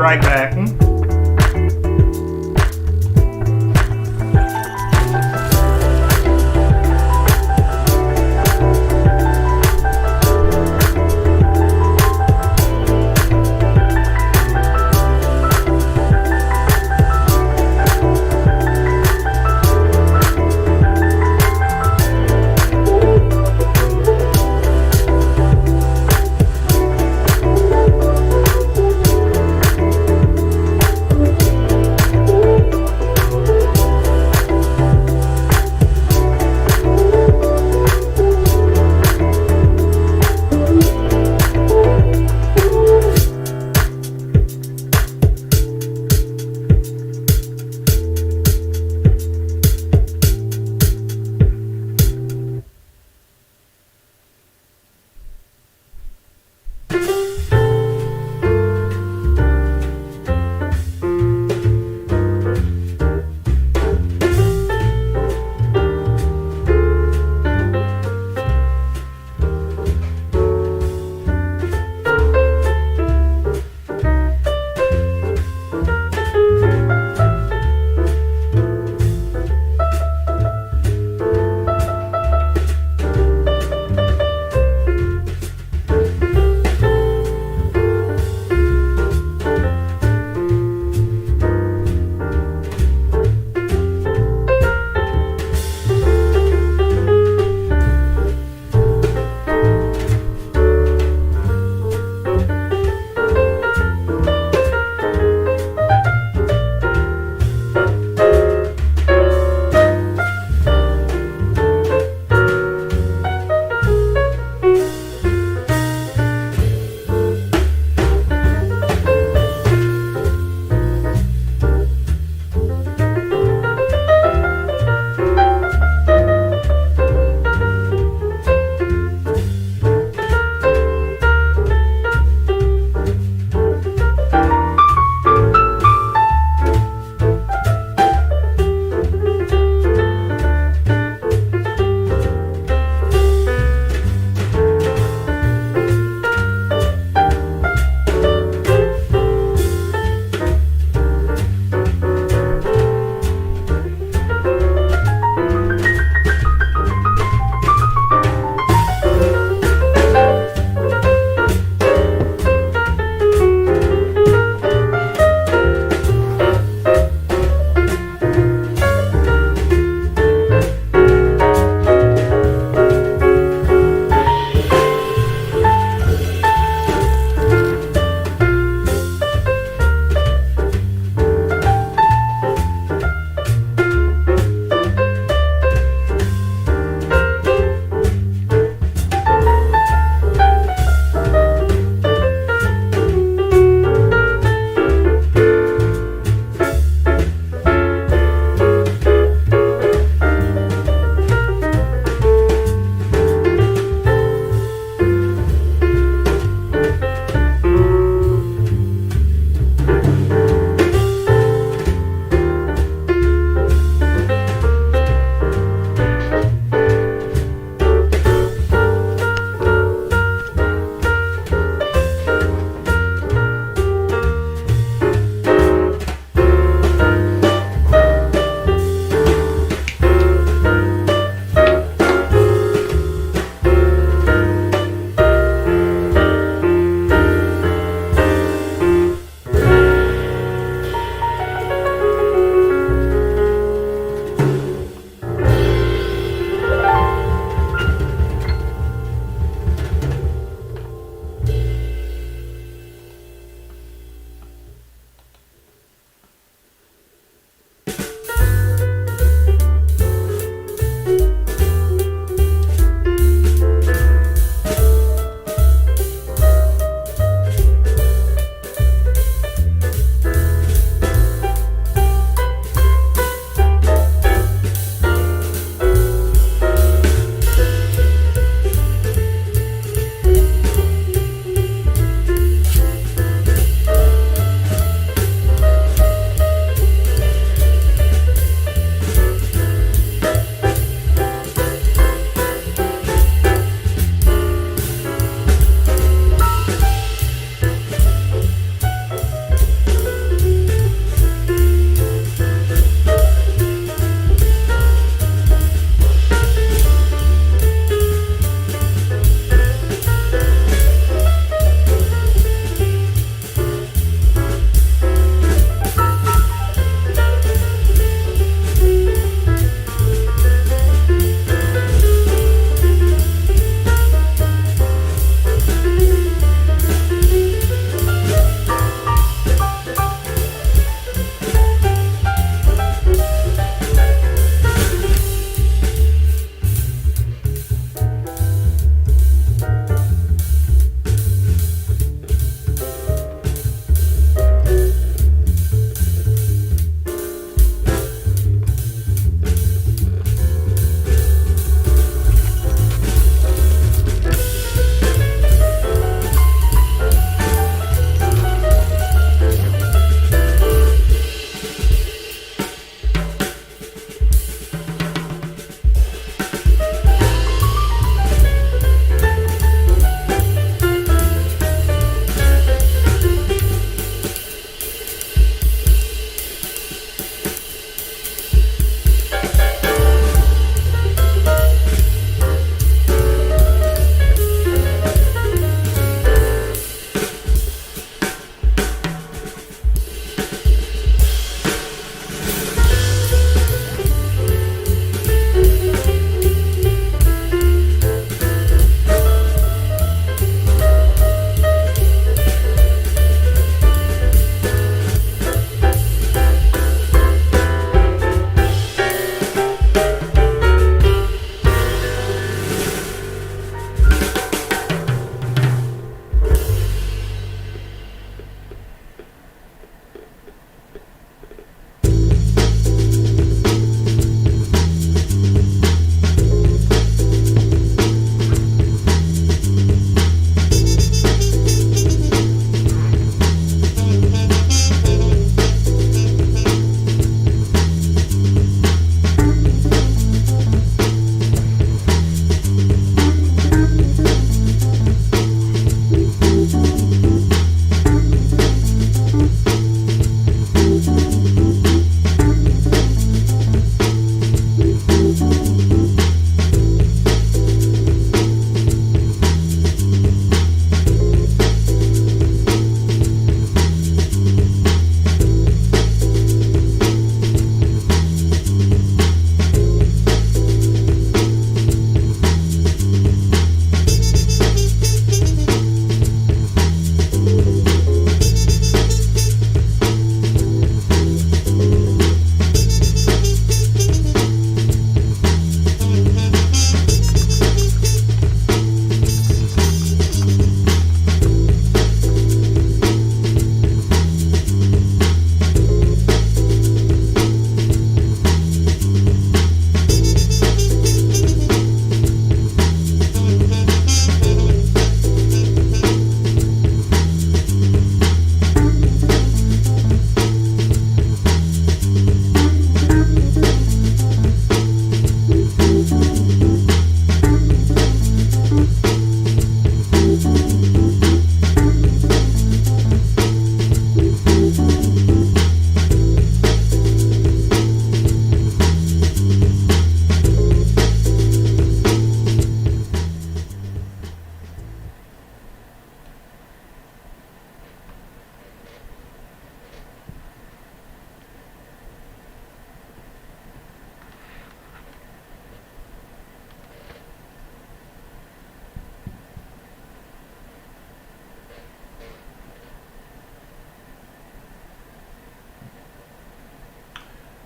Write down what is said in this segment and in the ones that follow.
right back.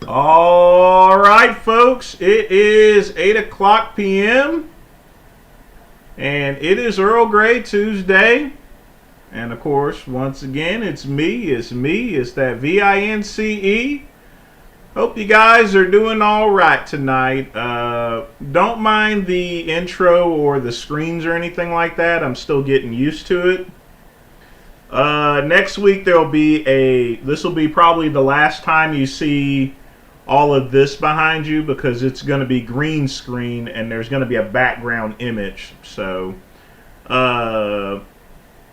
All right, folks, it is 8 o'clock p.m. and it is Earl Grey Tuesday. And of course, once again, it's me, it's that VINCE. Hope you guys are doing all right tonight. Don't mind the intro or the screens or anything like that. I'm still getting used to it. Next week, this will be probably the last time you see all of this behind you because it's going to be green screen and there's going to be a background image. So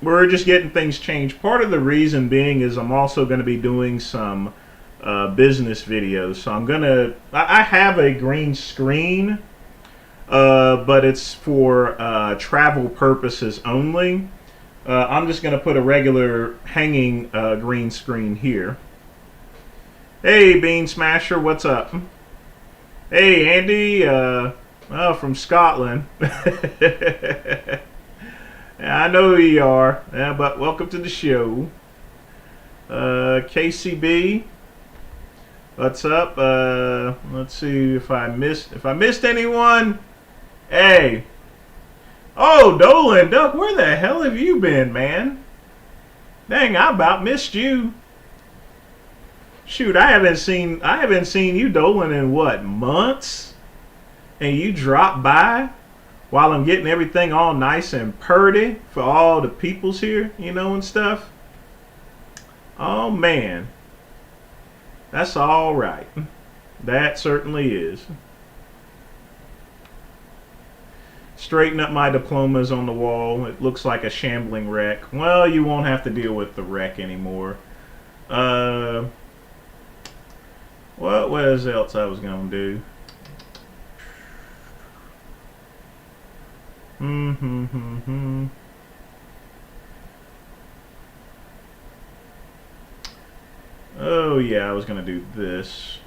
we're just getting things changed. Part of the reason being is I'm also going to be doing some business videos. So I have a green screen, but it's for travel purposes only. I'm just going to put a regular hanging green screen here. Hey, Bean Smasher, what's up? Hey, Andy, from Scotland. Yeah, I know who you are, but welcome to the show. KCB, what's up? Let's see if I missed anyone. Hey, oh, Dolan Duck, where the hell have you been, man? Dang, I about missed you. Shoot, I haven't seen you, Dolan, in what, months? And you dropped by while I'm getting everything all nice and purty for all the peoples here, and stuff. Oh man, that's all right. That certainly is. Straighten up my diplomas on the wall. It looks like a shambling wreck. Well, you won't have to deal with the wreck anymore. What else I was gonna do? Oh yeah, I was gonna do this.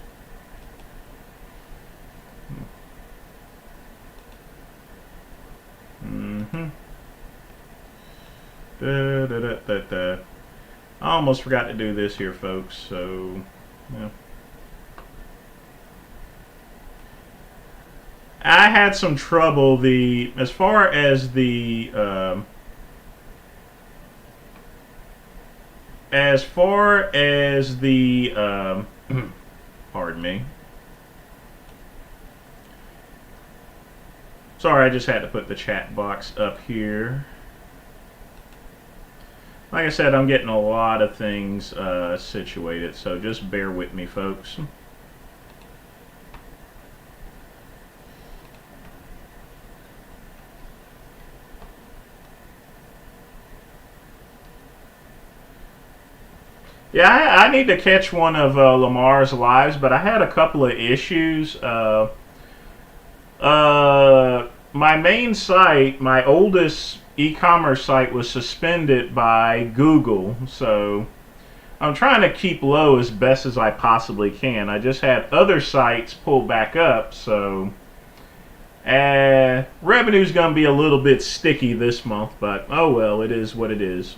I almost forgot to do this here, folks. So, yeah. I had some trouble as far as the pardon me. Sorry, I just had to put the chat box up here. Like I said, I'm getting a lot of things situated, so just bear with me, folks. Yeah, I need to catch one of Lamar's lives, but I had a couple of issues. My main site, my oldest e-commerce site, was suspended by Google, so I'm trying to keep low as best as I possibly can. I just had other sites pull back up, so revenue's going to be a little bit sticky this month, but oh well, it is what it is.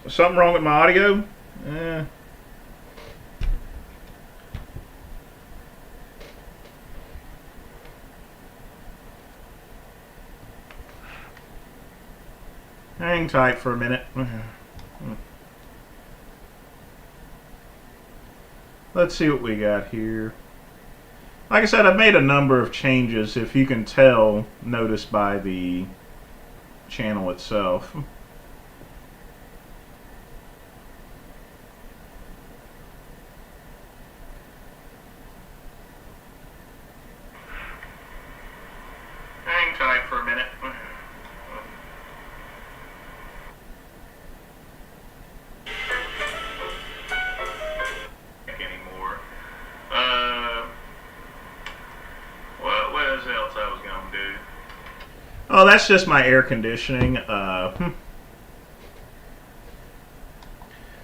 Something wrong with my audio? Hang tight for a minute. Let's see what we got here. Like I said, I've made a number of changes, if you can tell, notice by the channel itself. Hang tight for a minute. Anymore. What else I was gonna do? Oh, that's just my air conditioning.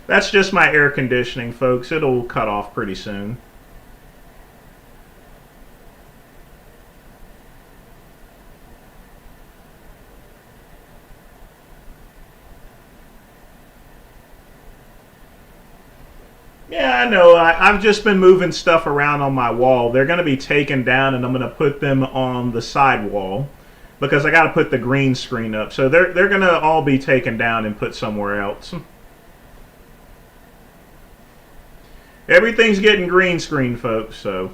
That's just my air conditioning, folks. It'll cut off pretty soon. Yeah, I know. I've just been moving stuff around on my wall. They're going to be taken down, and I'm going to put them on the side wall because I got to put the green screen up. So they're going to all be taken down and put somewhere else. Everything's getting green screen, folks. So,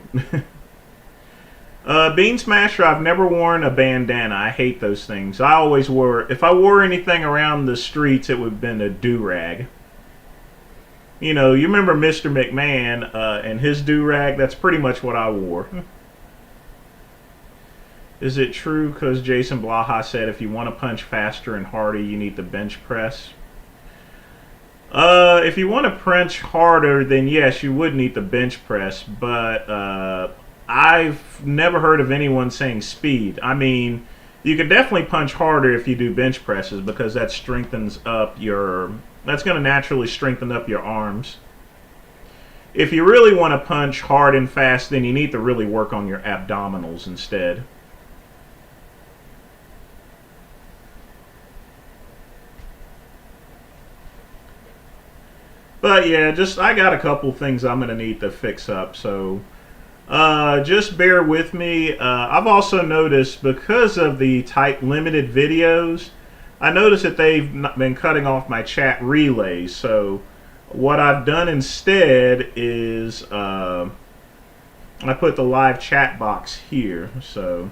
Bean Smasher. I've never worn a bandana. I hate those things. I always wore. If I wore anything around the streets, it would have been a do rag. You know, you remember Mr. McMahon and his do-rag? That's pretty much what I wore. Is it true because Jason Blaha said if you want to punch faster and harder, you need the bench press? If you want to punch harder, then yes, you would need the bench press. But I've never heard of anyone saying speed. I mean, you could definitely punch harder if you do bench presses because that strengthens up your... That's going to naturally strengthen up your arms. If you really want to punch hard and fast, then you need to really work on your abdominals instead. But yeah, I got a couple things I'm going to need to fix up, so just bear with me. I've also noticed because of the type limited videos, I noticed that they've been cutting off my chat relays. So what I've done instead is I put the live chat box here. So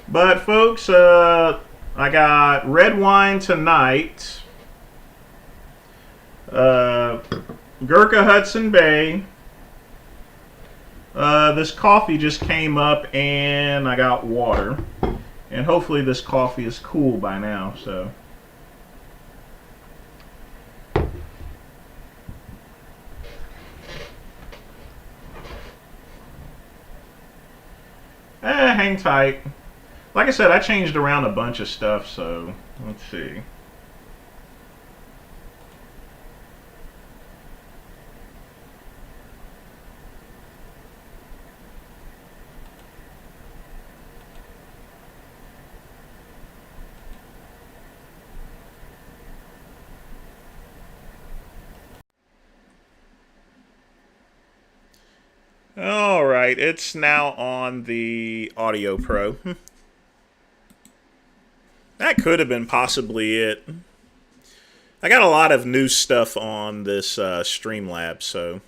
but folks, I got red wine tonight. Gurkha Hudson Bay. This coffee just came up and I got water. And hopefully this coffee is cool by now, so. Hang tight. Like I said, I changed around a bunch of stuff, so let's see. Alright, it's now on the Audio Pro. That could have been possibly it. I got a lot of new stuff on this Streamlabs, so...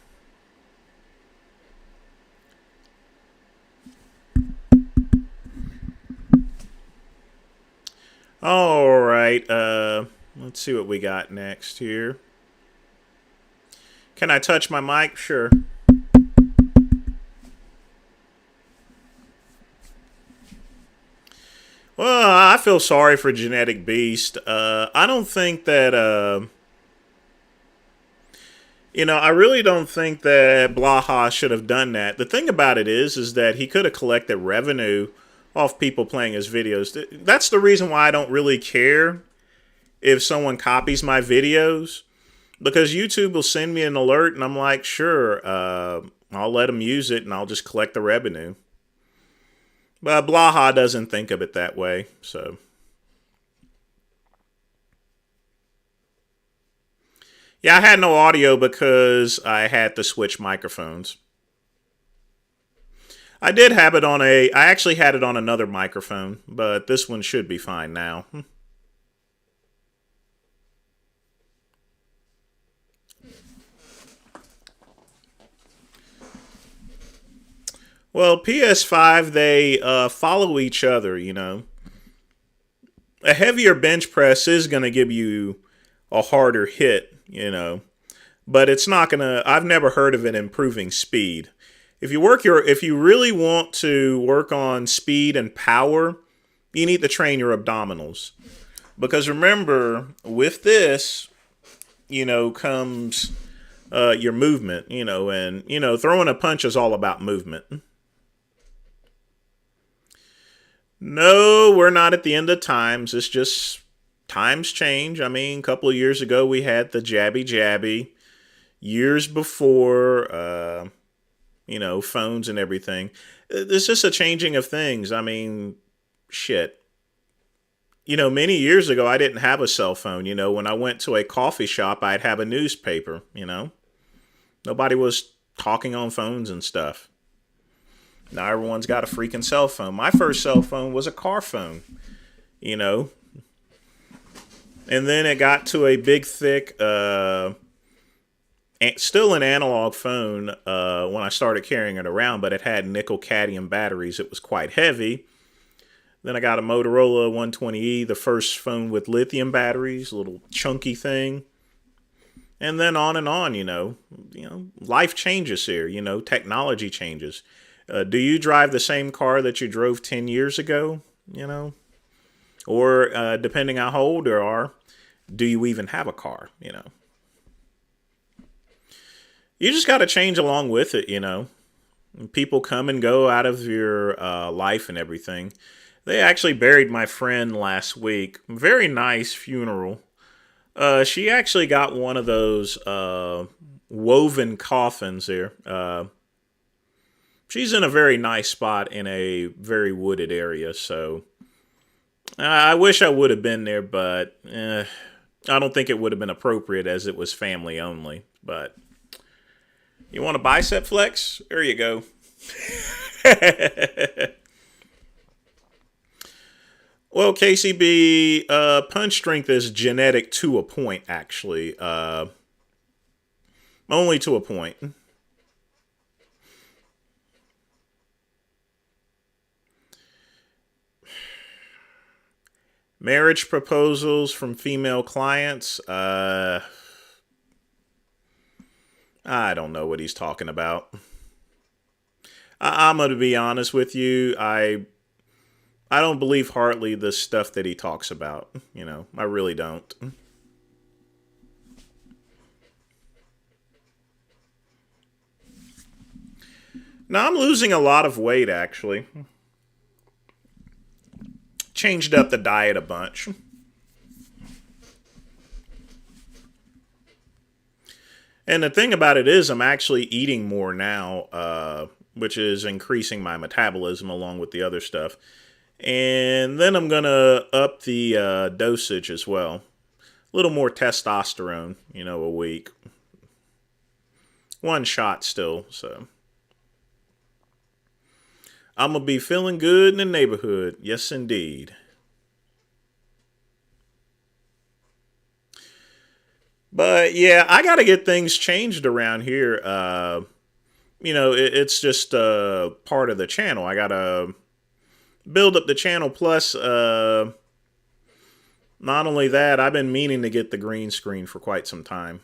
Alright, let's see what we got next here. Can I touch my mic? Sure. Well, I feel sorry for Genetic Beast. I don't think that, I really don't think that Blaha should have done that. The thing about it is that he could have collected revenue off people playing his videos. That's the reason why I don't really care if someone copies my videos. Because YouTube will send me an alert and I'm like, sure, I'll let them use it and I'll just collect the revenue. But Blaha doesn't think of it that way, so. Yeah, I had no audio because I had to switch microphones. I did have it on I actually had it on another microphone, but this one should be fine now. Well, PS5, they follow each other, you know. A heavier bench press is going to give you a harder hit, you know. But it's not going to... I've never heard of it improving speed. If you really want to work on speed and power, you need to train your abdominals. Because remember, with this, comes your movement, and, throwing a punch is all about movement. No, we're not at the end of times. It's just times change. I mean, a couple of years ago, we had the jabby. Years before, phones and everything. It's just a changing of things. I mean, shit. Many years ago, I didn't have a cell phone. When I went to a coffee shop, I'd have a newspaper. Nobody was talking on phones and stuff. Now everyone's got a freaking cell phone. My first cell phone was a car phone, you know. And then it got to a big, thick, still an analog phone when I started carrying it around, but it had nickel cadmium batteries. It was quite heavy. Then I got a Motorola 120E, the first phone with lithium batteries, a little chunky thing. And then on and on, life changes here, technology changes. Do you drive the same car that you drove 10 years ago, Or depending on how old you are, do you even have a car, You just got to change along with it, People come and go out of your life and everything. They actually buried my friend last week. Very nice funeral. She actually got one of those woven coffins there. She's in a very nice spot in a very wooded area, so I wish I would have been there, but I don't think it would have been appropriate as it was family only. But you want a bicep flex? There you go. Well, KCB, punch strength is genetic to a point, actually. Only to a point. Marriage proposals from female clients. I don't know what he's talking about. I'm going to be honest with you. I don't believe hardly the stuff that he talks about. I really don't. Now, I'm losing a lot of weight, actually. Changed up the diet a bunch. And the thing about it is I'm actually eating more now, which is increasing my metabolism along with the other stuff. And then I'm going to up the dosage as well. A little more testosterone, a week. One shot still, so. I'm going to be feeling good in the neighborhood. Yes, indeed. But, yeah, I got to get things changed around here. It's just part of the channel. I got to build up the channel. Plus, not only that, I've been meaning to get the green screen for quite some time.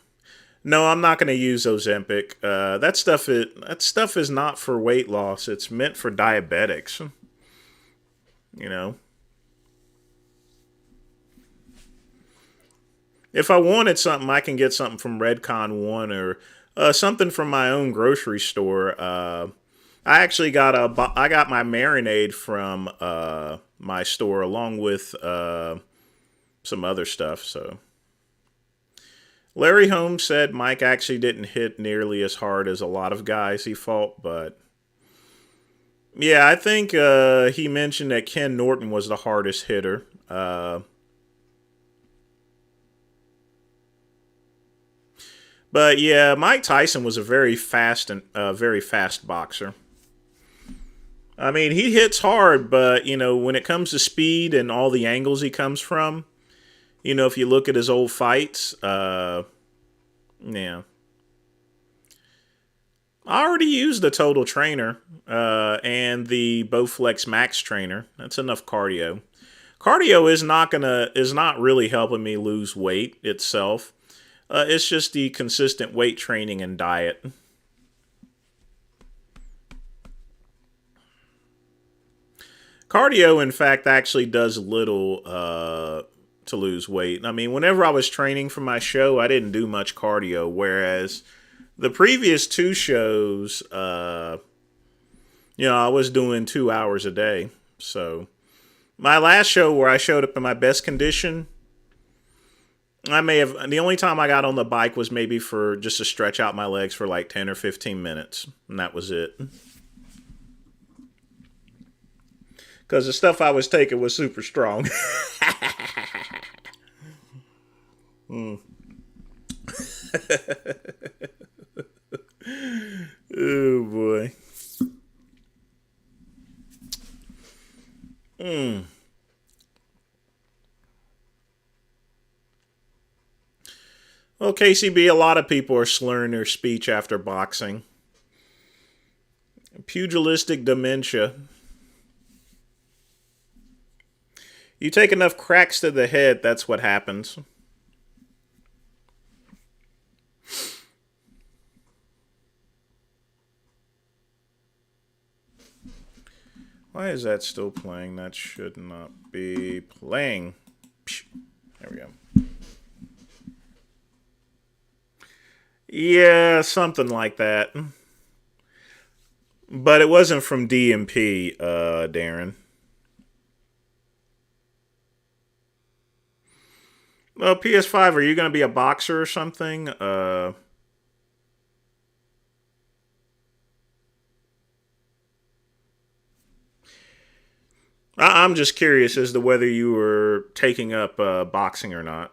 No, I'm not going to use Ozempic. That stuff is not for weight loss. It's meant for diabetics. If I wanted something, I can get something from Redcon One or something from my own grocery store. I actually got I got my marinade from my store along with some other stuff. So. Larry Holmes said Mike actually didn't hit nearly as hard as a lot of guys he fought, but yeah, I think he mentioned that Ken Norton was the hardest hitter. But yeah, Mike Tyson was a very fast boxer. I mean, he hits hard, but when it comes to speed and all the angles he comes from. If you look at his old fights, yeah. I already used the Total Trainer and the Bowflex Max Trainer. That's enough cardio. Cardio is not really helping me lose weight itself. It's just the consistent weight training and diet. Cardio, in fact, actually does little to lose weight. I mean, whenever I was training for my show, I didn't do much cardio, whereas the previous two shows, I was doing 2 hours a day. So my last show where I showed up in my best condition, I may have. The only time I got on the bike was maybe for just to stretch out my legs for like 10 or 15 minutes, and that was it. Because the stuff I was taking was super strong. Mm. Oh boy. Mm. Well, KCB, a lot of people are slurring their speech after boxing. Pugilistic dementia. You take enough cracks to the head, that's what happens. Why is that still playing? That should not be playing. There we go. Yeah, something like that. But it wasn't from DMP, Darren. Well, PS5, are you going to be a boxer or something? I'm just curious as to whether you were taking up boxing or not.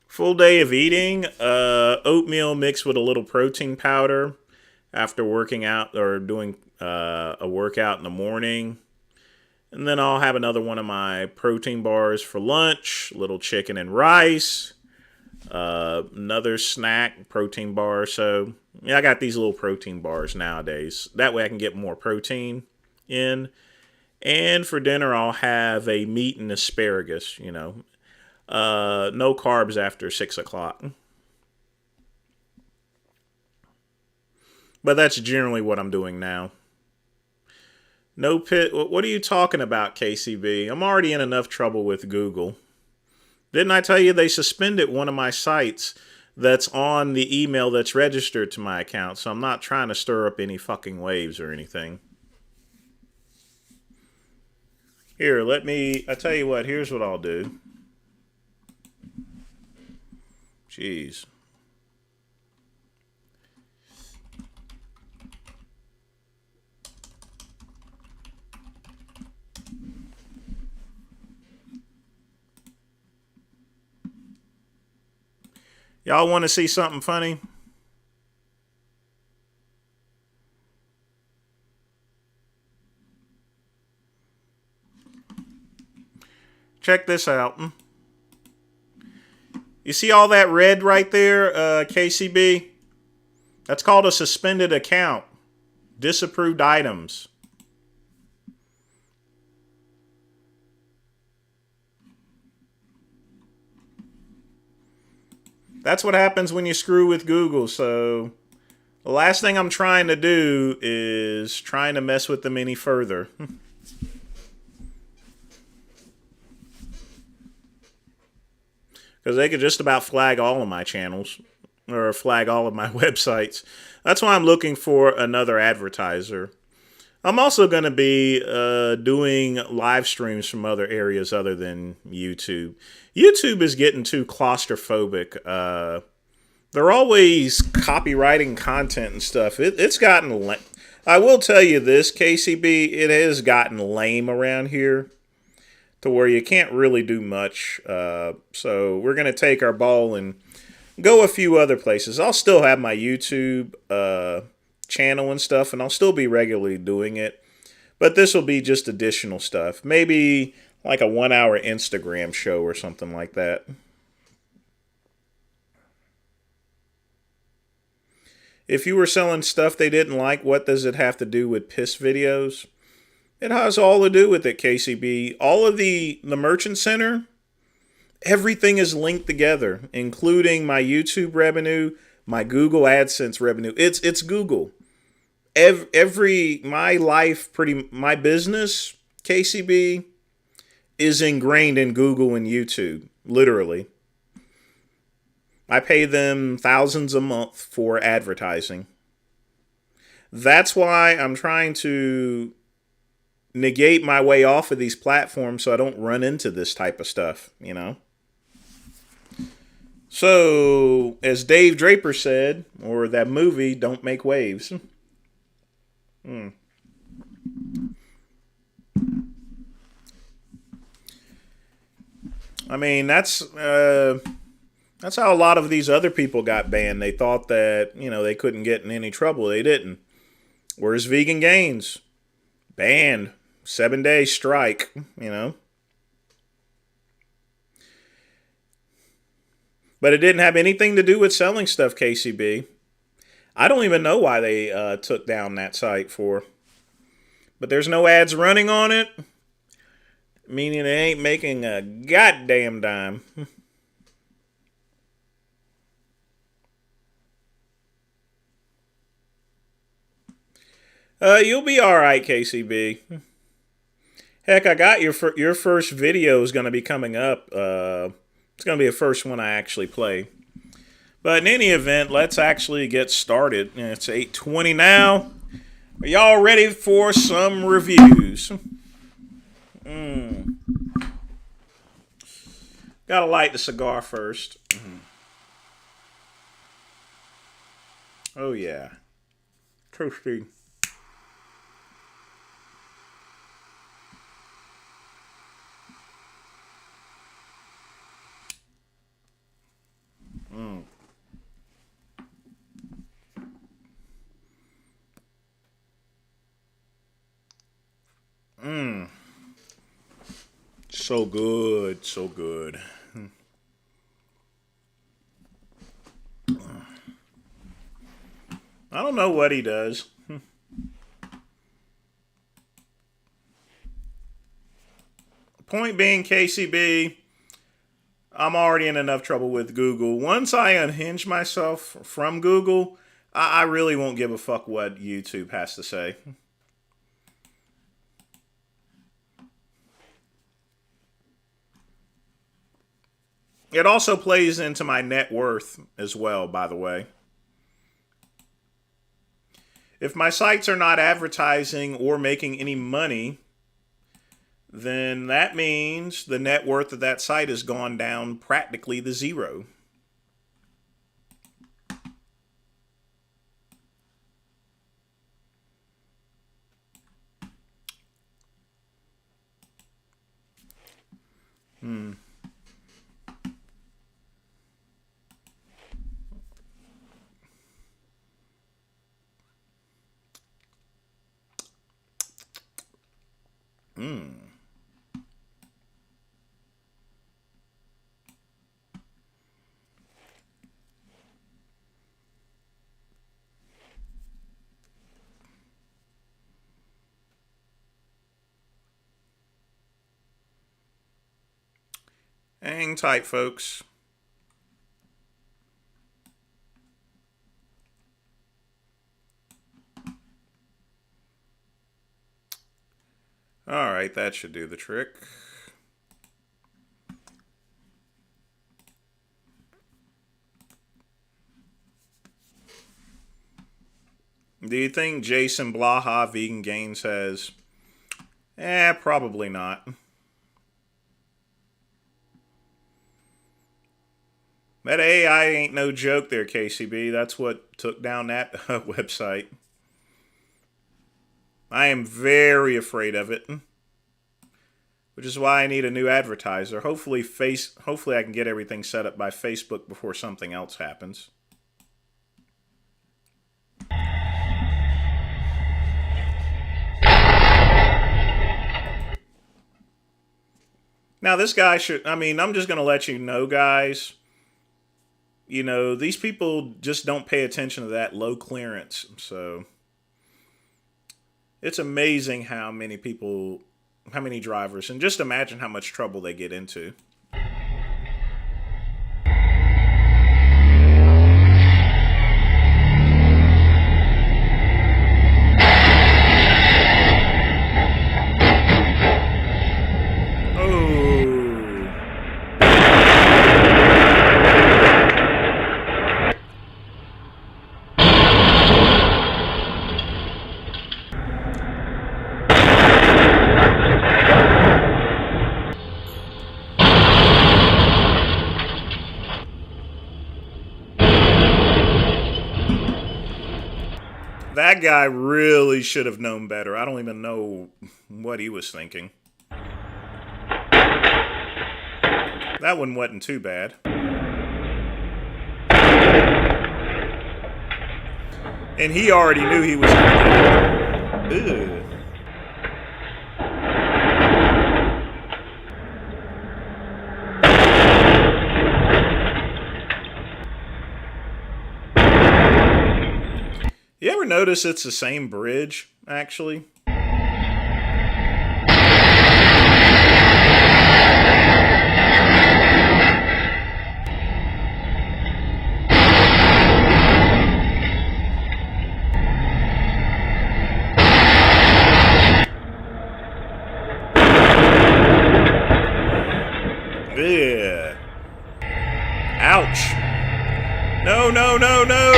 Full day of eating, oatmeal mixed with a little protein powder after working out or doing a workout in the morning. And then I'll have another one of my protein bars for lunch, little chicken and rice, another snack, protein bar. So, yeah, I got these little protein bars nowadays. That way I can get more protein in. And for dinner, I'll have a meat and asparagus, no carbs after 6 o'clock. But that's generally what I'm doing now. No pit. What are you talking about, KCB? I'm already in enough trouble with Google. Didn't I tell you they suspended one of my sites that's on the email that's registered to my account? So I'm not trying to stir up any fucking waves or anything. Here, I tell you what, here's what I'll do. Jeez. Y'all want to see something funny? Check this out. You see all that red right there, KCB? That's called a suspended account. Disapproved items. That's what happens when you screw with Google. So the last thing I'm trying to do is trying to mess with them any further. Because they could just about flag all of my channels or flag all of my websites. That's why I'm looking for another advertiser. I'm also going to be doing live streams from other areas other than YouTube. YouTube is getting too claustrophobic. They're always copywriting content and stuff. It's gotten I will tell you this, KCB, it has gotten lame around here to where you can't really do much. So we're going to take our ball and go a few other places. I'll still have my YouTube channel and stuff, and I'll still be regularly doing it. But this will be just additional stuff. Maybe like a 1-hour Instagram show or something like that. If you were selling stuff they didn't like, what does it have to do with piss videos? It has all to do with it, KCB. All of the merchant center, everything is linked together, including my YouTube revenue, my Google AdSense revenue. It's Google. My business, KCB, is ingrained in Google and YouTube, literally. I pay them thousands a month for advertising. That's why I'm trying to negate my way off of these platforms so I don't run into this type of stuff, So, as Dave Draper said, or that movie, don't make waves. I mean, that's how a lot of these other people got banned. They thought that, they couldn't get in any trouble. They didn't. Where's Vegan Gains? Banned. 7-day strike. But it didn't have anything to do with selling stuff, KCB. I don't even know why they took down that site for. But there's no ads running on it, meaning it ain't making a goddamn dime. You'll be all right, KCB. Heck, I got your first video is going to be coming up. It's going to be the first one I actually play. But in any event, let's actually get started. It's 8:20 now. Are y'all ready for some reviews? Gotta light the cigar first. Oh yeah. Toasty. So good, so good. I don't know what he does. Point being, KCB, I'm already in enough trouble with Google. Once I unhinge myself from Google, I really won't give a fuck what YouTube has to say. It also plays into my net worth as well, by the way. If my sites are not advertising or making any money, then that means the net worth of that site has gone down practically to zero. Hang tight, folks. All right, that should do the trick. Do you think Jason Blaha Vegan Gains has? Probably not. That AI ain't no joke there, KCB. That's what took down that website. I am very afraid of it. Which is why I need a new advertiser. Hopefully I can get everything set up by Facebook before something else happens. Now this guy I'm just going to let you know, guys. These people just don't pay attention to that low clearance. So it's amazing how many drivers, and just imagine how much trouble they get into. That guy really should have known better. I don't even know what he was thinking. That one wasn't too bad. And he already knew he was going to get it. Ugh. You ever notice it's the same bridge, actually? Yeah. Ouch. No, no, no, no!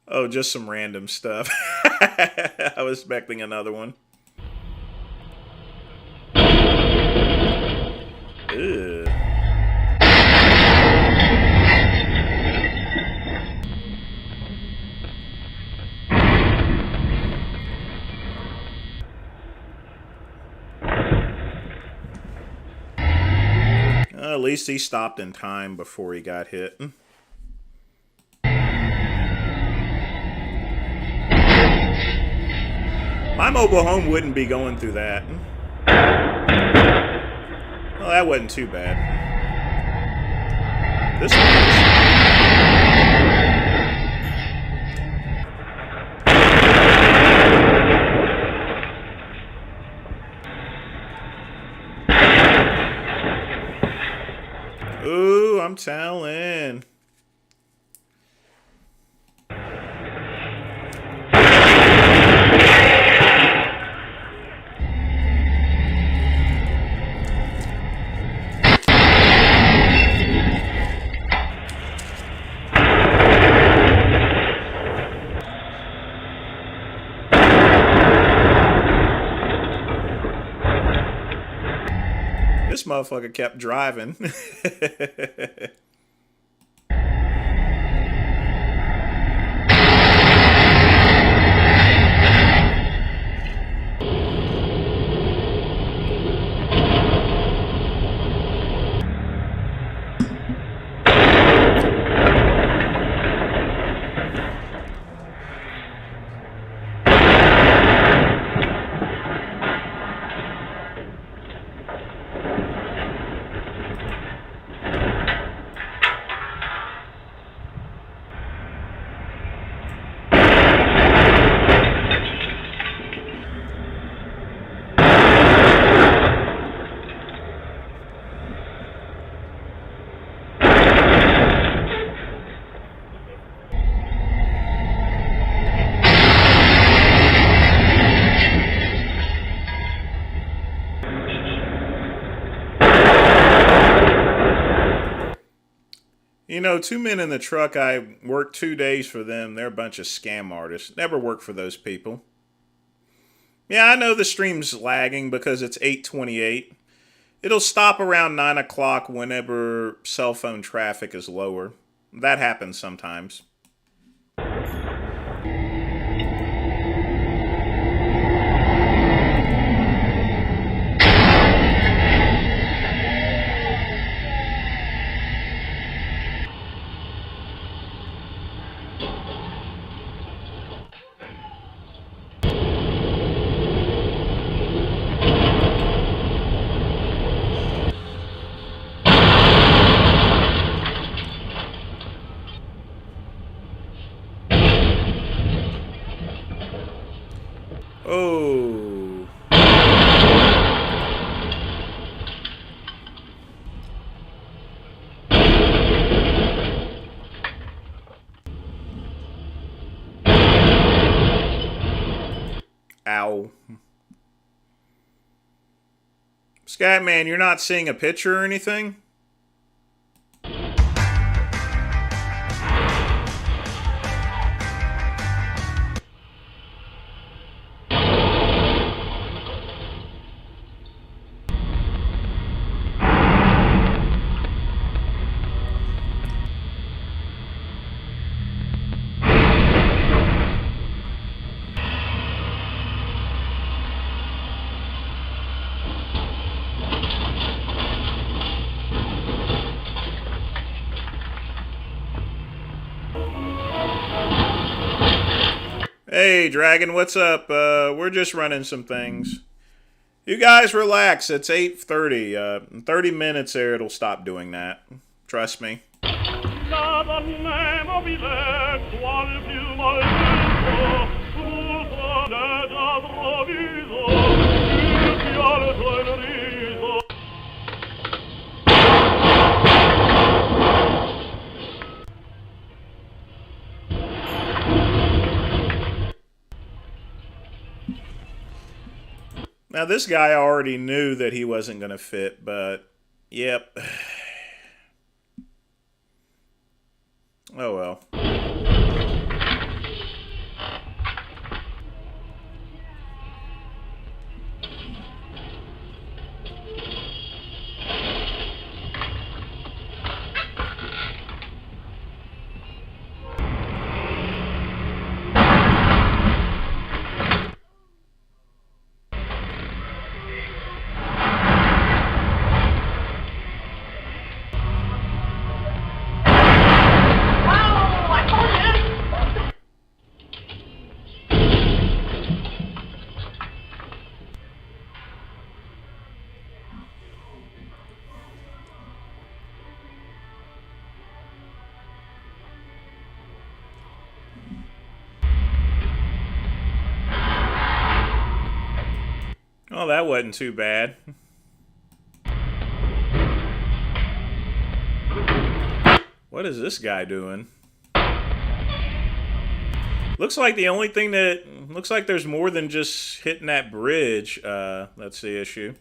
Oh, just some random stuff. I was expecting another one. Ew. At least he stopped in time before he got hit. My mobile home wouldn't be going through that. Well, that wasn't too bad. This one. Ooh, I'm telling. This motherfucker kept driving. You know, 2 Men in the Truck, I worked 2 days for them. They're a bunch of scam artists. Never worked for those people. Yeah, I know the stream's lagging because it's 8:28. It'll stop around 9 o'clock whenever cell phone traffic is lower. That happens sometimes. Oh. Ow. Scatman, you're not seeing a picture or anything? Hey, Dragon, what's up? We're just running some things. You guys relax. It's 8:30. In 30 minutes there, it'll stop doing that. Trust me. Now, this guy already knew that he wasn't going to fit, but, yep. Oh, well. Oh, that wasn't too bad. What is this guy doing? Looks like the only thing that... Looks like there's more than just hitting that bridge. That's the issue.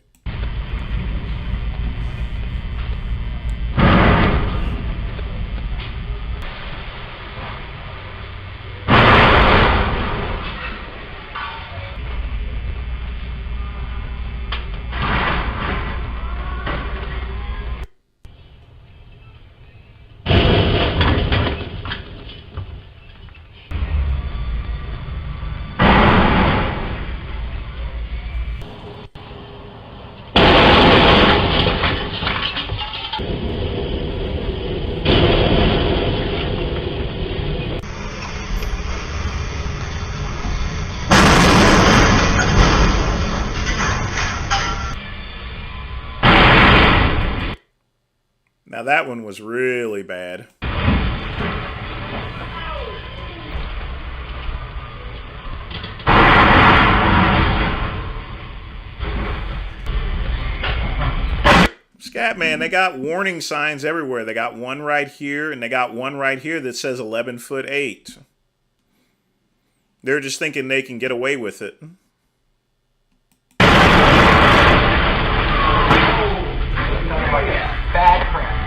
Now that one was really bad. Scatman, they got warning signs everywhere. They got one right here, and they got one right here that says 11'8". They're just thinking they can get away with it. Bad friend.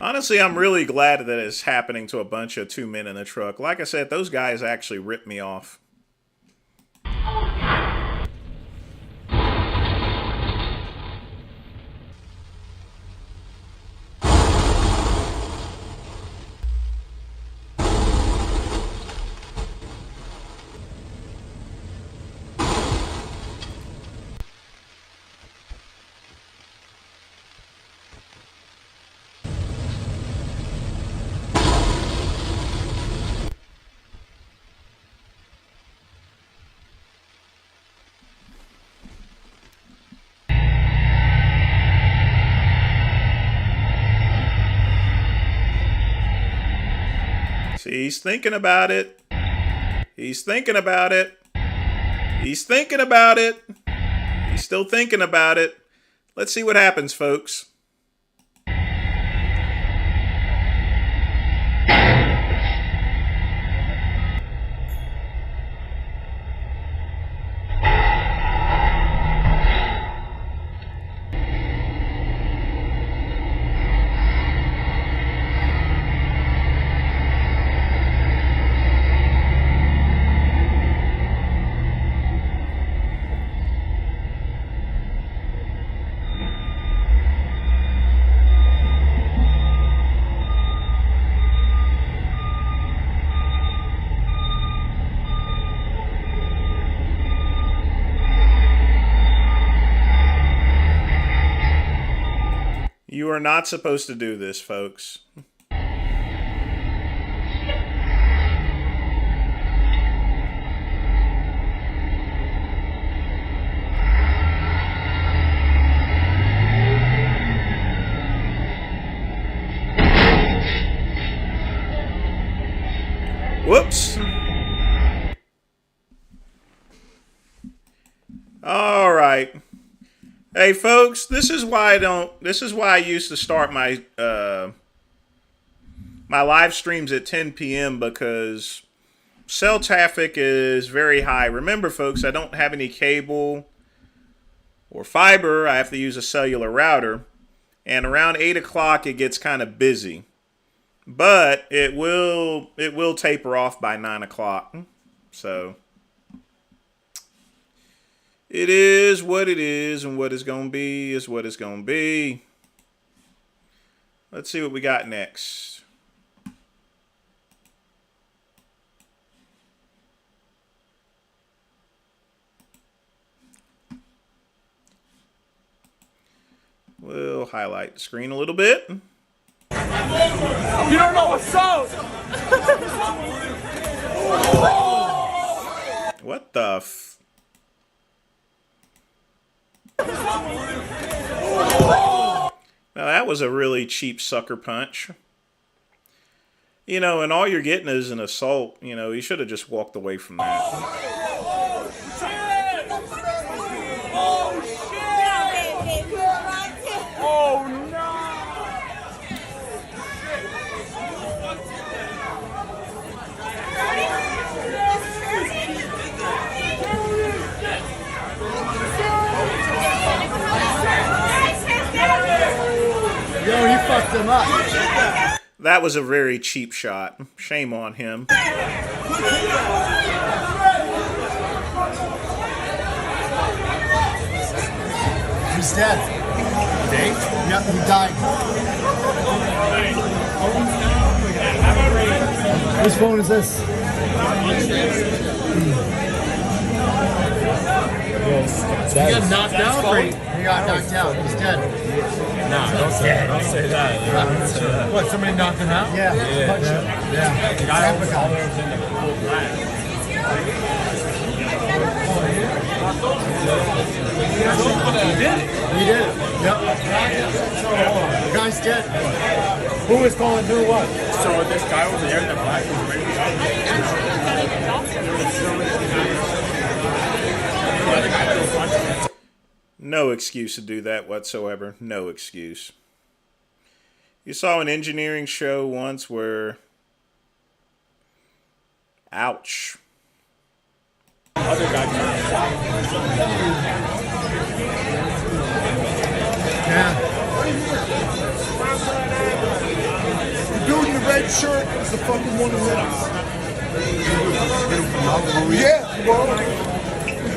Honestly, I'm really glad that it's happening to a bunch of 2 men in the truck. Like I said, those guys actually ripped me off. See, he's thinking about it. He's thinking about it. He's thinking about it. He's still thinking about it. Let's see what happens, folks. You are not supposed to do this, folks. Whoops. All right. Hey folks, this is why I used to start my my live streams at 10 p.m. because cell traffic is very high. Remember folks, I don't have any cable or fiber. I have to use a cellular router. And around 8 o'clock it gets kind of busy. But it will taper off by 9 o'clock. So it is what it is, and what it's going to be is what it's going to be. Let's see what we got next. We'll highlight the screen a little bit. You don't know what's up! What the f... Now that was a really cheap sucker punch. You know, and all you're getting is an assault. You know, you should have just walked away from that. Oh no! Yo, he fucked him up. That was a very cheap shot. Shame on him. He's dead. Dave? Yep, he died. Whose phone is this? He got knocked out? He got knocked out. He's dead. Nah, don't say that. Don't say that. What, somebody knocked him out? Yeah. Yeah. The guy Typical. He did it. He did it. Yep. The guy's dead. Who was calling who what? So this guy over there in the black was ready to No excuse to do that whatsoever. No excuse. You saw an engineering show once where... Ouch. other guy. Yeah. The dude in the red shirt is the fucking one who hit us. Yeah, bro. The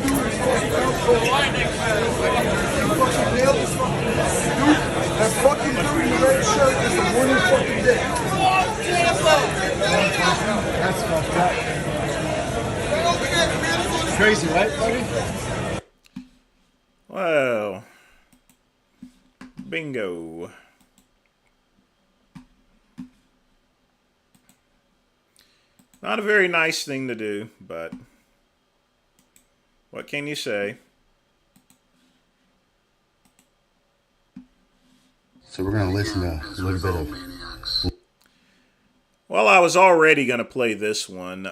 dude is fucking nailed this fucking dude. That fucking dude in the red shirt is the one who fucking did it. That's fucked up. Crazy, right, buddy? Well, bingo. Not a very nice thing to do, but what can you say? So we're going to listen to a little bit of... Well, I was already going to play this one,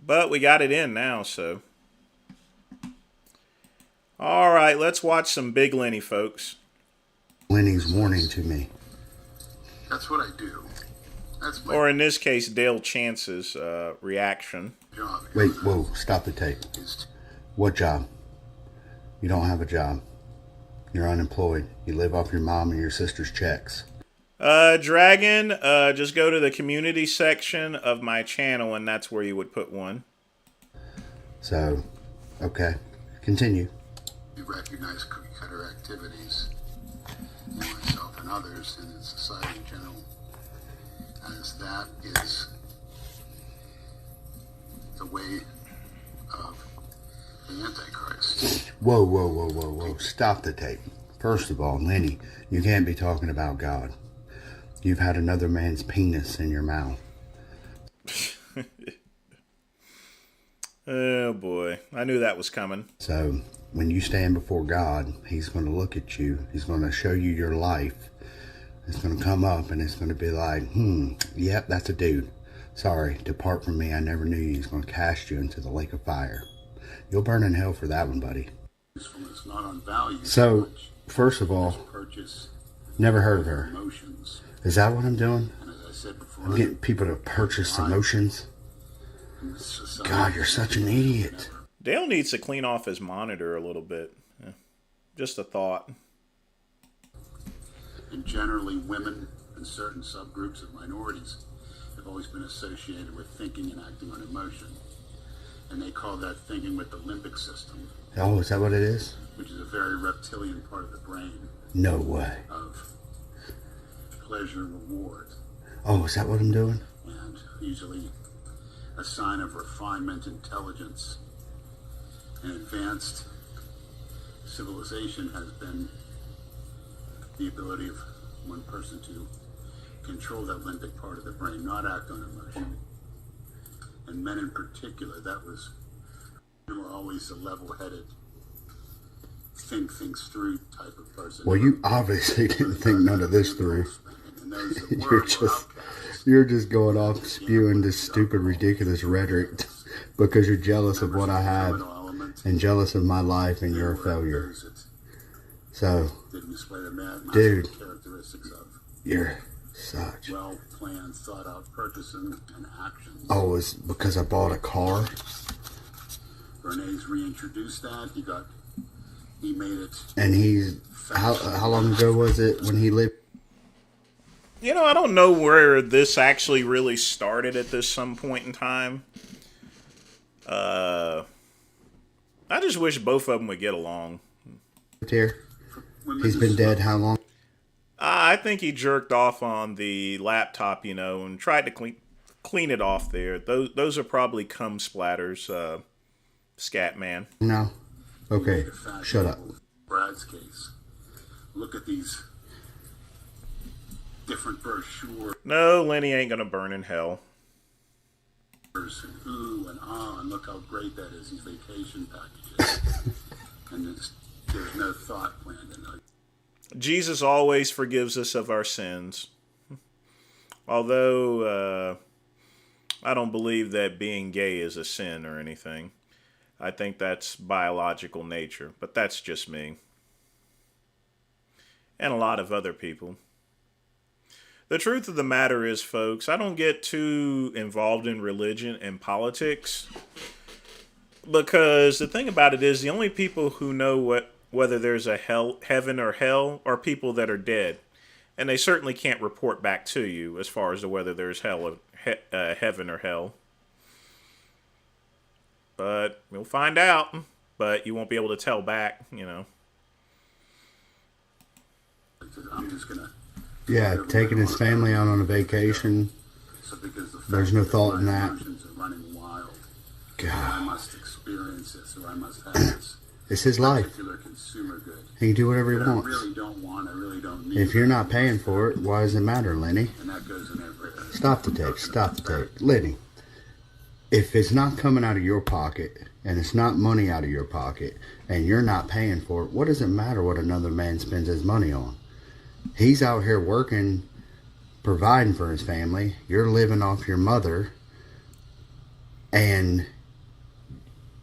but we got it in now, so. All right, let's watch some Big Lenny, folks. Lenny's warning to me. That's what I do. That's my Or in this case, Dale Chance's reaction. job. Wait, whoa, stop the tape. What job? You don't have a job. You're unemployed. You live off your mom and your sister's checks. Dragon, just go to the community section of my channel, and that's where you would put one. So, okay. Continue. You recognize cookie cutter activities in myself and others and in society in general as that is the way of the Antichrist. Whoa, whoa, whoa, whoa, whoa. Stop the tape. First of all, Lenny, you can't be talking about God. You've had another man's penis in your mouth. Oh boy, I knew that was coming. So when you stand before God, he's going to look at you. He's going to show you your life. It's going to come up and it's going to be like, yep, that's a dude. Sorry, depart from me. I never knew you. He's going to cast you into the lake of fire. You'll burn in hell for that one, buddy. So, first of all, never heard of her. Is that what I'm doing? I'm getting people to purchase emotions. God, you're such an idiot. Dale needs to clean off his monitor a little bit. Yeah. Just a thought. And generally, women and certain subgroups of minorities have always been associated with thinking and acting on emotion. And they call that thinking with the limbic system. Oh, is that what it is? Which is a very reptilian part of the brain. No way. Of pleasure and reward. Oh, is that what I'm doing? And usually a sign of refinement, intelligence, and advanced civilization has been the ability of one person to control that limbic part of the brain, not act on emotion. And men in particular, they were always a level-headed, think things through type of person. Well, you obviously didn't think none of this through. You're just going off spewing this stupid, ridiculous rhetoric because you're jealous of what I have and jealous of my life and you're a failure. So, dude, you're such. Well-planned, thought-out purchasing and actions. Oh, it's because I bought a car? Bernays reintroduced that. He made it. And how long ago was it when he lived? You know, I don't know where this actually really started at some point in time. I just wish both of them would get along. Here, he's been dead how long? I think he jerked off on the laptop, and tried to clean it off there. Those are probably cum splatters, scat man. No. Okay, shut up. Brad's case. Look at these different brochures. No, Lenny ain't gonna burn in hell. And ooh and ah, and look how great that is. These vacation packages. And there's no thought planned in it. Jesus always forgives us of our sins. Although, I don't believe that being gay is a sin or anything. I think that's biological nature, but that's just me. And a lot of other people. The truth of the matter is, folks, I don't get too involved in religion and politics. Because the thing about it is, the only people who know whether there's a heaven or hell are people that are dead. And they certainly can't report back to you as far as to whether there's heaven or hell. But we'll find out. But you won't be able to tell back, I'm just gonna. Yeah, taking his family out on a vacation. There's no thought in that. God. I must experience this, or I must have this. It's his life. He can do whatever he wants. I really don't need if you're not paying for it, why does it matter, Lenny? And that goes in every area. Stop the tape. Lenny, if it's not coming out of your pocket, and it's not money out of your pocket, and you're not paying for it, what does it matter what another man spends his money on? He's out here working, providing for his family. You're living off your mother, and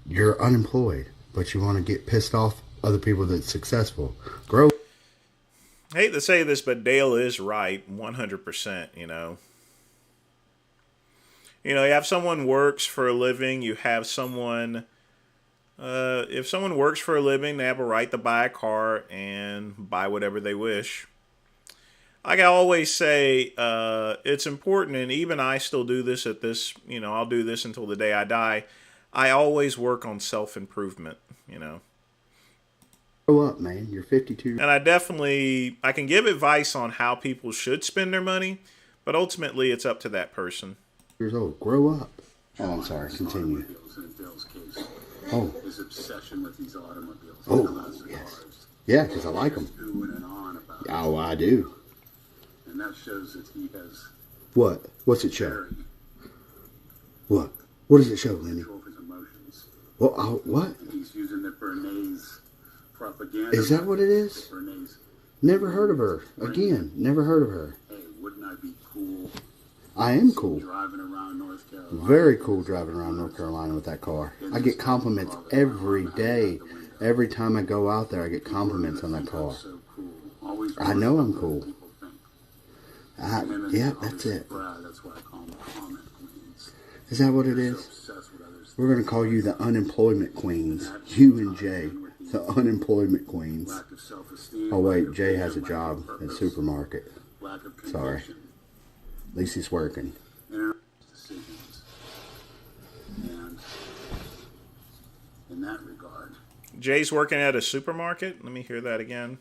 you're unemployed, but you want to get pissed off other people that's successful. Grow. I hate to say this, but Dale is right 100%, You have someone works for a living, you have someone, if someone works for a living, they have a right to buy a car and buy whatever they wish. Like I always say, it's important, and even I still do this I'll do this until the day I die. I always work on self-improvement, Grow up, man. You're 52. And I can give advice on how people should spend their money, but ultimately it's up to that person. Years old. Grow up. Oh, I'm sorry. Continue. In Bill's case, Oh. his obsession with these automobiles. Oh, yes. Yeah, because I like them. Oohing and on about it. Oh, I do. And that shows that he has What? What's it show? very What? What does it show, Lenny? control of his emotions. Well, what? And he's using the Bernays propaganda. Is that what it is? Bernays, Never heard of her. Again, never heard of her. hey, wouldn't I be cool I am cool. driving around North Carolina? Very cool driving around North Carolina with that car. I get compliments every day. Every time I go out there, I get compliments on that car. So cool. Always I know I'm worried about cool. what people think. Him and Yeah, obviously that's it. Brad, that's why I call him comment queens. Is that what it They're so is? obsessed with others. We're going to call you the unemployment queens. You and Jay, the unemployment queens. Lack of self-esteem. Oh, lack wait, of Jay vision, has a lack job of at the purpose, supermarket. lack of Sorry. conviction, At least he's working. and decisions. And in that regard, Jay's working at a supermarket? Let me hear that again.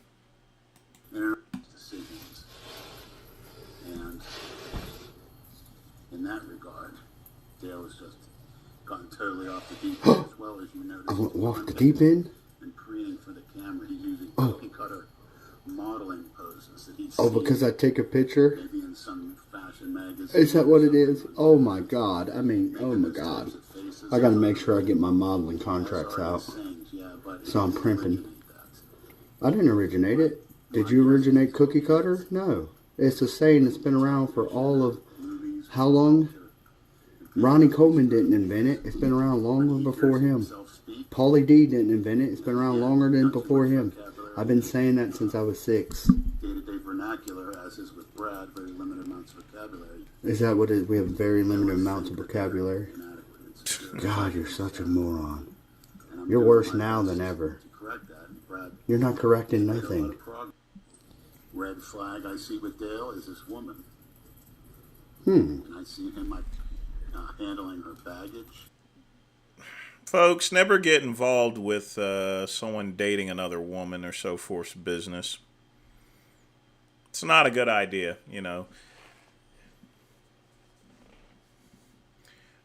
decisions. And in that regard, Dale has just gone totally off the deep end, as well as you noticed. I went off the deep end? And preening for the camera, he's using Oh. cookie cutter modeling poses that he's Oh, seen because I take a picture? maybe in some fashion magazine. Is that what it is? or Oh something. my God. I mean, oh Making my those God. types of faces. I got to make sure I get my modeling That's contracts already out. saying, yeah, but So I'm he didn't primping. originate that. I didn't originate it. Did you originate cookie cutter? No. It's a saying that's been around for all of Movies, how long? Ronnie Coleman didn't invent it. It's been around longer before him. self-speak, Paulie D didn't invent it. It's been around longer than before him. I've been saying that since I was 6. day-to-day vernacular, as is with Brad, very limited amounts of vocabulary. Is that what it is? We have very limited amounts of vocabulary. Inadequate, insecure. God, you're such a moron. And I'm You're doing worse my now best than ever. to correct that, and Brad You're not correcting made a lot nothing. of progress. Red flag I see with Dale is this woman. And I see him like handling her baggage. Folks, never get involved with someone dating another woman or so forth business. It's not a good idea, you know.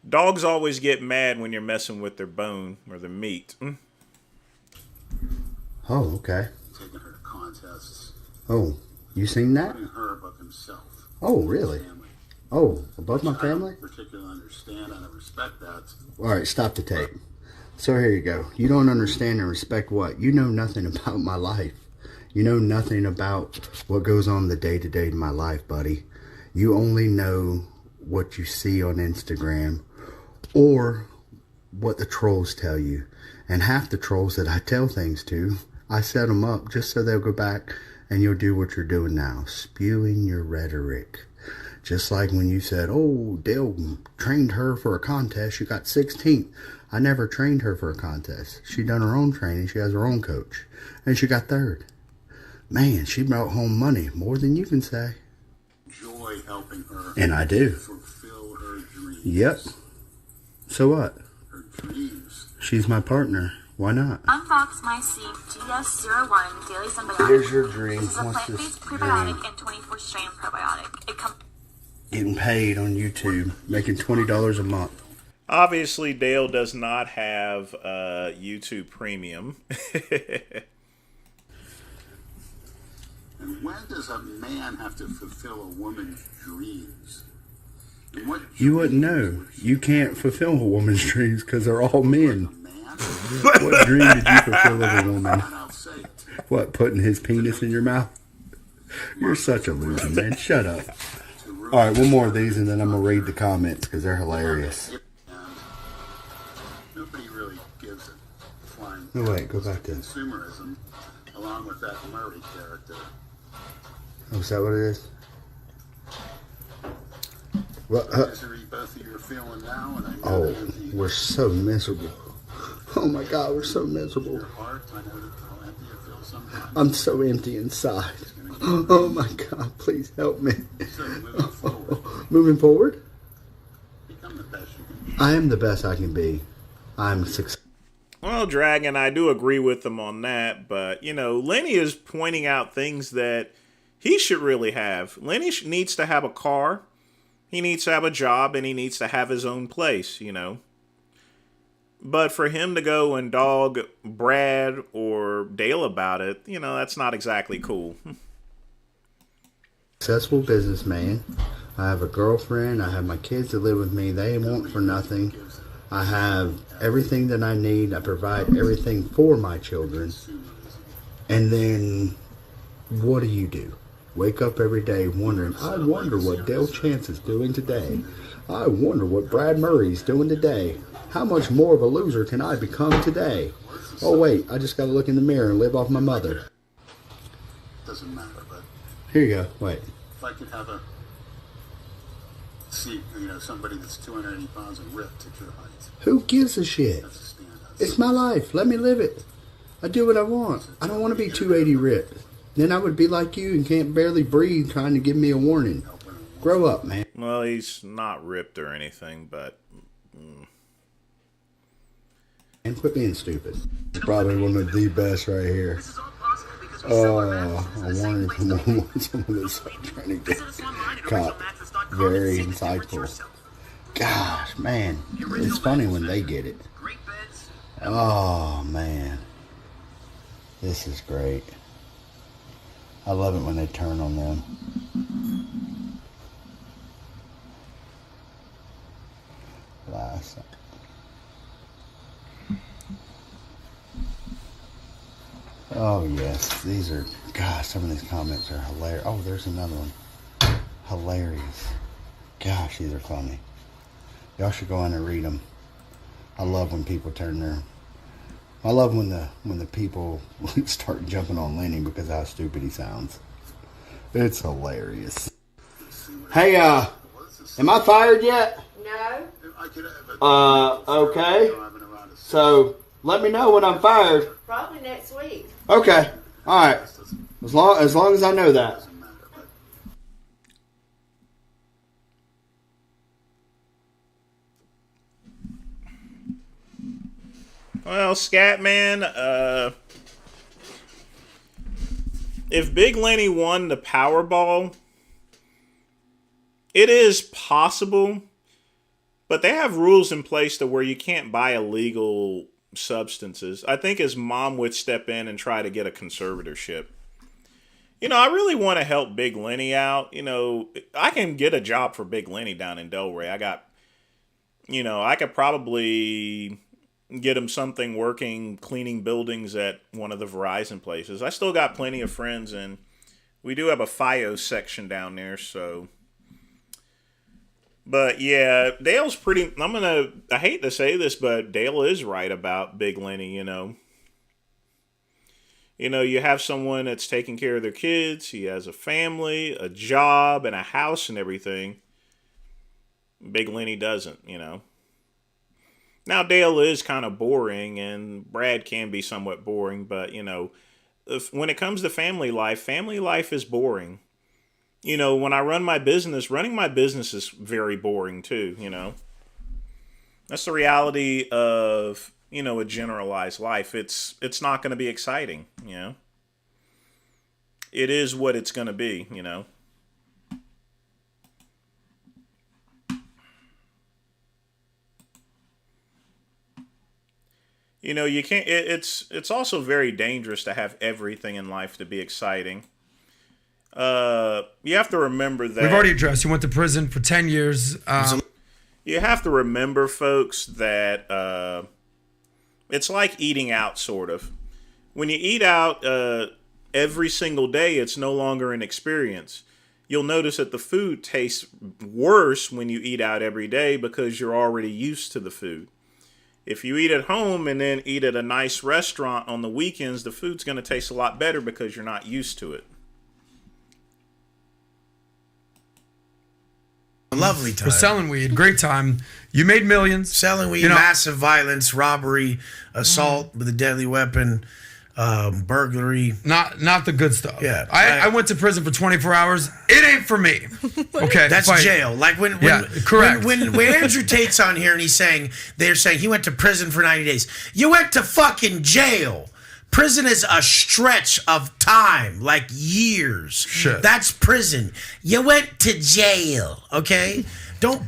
Dogs always get mad when you're messing with their bone or their meat. Oh, okay. Taking her to contests, Oh, you seen that? putting her above himself. Oh, really? Family. Oh, above my I family? don't particularly understand. I don't respect that. All right, stop the tape. So here you go. You don't understand and respect what? You know nothing about my life. You know nothing about what goes on the day-to-day in my life, buddy. You only know what you see on Instagram or what the trolls tell you. And half the trolls that I tell things to, I set them up just so they'll go back and you'll do what you're doing now, spewing your rhetoric. Just like when you said, oh, Dale trained her for a contest, she got 16th. I never trained her for a contest. She done her own training, she has her own coach, and she got 3rd. Man, she brought home money, more than you can say. Joy helping her And I do. fulfill her dreams. Yep. So what? Her dreams. She's my partner. Why not? Unbox my Seed GS01 Daily Symbiotic. Here's your dream. This is a What's plant-based this prebiotic dream? and 24-strain probiotic. It comes Getting paid on YouTube, making $20 a month. Obviously, Dale does not have YouTube Premium. And when does a man have to fulfill a woman's dreams? And what You wouldn't dreams know. would she You can't fulfill a woman's dreams because they're all men. a man? What dream did you fulfill of a woman? And I'll say it. What, putting his penis in your mouth? You're such a loser, man. Shut up. All right, one more of these, and then I'm going to read the comments because they're hilarious. And nobody really gives a flying No, wait, go back to... consumerism, along with that Murray character. Oh, is that what it is? Well, Misery both of you are feeling now, and I know oh, that in we're so miserable. Oh my God, we're so miserable. your heart, I know that how empty it feels sometimes. I'm so empty inside. Oh my God, please help me. So moving forward, Moving forward, become the best you can be. I am the best I can be. I'm successful. Well, Dragon, I do agree with him on that, but, you know, Lenny is pointing out things that he should really have. Lenny needs to have a car, he needs to have a job, and he needs to have his own place, you know. But for him to go and dog Brad or Dale about it, you know, that's not exactly cool. Successful businessman. I have a girlfriend. I have my kids that live with me. They want for nothing. I have everything that I need. I provide everything for my children. And then what do? Wake up every day wondering, I wonder what Dale Chance is doing today. I wonder what Brad Murray's doing today. How much more of a loser can I become today? Oh wait, I just got to look in the mirror and live off my mother. Doesn't matter, but Here you go. Wait. if I could have a seat, you know, somebody that's 280 pounds and ripped at your height, Who gives a shit? that's a standout. It's my life. Let me live it. I do what I want. I don't want to be 280 ripped. Then I would be like you and can't barely breathe trying to give me a warning. Grow up, man. Well, he's not ripped or anything, but... And quit being stupid. It's probably one of the best right here. Oh, I wonder if someone that's trying to get caught. Very insightful. Gosh, man. It's funny when they get it. Oh, man. This is great. I love it when they turn on them. Last. Oh, yes. These are, gosh, some of these comments are hilarious. Oh, there's another one. Hilarious. Gosh, these are funny. Y'all should go in and read them. I love when people turn their... I love when the people start jumping on Lenny because of how stupid he sounds. It's hilarious. Hey, am I fired yet? No, Okay. So, let me know when I'm fired. probably next week. Okay. All right. As long as I know that. Well, Scatman, if Big Lenny won the Powerball, it is possible, but they have rules in place to where you can't buy illegal substances. I think his mom would step in and try to get a conservatorship. You know, I really want to help Big Lenny out. You know, I can get a job for Big Lenny down in Delray. I could probably get him something working, cleaning buildings at one of the Verizon places. I still got plenty of friends, and we do have a FiOS section down there, so... But yeah, Dale's pretty... I hate to say this, but Dale is right about Big Lenny, you know. You know, you have someone that's taking care of their kids, he has a family, a job, and a house and everything. Big Lenny doesn't, you know. Now, Dale is kind of boring, and Brad can be somewhat boring, but, you know, when it comes to family life is boring. You know, when I run my business, running my business is very boring, too, you know. That's the reality of, you know, a generalized life. It's not going to be exciting, you know. It is what it's going to be, you know. You know, you can't. It's also very dangerous to have everything in life to be exciting. You have to remember that We've already addressed. You went to prison for 10 years. You have to remember, folks, that it's like eating out, sort of. When you eat out every single day, it's no longer an experience. You'll notice that the food tastes worse when you eat out every day because you're already used to the food. If you eat at home and then eat at a nice restaurant on the weekends, the food's going to taste a lot better because you're not used to it. A lovely time. For selling weed, great time. You made millions. Selling weed, You know- massive violence, robbery, assault with a deadly weapon, burglary. Not the good stuff. Yeah. I went to prison for 24 hours. It ain't for me. Okay. That's fine. jail. Like when correct. When Andrew Tate's on here and they're saying he went to prison for 90 days. You went to fucking jail. Prison is a stretch of time, like years. Shit. That's prison. You went to jail, okay? Don't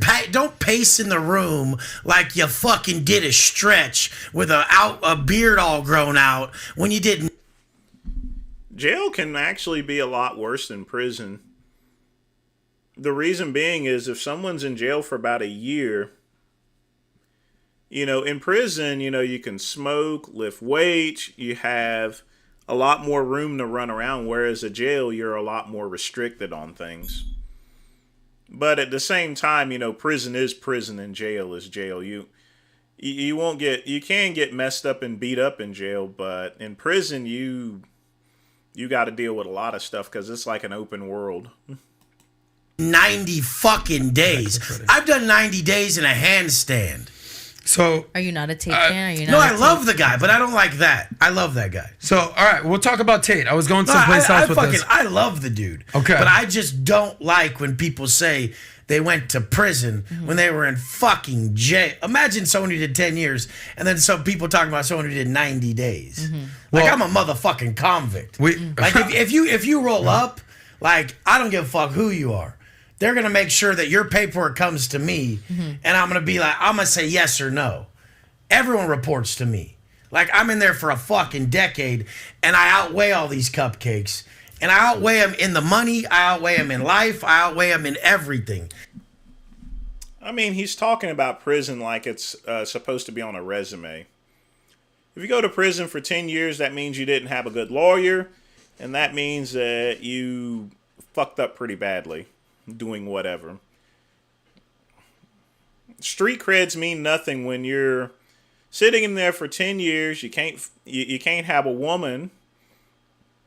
pace in the room like you fucking did a stretch with a beard all grown out when you didn't. Jail can actually be a lot worse than prison. The reason being is if someone's in jail for about a year, in prison, you can smoke, lift weights, you have a lot more room to run around, whereas a jail, you're a lot more restricted on things. But at the same time, prison is prison and jail is jail. You can get messed up and beat up in jail, but in prison, you got to deal with a lot of stuff because it's like an open world. 90 fucking days. I've done 90 days in a handstand. So are you not a Tate fan? Are you not? No, I love the guy, but I don't like that. I love that guy. So all right, we'll talk about Tate. I was going someplace else with this. I love the dude. Okay, but I just don't like when people say they went to prison when they were in fucking jail. Imagine someone who did 10 years, and then some people talking about someone who did 90 days. Like, I'm a motherfucking convict. Like if you roll up, like, I don't give a fuck who you are. They're going to make sure that your paperwork comes to me, and I'm going to be like, I'm going to say yes or no. Everyone reports to me. Like, I'm in there for a fucking decade, and I outweigh all these cupcakes. And I outweigh them in the money, I outweigh them in life, I outweigh them in everything. I mean, he's talking about prison like it's supposed to be on a resume. If you go to prison for 10 years, that means you didn't have a good lawyer, and that means that you fucked up pretty badly. Doing whatever. Street creds mean nothing when you're sitting in there for 10 years. You can't have a woman.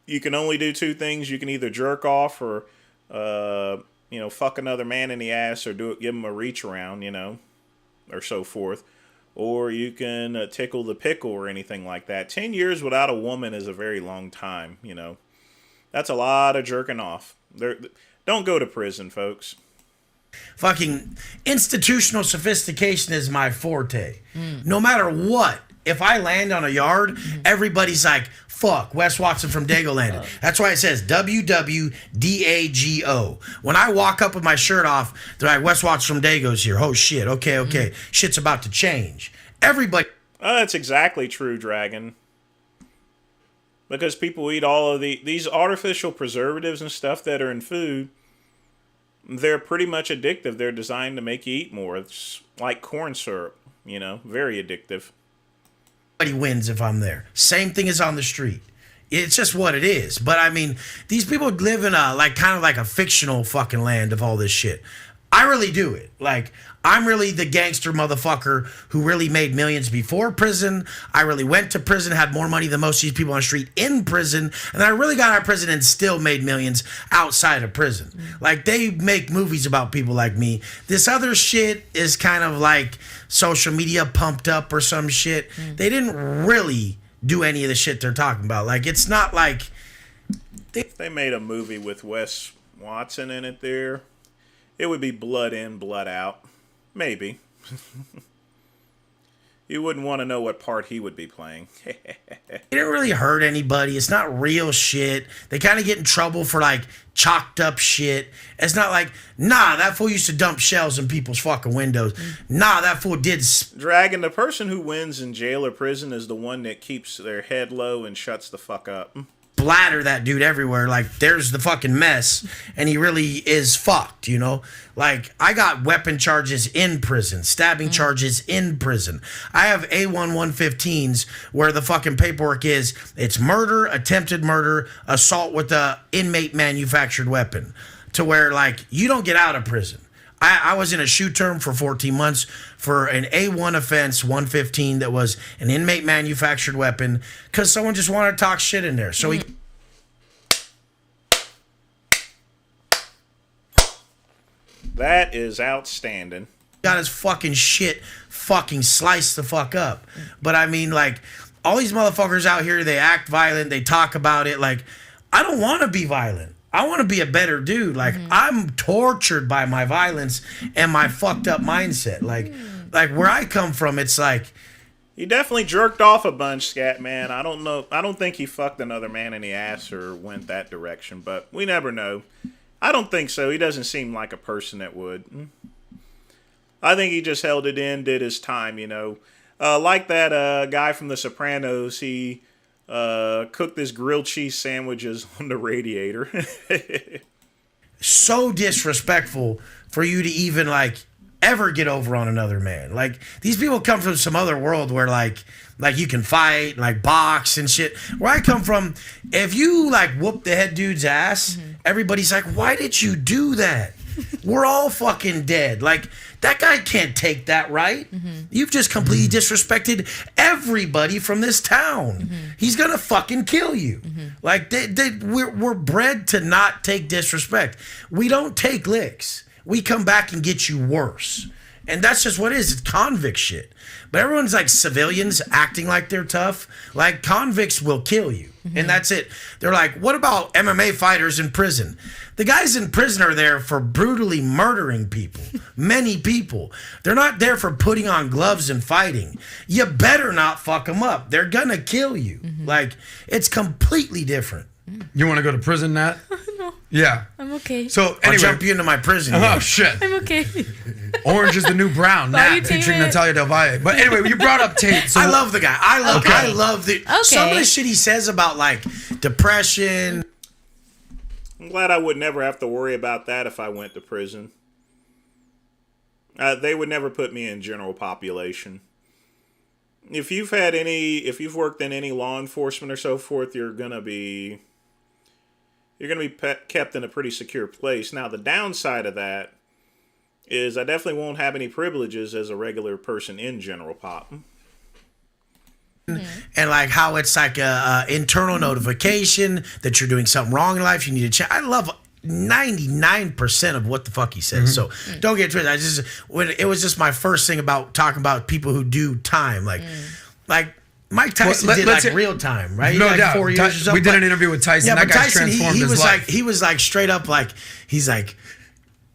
You can only do two things. You can either jerk off or fuck another man in the ass or give him a reach around, or so forth. Or you can tickle the pickle or anything like that. 10 years without a woman is a very long time, That's a lot of jerking off. Don't go to prison, folks. Fucking institutional sophistication is my forte. No matter what, if I land on a yard, everybody's like, fuck, Wes Watson from Dago landed. That's why it says WWDAGO. When I walk up with my shirt off, they're like, Wes Watson from Dago's here. Oh, shit. Okay. Shit's about to change. Everybody. That's exactly true, Dragon. Because people eat all of these artificial preservatives and stuff that are in food. They're pretty much addictive. They're designed to make you eat more. It's like corn syrup, very addictive. Everybody wins if I'm there. Same thing as on the street. It's just what it is. But I mean, these people live in kind of like a fictional fucking land of all this shit. I really do it. Like, I'm really the gangster motherfucker who really made millions before prison. I really went to prison, had more money than most of these people on the street in prison. And I really got out of prison and still made millions outside of prison. Like, they make movies about people like me. This other shit is kind of like social media pumped up or some shit. They didn't really do any of the shit they're talking about. Like, it's not like... They made a movie with Wes Watson in it there. It would be blood in, blood out. Maybe. You wouldn't want to know what part he would be playing. It didn't really hurt anybody. It's not real shit. They kind of get in trouble for, like, chalked up shit. It's not like, nah, that fool used to dump shells in people's fucking windows. Nah, that fool did... Dragon, the person who wins in jail or prison is the one that keeps their head low and shuts the fuck up. Splatter that dude everywhere. Like, there's the fucking mess, and he really is fucked, Like, I got weapon charges in prison, stabbing charges in prison. I have A1 115s where the fucking paperwork is, it's murder, attempted murder, assault with a inmate manufactured weapon. To where, like, you don't get out of prison. I was in a shoe term for 14 months for an A1 offense, 115, that was an inmate manufactured weapon because someone just wanted to talk shit in there. So he... That is outstanding. Got his fucking shit fucking sliced the fuck up. But I mean, like, all these motherfuckers out here, they act violent, they talk about it. Like, I don't want to be violent. I want to be a better dude. Like, I'm tortured by my violence and my fucked up mindset. Like where I come from, it's like... He definitely jerked off a bunch, Scat Man. I don't know. I don't think he fucked another man in the ass or went that direction, but we never know. I don't think so. He doesn't seem like a person that would. I think he just held it in, did his time, you know. Like that guy from The Sopranos, he cooked his grilled cheese sandwiches on the radiator. So disrespectful for you to even like ever get over on another man. Like these people come from some other world where like you can fight, like box and shit. Where I come from, if you like whoop the head dude's ass, everybody's like, why did you do that? We're all fucking dead. Like that guy can't take that, right? You've just completely disrespected everybody from this town. He's gonna fucking kill you. Like we're bred to not take disrespect. We don't take licks. We come back and get you worse. And that's just what it is. It's convict shit. But everyone's like civilians acting like they're tough. Like convicts will kill you. And that's it. They're like, what about MMA fighters in prison? The guys in prison are there for brutally murdering people. Many people. They're not there for putting on gloves and fighting. You better not fuck them up. They're gonna kill you. Like, it's completely different. You want to go to prison, Nat? No. Yeah. I'm okay. So anyway, I'll jump you into my prison. Oh shit. I'm okay. Orange is the new brown. Nat, featuring Natalia Del Valle. But anyway, you brought up Tate. So I love the guy. I love the some of the shit he says about like depression. I'm glad I would never have to worry about that if I went to prison. They would never put me in general population. If you've worked in any law enforcement or so forth, you're gonna be kept in a pretty secure place. Now, the downside of that is I definitely won't have any privileges as a regular person in general pop. And like how it's like a internal notification that you're doing something wrong in life. You need to check. I love 99% of what the fuck he says. So don't get twisted. It was just my first thing about talking about people who do time. Like Mike Tyson did like real time, right? No like doubt. 4 years or something. We did an interview with Tyson. Yeah, that but guy Tyson, transformed he his was life. like, he was like straight up like, he's like,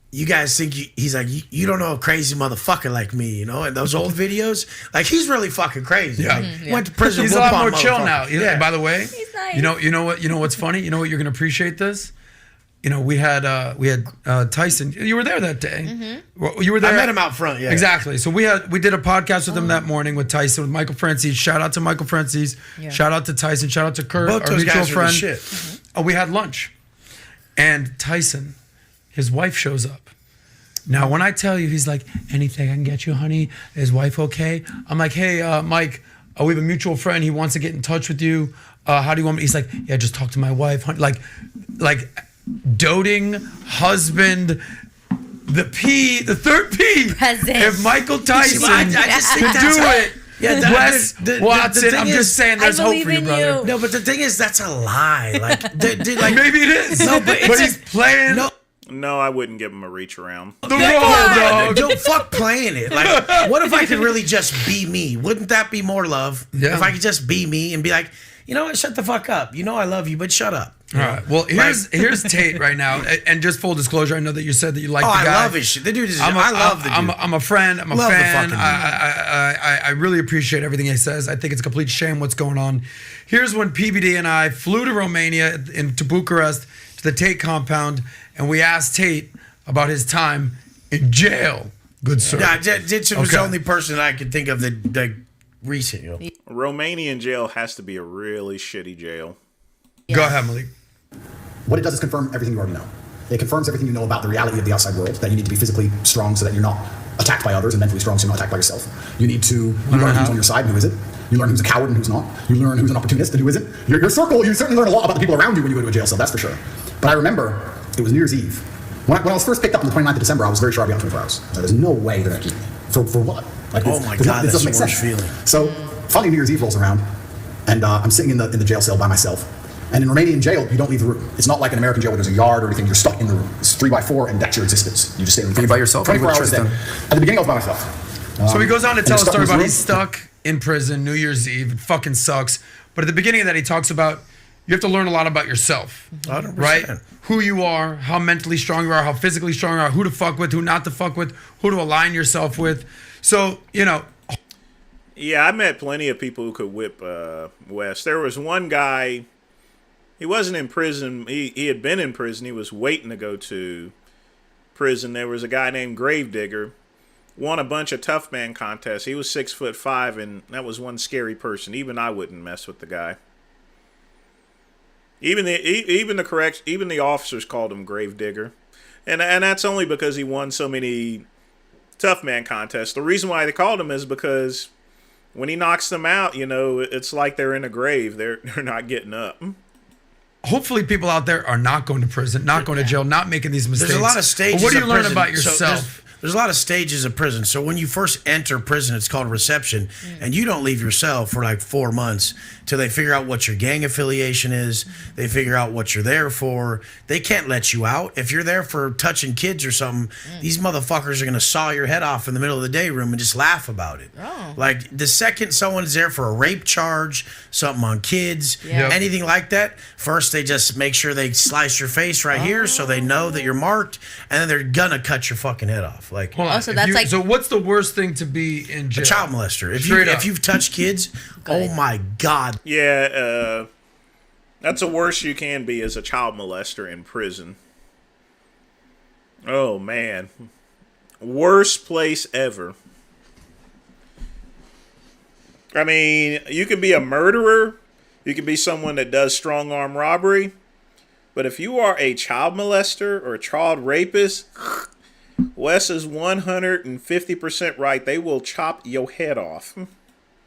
you guys think he's like, you don't know a crazy motherfucker like me, you know? And those old videos, like he's really fucking crazy. Yeah. Like, went to prison. He's a lot more chill now. Yeah. By the way, He's nice. you know what's funny? You know what, you're gonna appreciate this. You know, we had Tyson. You were there that day. You were there. I met him out front. Yeah, exactly. So we did a podcast with him that morning with Tyson, with Michael Francis. Shout out to Michael Francis. Yeah. Shout out to Tyson. Shout out to Kurt, Both our those mutual guys are friend. the shit. Oh, we had lunch, and Tyson, his wife shows up. Now, when I tell you, he's like, anything I can get you, honey? Is wife okay? I'm like, hey, Mike, we have a mutual friend. He wants to get in touch with you. How do you want me? He's like, yeah, just talk to my wife. Honey. Like, doting husband, the third P. Present. If Michael Tyson I just think could that's do right. it, Yeah, Wes Watson, thing I'm is, just saying there's I hope believe for you, in brother. you. No, but the thing is, that's a lie. Like, like Maybe it is. No, but it's he's playing No, I wouldn't give him a reach around. the role, dog. Don't fuck playing it. Like, what if I could really just be me? Wouldn't that be more love? Yeah. If I could just be me and be like, you know what, shut the fuck up. You know I love you, but shut up. All right. Well, here's Tate right now, and just full disclosure, I know that you said that you like the guy. I love his shit. The dude is. I love the dude. I'm a friend. I'm a Love the fan. fucking dude. I really appreciate everything he says. I think it's a complete shame what's going on. Here's when PBD and I flew to Romania to Bucharest to the Tate compound, and we asked Tate about his time in jail. Good sir. Yeah, Ditchin was the only person I could think of that recent. You know. Romanian jail has to be a really shitty jail. Go ahead, Malik. What it does is confirm everything you already know. It confirms everything you know about the reality of the outside world, that you need to be physically strong so that you're not attacked by others, and mentally strong so you're not attacked by yourself. You need to learn who's on your side and who isn't. You learn who's a coward and who's not. You learn who's an opportunist and who isn't. Your circle, you certainly learn a lot about the people around you when you go to a jail cell, that's for sure. But I remember, it was New Year's Eve. When I was first picked up on the 29th of December, I was very sure I'd be out 24 hours. There's no way they're going to keep me. For what? Like, Oh my God, this that's doesn't make the worst sense. feeling. So, finally New Year's Eve rolls around, and I'm sitting in the jail cell by myself. And in Romanian jail, you don't leave the room. It's not like an American jail where there's a yard or anything. You're stuck in the room. It's 3x4, and that's your existence. You just stay in the room. Are you by yourself? 24 hours a day. Tristan? At the beginning, I was by myself. So he goes on to and tell a stuck in story his about room. he's stuck in prison New Year's Eve. It fucking sucks. But at the beginning of that, he talks about you have to learn a lot about yourself. 100%. Right? Who you are, how mentally strong you are, how physically strong you are, who to fuck with, who not to fuck with, who to align yourself with. So, you know. Yeah, I met plenty of people who could whip Wes. There was one guy, he wasn't in prison. He had been in prison. He was waiting to go to prison. There was a guy named Gravedigger. won a bunch of tough man contests. He was 6'5", and that was one scary person. Even I wouldn't mess with the guy. Even the officers called him Gravedigger, and that's only because he won so many tough man contests. The reason why they called him is because when he knocks them out, you know, it's like they're in a grave. They're not getting up. Hopefully, people out there are not going to prison, not going to jail, not making these mistakes. There's a lot of stages. But what do you of learn prison. about yourself? There's a lot of stages of prison. So when you first enter prison, it's called reception, and you don't leave your cell for like 4 months till they figure out what your gang affiliation is. They figure out what you're there for. They can't let you out. If you're there for touching kids or something, these motherfuckers are going to saw your head off in the middle of the day room and just laugh about it. Oh. Like the second someone's there for a rape charge, something on kids, Yeah. anything like that, first they just make sure they slice your face right here so they know that you're marked, and then they're gonna cut your fucking head off. Like, Hold on. so that's like- So what's the worst thing to be in jail? a child molester. Straight up. If you've touched kids, oh my God. Yeah, that's the worst you can be as a child molester in prison. Oh, man. Worst place ever. I mean, you can be a murderer. You can be someone that does strong arm robbery. But if you are a child molester or a child rapist, Wes is 150% right. They will chop your head off.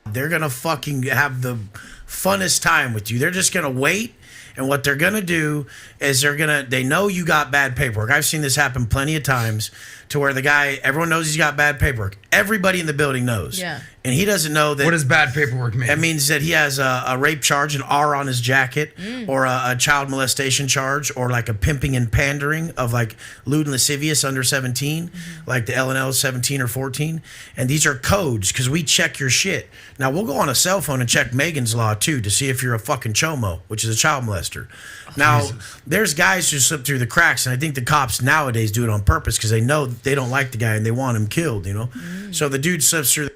They're gonna fucking have the funnest time with you. They're just gonna wait, and what they're gonna do is they know you got bad paperwork. I've seen this happen plenty of times to where the guy, everyone knows he's got bad paperwork. Everybody in the building knows. Yeah. And he doesn't know that. What does bad paperwork mean? That means that he has a rape charge, an R on his jacket, or a child molestation charge, or like a pimping and pandering of like lewd and lascivious under 17, like the LNL 17 or 14. And these are codes because we check your shit. Now we'll go on a cell phone and check Megan's Law too to see if you're a fucking chomo, which is a child molester. Now there's guys who slip through the cracks, and I think the cops nowadays do it on purpose because they know they don't like the guy and they want him killed. You know, so the dude slips through.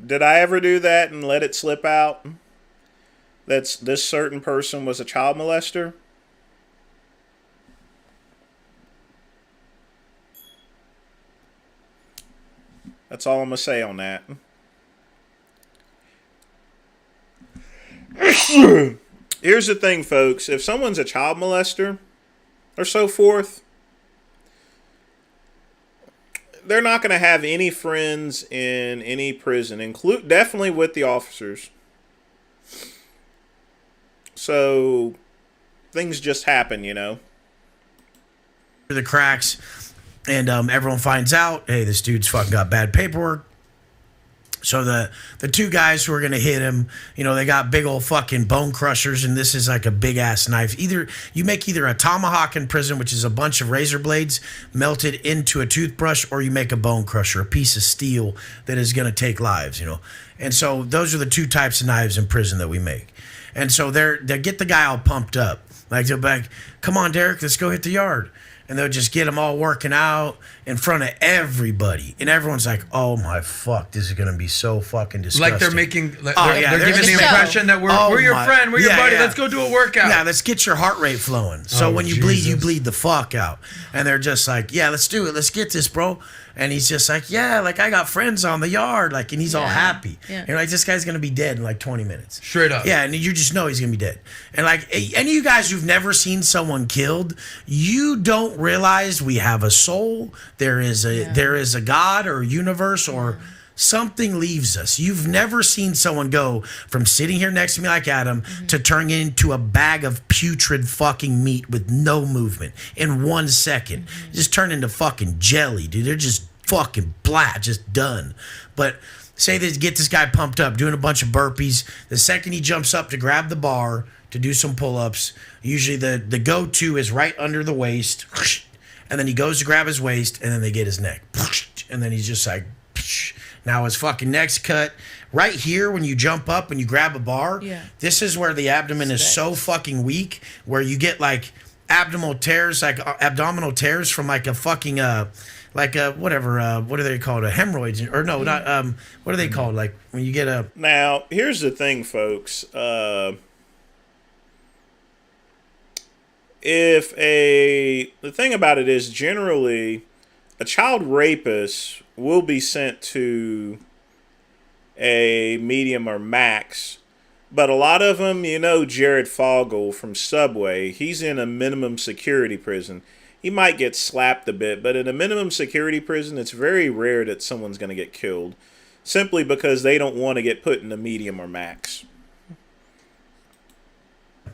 Did I ever do that and let it slip out? That's this certain person was a child molester? That's all I'm going to say on that. Here's the thing, folks. If someone's a child molester or so forth, they're not going to have any friends in any prison, definitely with the officers. So things just happen, you know. The cracks, and everyone finds out, hey, this dude's fucking got bad paperwork. So the two guys who are gonna hit him, you know, they got big old fucking bone crushers, and this is like a big ass knife. Either you make a tomahawk in prison, which is a bunch of razor blades melted into a toothbrush, or you make a bone crusher, a piece of steel that is gonna take lives, you know. And so those are the two types of knives in prison that we make. And so they get the guy all pumped up, like they'll be like, "Come on, Derek, let's go hit the yard." And they'll just get them all working out in front of everybody. And everyone's like, oh my fuck, this is going to be so fucking disgusting. Like they're making, they're they're giving the impression that we're your friend, we're your buddy, let's go do a workout. Yeah, let's get your heart rate flowing. So when you bleed, you bleed the fuck out. And they're just like, yeah, let's do it. Let's get this, bro. And he's just like, yeah, like I got friends on the yard. Like, and he's all happy. Yeah. And like, this guy's going to be dead in like 20 minutes. Straight up. Yeah, and you just know he's going to be dead. And like, any of you guys who've never seen someone killed, you don't realize we have a soul. There is a God or a universe or something leaves us. You've never seen someone go from sitting here next to me like Adam to turning into a bag of putrid fucking meat with no movement in 1 second. Just turn into fucking jelly, dude. They're just fucking black, just done. But say they get this guy pumped up, doing a bunch of burpees. The second he jumps up to grab the bar to do some pull-ups, usually the go-to is right under the waist. And then he goes to grab his waist, and then they get his neck. And then he's just like, now his fucking neck's cut. Right here, when you jump up and you grab a bar, this is where the abdomen is so fucking weak, where you get like abdominal tears from like a fucking, like a, whatever, what are they called? A hemorrhoids, or no, not, what are they called? Like when you get a... Now, here's the thing, folks. The thing about it is generally a child rapist will be sent to a medium or max. But a lot of them, you know, Jared Fogle from Subway, he's in a minimum security prison. He might get slapped a bit, but in a minimum security prison, it's very rare that someone's going to get killed. Simply because they don't want to get put in a medium or max.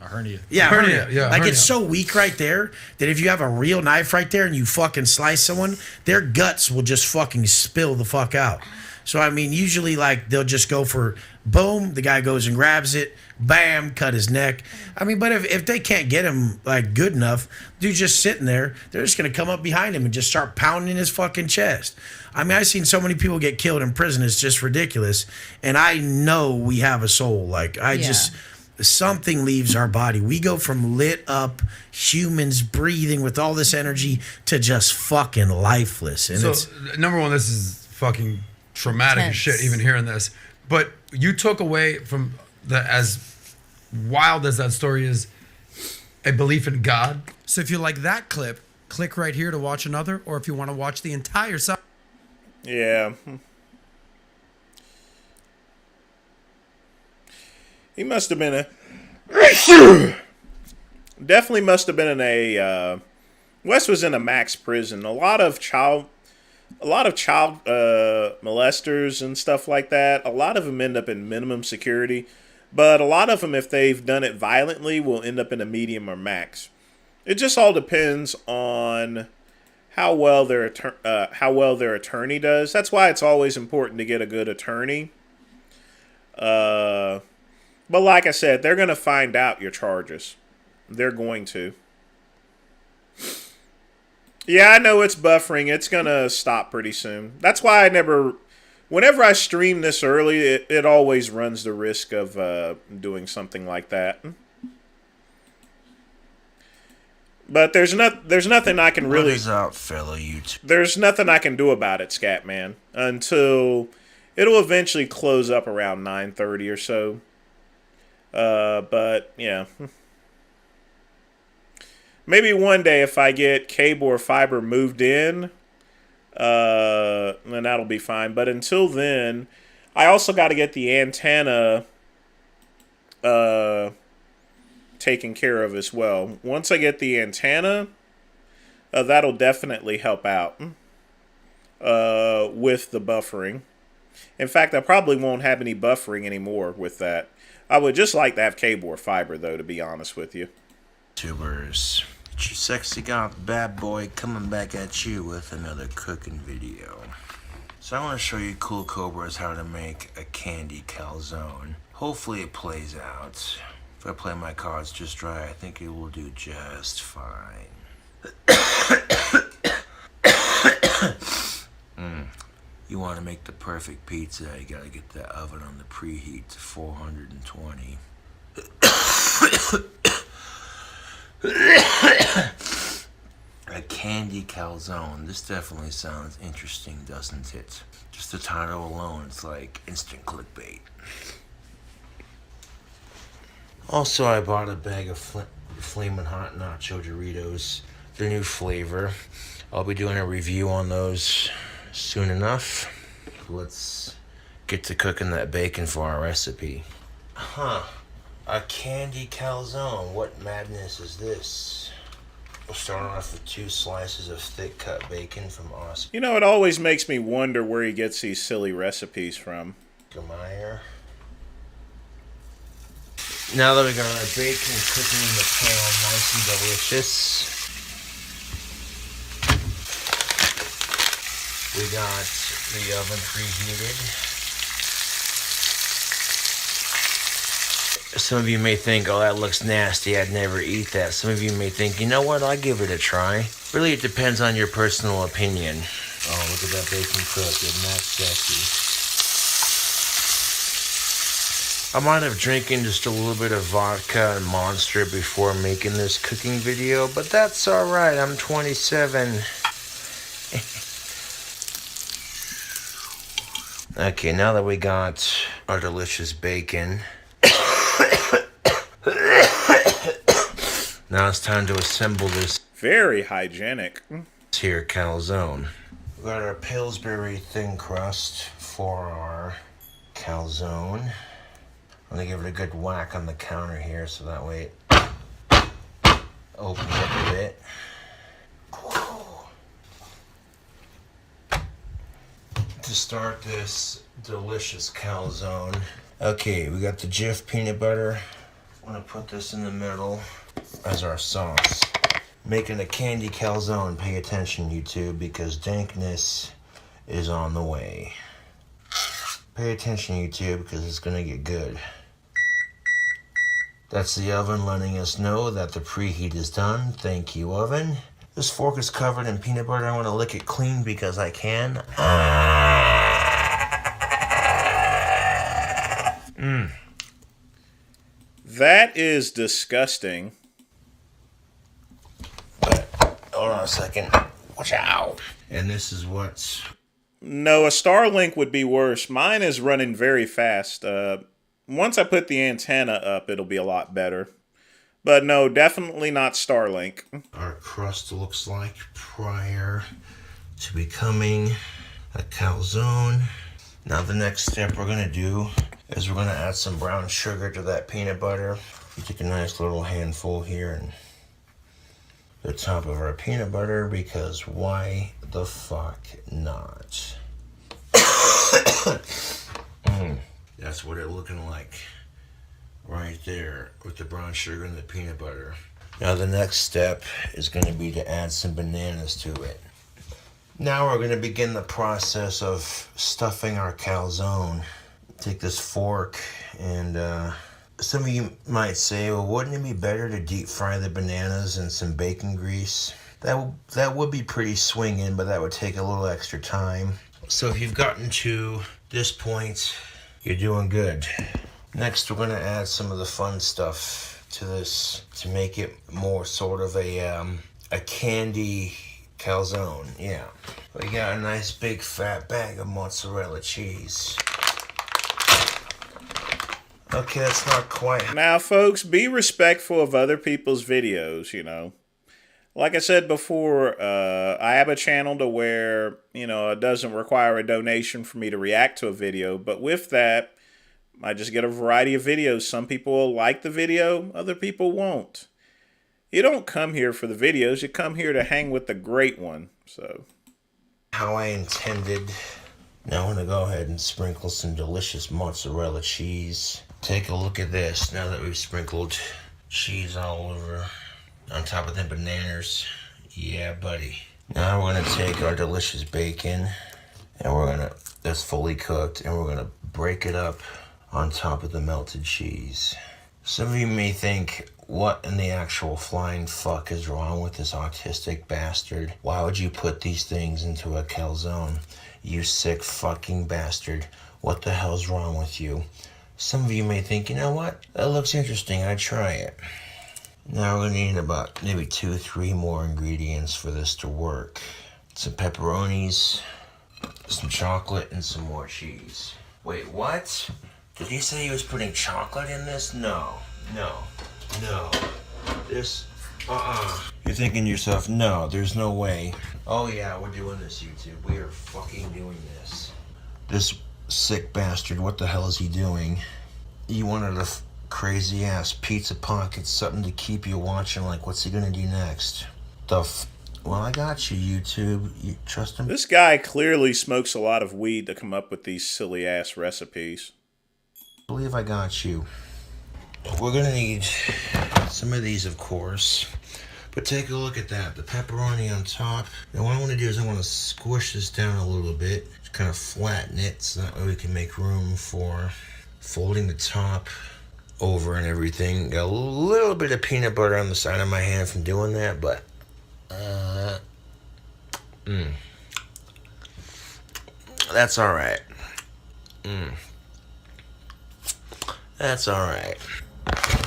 A hernia. Yeah, hernia. Yeah, like hernia. it's so weak right there that if you have a real knife right there and you fucking slice someone, their guts will just fucking spill the fuck out. So I mean, usually like they'll just go for boom, the guy goes and grabs it, bam, cut his neck. I mean, but if they can't get him like good enough, dude's just sitting there, they're just gonna come up behind him and just start pounding his fucking chest. I mean, I've seen so many people get killed in prison, it's just ridiculous. And I know we have a soul. Like just something leaves our body. We go from lit up humans breathing with all this energy to just fucking lifeless. And So, it's number one, this is fucking traumatic as shit, even hearing this. But you took away from as wild as that story is, a belief in God. So if you like that clip, click right here to watch another, or if you want to watch the entire side. Yeah. He must have been definitely must have been in a Wes was in a max prison. A lot of child molesters and stuff like that. A lot of them end up in minimum security, but a lot of them, if they've done it violently, will end up in a medium or max. It just all depends on how well their attorney does. That's why it's always important to get a good attorney. But like I said, they're going to find out your charges. They're going to. Yeah, I know it's buffering. It's going to stop pretty soon. That's why whenever I stream this early, it always runs the risk of doing something like that. But there's nothing I can really... What is up, fellow YouTube? There's nothing I can do about it, Scatman, until it'll eventually close up around 9:30 or so. But, yeah. Maybe one day if I get cable or fiber moved in, then that'll be fine. But until then, I also got to get the antenna taken care of as well. Once I get the antenna, that'll definitely help out with the buffering. In fact, I probably won't have any buffering anymore with that. I would just like to have cable or fiber, though, to be honest with you. YouTubers, it's your sexy goth bad boy coming back at you with another cooking video. So I want to show you cool cobras how to make a candy calzone. Hopefully it plays out. If I play my cards just right, I think it will do just fine. You want to make the perfect pizza, you gotta get the oven on the preheat to 420. A candy calzone. This definitely sounds interesting, doesn't it? Just the title alone, it's like instant clickbait. Also, I bought a bag of Flamin' Hot Nacho Doritos, the new flavor. I'll be doing a review on those soon enough. Let's get to cooking that bacon for our recipe. A candy calzone. What madness is this? We'll start off with 2 slices of thick cut bacon from Oscar. You know, it always makes me wonder where he gets these silly recipes from. Meyer. Now that we got our bacon cooking in the pan, nice and delicious, we got the oven preheated. Some of you may think, oh, that looks nasty, I'd never eat that. Some of you may think, you know what, I'll give it a try. Really, it depends on your personal opinion. Oh, look at that bacon cook, isn't that sexy? I might have drinking just a little bit of vodka and Monster before making this cooking video, but that's alright, I'm 27. Okay, now that we got our delicious bacon, now it's time to assemble this very hygienic here calzone. We got our Pillsbury thin crust for our calzone. I'm gonna give it a good whack on the counter here so that way it opens up a bit. To start this delicious calzone. Okay, we got the Jif peanut butter. I'm gonna put this in the middle as our sauce. Making a candy calzone. Pay attention, YouTube, because dankness is on the way. Pay attention, YouTube, because it's gonna get good. That's the oven letting us know that the preheat is done. Thank you, oven. This fork is covered in peanut butter. I want to lick it clean because I can. That is disgusting. But, hold on a second. Watch out. And this is what's... No, a Starlink would be worse. Mine is running very fast. Once I put the antenna up, it'll be a lot better. But no, definitely not Starlink. Our crust looks like prior to becoming a calzone. Now the next step we're gonna do is we're gonna add some brown sugar to that peanut butter. We take a nice little handful here and the top of our peanut butter, because why the fuck not? That's what it's looking like right there with the brown sugar and the peanut butter. Now the next step is going to be to add some bananas to it. Now we're going to begin the process of stuffing our calzone. Take this fork and some of you might say, well, wouldn't it be better to deep fry the bananas in some bacon grease? That would be pretty swinging, but that would take a little extra time. So if you've gotten to this point, you're doing good. Next, we're going to add some of the fun stuff to this to make it more sort of a candy calzone. Yeah. We got a nice big fat bag of mozzarella cheese. Okay, that's not quite. Now, folks, be respectful of other people's videos, you know. Like I said before, I have a channel to where, you know, it doesn't require a donation for me to react to a video. But with that, I just get a variety of videos. Some people will like the video, other people won't. You don't come here for the videos, you come here to hang with the great one. So, how I intended. Now I'm going to go ahead and sprinkle some delicious mozzarella cheese. Take a look at this now that we've sprinkled cheese all over on top of the bananas. Yeah, buddy. Now we're going to take our delicious bacon and we're going to, that's fully cooked, and we're going to break it up on top of the melted cheese. Some of you may think, what in the actual flying fuck is wrong with this autistic bastard? Why would you put these things into a calzone? You sick fucking bastard. What the hell's wrong with you? Some of you may think, you know what? That looks interesting. I'd try it. Now we're going to need about maybe 2-3 more ingredients for this to work. Some pepperonis, some chocolate, and some more cheese. Wait, what? Did he say he was putting chocolate in this? No. This, You're thinking to yourself, no, there's no way. Oh yeah, we're doing this, YouTube. We are fucking doing this. This sick bastard, what the hell is he doing? You wanted a crazy ass pizza pocket, something to keep you watching, like what's he gonna do next? Well, I got you, YouTube. You trust him? This guy clearly smokes a lot of weed to come up with these silly ass recipes. I believe I got you. We're gonna need some of these, of course. But take a look at that, the pepperoni on top. Now what I want to do is I want to squish this down a little bit, just kind of flatten it so that way we can make room for folding the top over and everything. Got a little bit of peanut butter on the side of my hand from doing that, but that's all right. That's all right.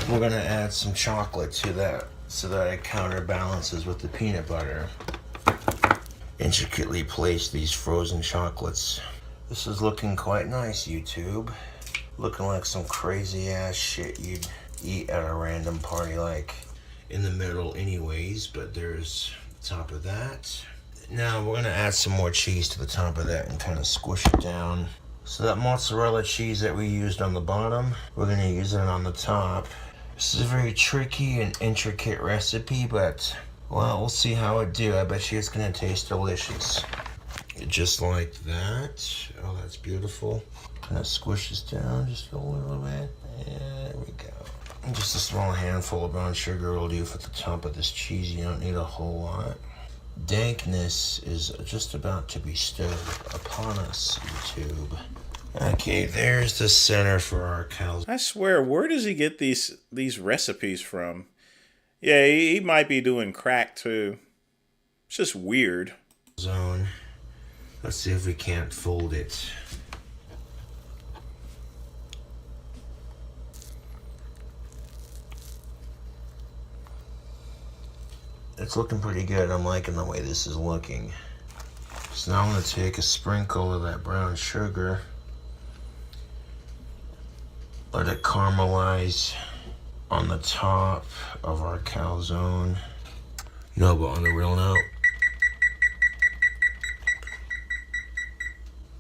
We're gonna add some chocolate to that so that it counterbalances with the peanut butter. Intricately place these frozen chocolates. This is looking quite nice, YouTube. Looking like some crazy ass shit you'd eat at a random party, like in the middle anyways, but there's the top of that. Now we're gonna add some more cheese to the top of that and kind of squish it down. So that mozzarella cheese that we used on the bottom, we're gonna use it on the top. This is a very tricky and intricate recipe, but well, we'll see how it do. I bet you it's gonna taste delicious. Just like that. Oh, that's beautiful. Kind of squishes down just a little bit. There we go. And just a small handful of brown sugar will do for the top of this cheese. You don't need a whole lot. Dankness is just about to be stirred upon us, YouTube. Okay, there's the center for our cows. I swear, where does he get these recipes from? Yeah, he might be doing crack too. It's just weird. Zone. Let's see if we can't fold it. It's looking pretty good. I'm liking the way this is looking. So now I'm going to take a sprinkle of that brown sugar. Let it caramelize on the top of our calzone. No, but on the real note,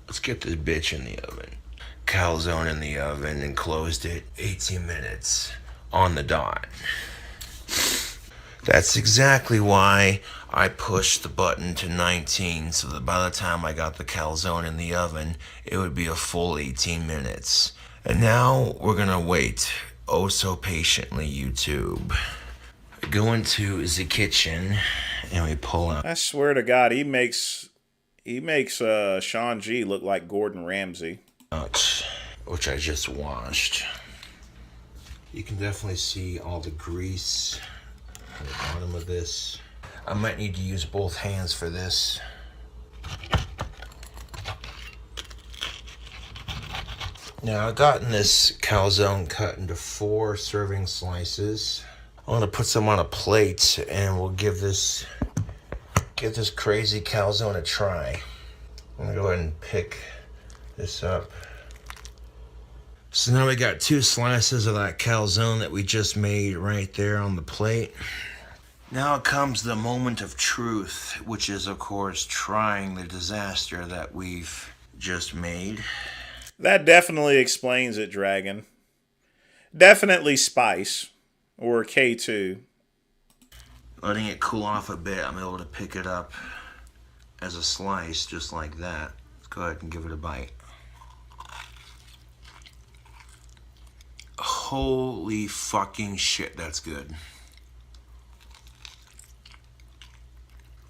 let's get this bitch in the oven. Calzone in the oven and closed it 18 minutes on the dot. That's exactly why I pushed the button to 19, so that by the time I got the calzone in the oven, it would be a full 18 minutes. And now we're gonna wait, oh so patiently, YouTube. We go into the kitchen and we pull out. I swear to God, he makes Sean G look like Gordon Ramsay. Which I just washed. You can definitely see all the grease on the bottom of this. I might need to use both hands for this. Now I've gotten this calzone cut into 4 serving slices. I'm gonna put some on a plate and we'll give this crazy calzone a try. I'm gonna go ahead and pick this up. So now we got 2 slices of that calzone that we just made right there on the plate. Now comes the moment of truth, which is of course trying the disaster that we've just made. That definitely explains it, Dragon. Definitely spice. Or K2. Letting it cool off a bit, I'm able to pick it up as a slice, just like that. Let's go ahead and give it a bite. Holy fucking shit, that's good.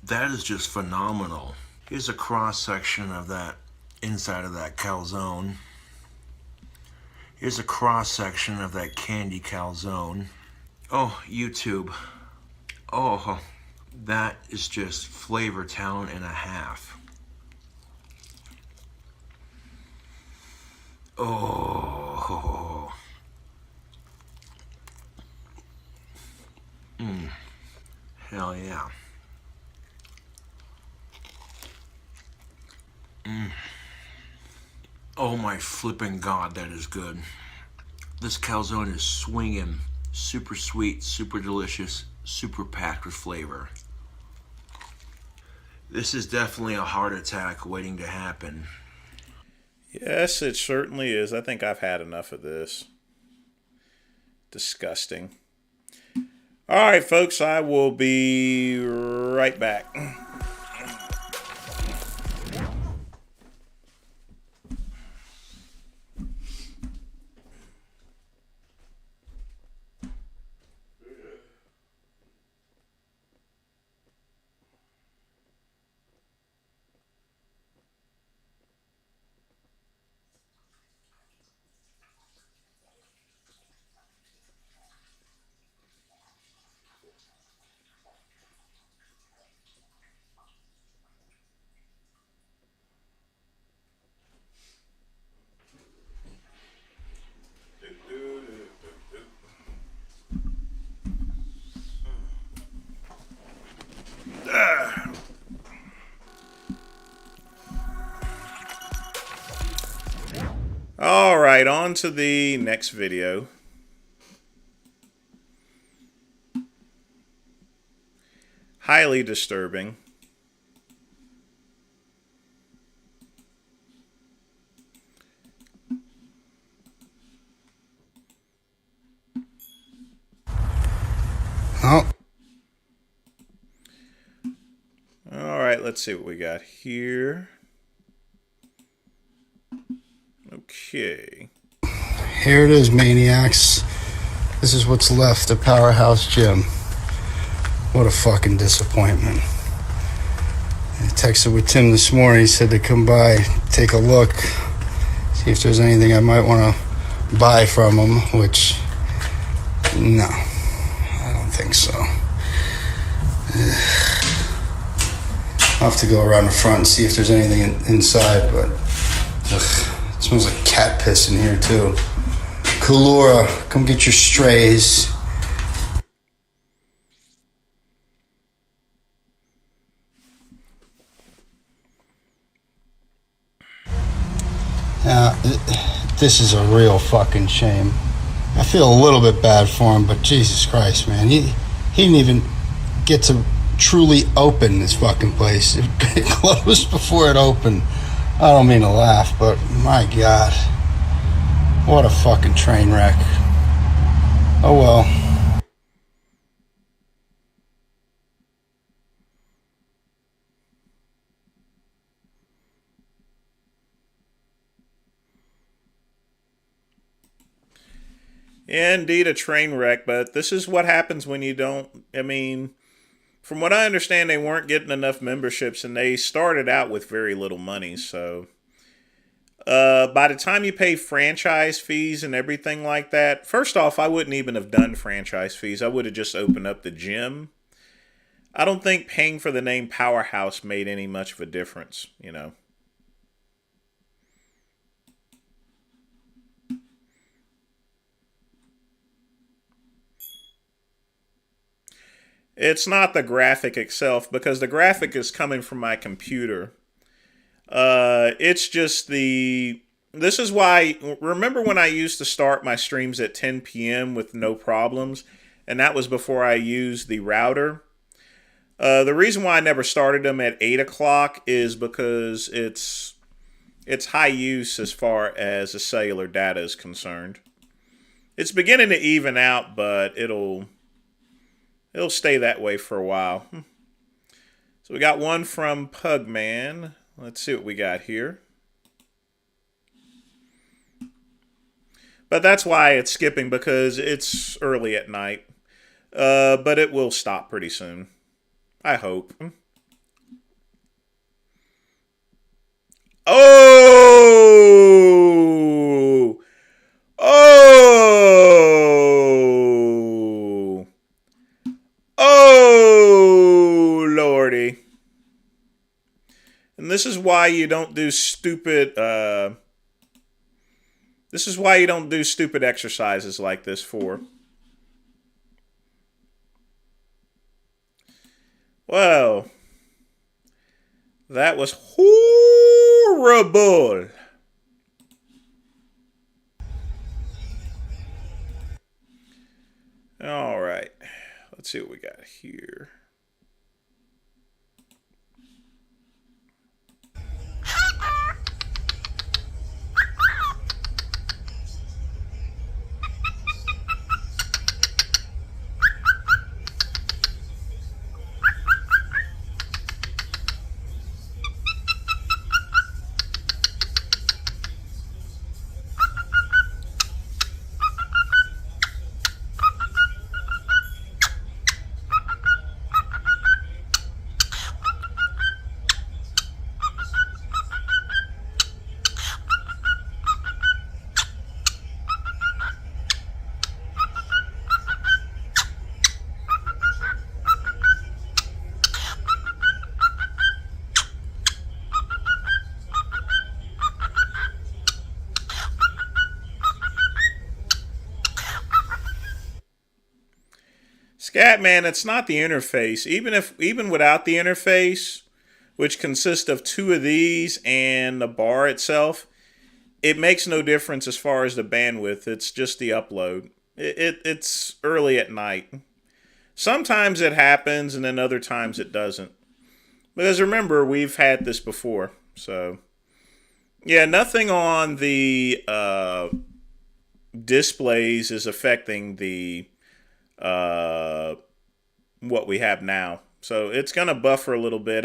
That is just phenomenal. Here's a cross section of that inside of that calzone. Here's a cross section of that candy calzone. Oh, YouTube. Oh, that is just Flavor Town and a half. Oh. Hell yeah. Oh my flipping God, that is good. This calzone is swinging. Super sweet, super delicious, super packed with flavor. This is definitely a heart attack waiting to happen. Yes, it certainly is. I think I've had enough of this. Disgusting. All right, folks, I will be right back. All right, on to the next video. Highly disturbing. right, let's see what we got here. Okay. Here it is, maniacs. This is what's left of Powerhouse Gym. What a fucking disappointment. I texted with Tim this morning. He said to come by, take a look, see if there's anything I might want to buy from him, which, no, I don't think so. I'll have to go around the front and see if there's anything inside, but ugh, it smells like cat piss in here too. Kalura, come get your strays. This is a real fucking shame. I feel a little bit bad for him, but Jesus Christ, man. He didn't even get to truly open this fucking place. It closed before it opened. I don't mean to laugh, but my God. What a fucking train wreck. Oh well. Yeah, indeed, a train wreck, but this is what happens when you don't. I mean, from what I understand, they weren't getting enough memberships, and they started out with very little money, so by the time you pay franchise fees and everything like that, first off, I wouldn't even have done franchise fees. I would have just opened up the gym. I don't think paying for the name Powerhouse made any much of a difference, you know. It's not the graphic itself, because the graphic is coming from my computer. It's just the... This is why... Remember when I used to start my streams at 10 p.m. with no problems? And that was before I used the router. The reason why I never started them at 8 o'clock is because it's high use as far as the cellular data is concerned. It's beginning to even out, but it'll stay that way for a while. So we got one from Pugman. Let's see what we got here. But that's why it's skipping, because it's early at night. But it will stop pretty soon. I hope. Oh! Oh! Oh, Lordy. And this is why you don't do stupid, this is why you don't do stupid exercises like this for. Well, that was horrible. All right. Let's see what we got here. Scatman, it's not the interface. Even without the interface, which consists of two of these and the bar itself, it makes no difference as far as the bandwidth. It's just the upload. It's early at night. Sometimes it happens, and then other times it doesn't. Because remember, we've had this before. So, yeah, nothing on the displays is affecting the what we have now. So it's going to buffer a little bit.